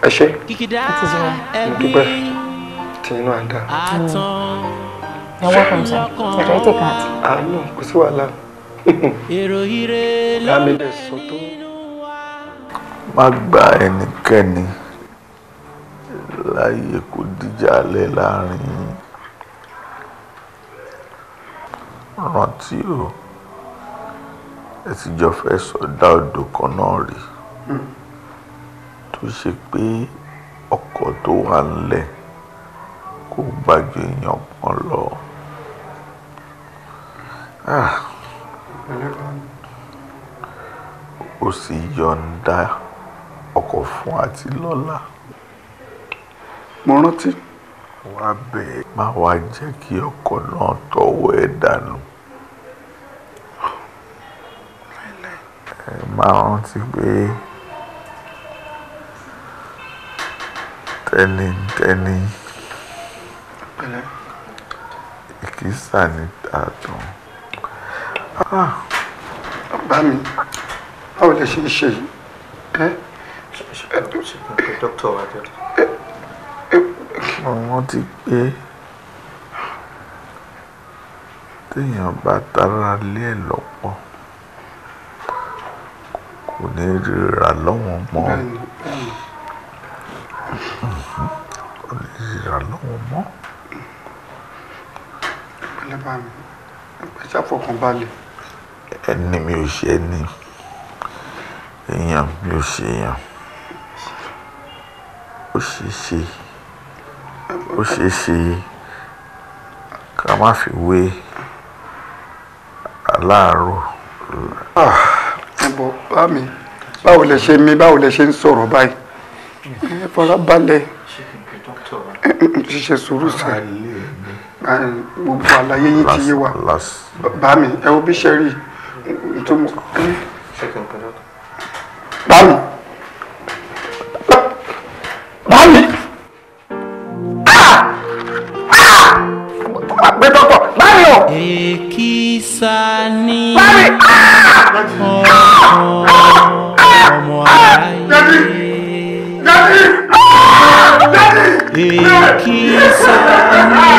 Ẹ ṣé. Mo dúpẹ́ tí inú àdá. You're welcome, sir. Take a heart. No, kò sí wàhálà. èrò ire ló ń bẹ nínú wa. má gba ẹnikẹ́ni láyè kó dìjà alẹ́ láàrin yín. rántí o ẹ ti jọ fẹ́ sọdá odò kan náà rí tó ṣe pé ọkọ̀ tó wà nílẹ̀ kò gbàgbé èèyàn kan lọ. ó sì yọ̀ǹda ọkọ̀ fún Àtilọ́lá. mo rántí. wá bẹ́ẹ̀ má wá jẹ́ kí ọkọ̀ náà tọwọ́ ẹ̀ dànù. ẹ máa rántí pé tẹ́nitẹ́ni ìkísà ní tààtàn. bá mi báwo lè ṣe ṣe yìí. dókítà wa jẹ́. mo rántí pé téèyàn bá tara lé ẹ̀ lọ́pọ̀ kò ní ríra lọ́wọ́n mọ́. kò ní ríra lọ́wọ́n mọ́. ìpínlẹ̀ bá mi ẹgbẹ́ ṣàfọkànbalẹ̀. ẹni mi ò ṣe ẹni èèyàn mi ò ṣe èèyàn. ó ṣe ṣe ká má fi wé aláàárọ̀. ẹ̀bọ̀ bá mi báwo lẹ ṣe mí báwo lẹ ṣe ń sọ̀rọ̀ báyìí ẹ fara balẹ̀ ṣiṣẹ́ sùúrù sí gbogbo àlàyé yín ti yé wa bá mi ẹ wo bí ṣe rí tó mọ bá mi bá mi gbé dọ́kọ̀ bá mi o. èkìsà ní ọmọ aráyé. èkìsà ní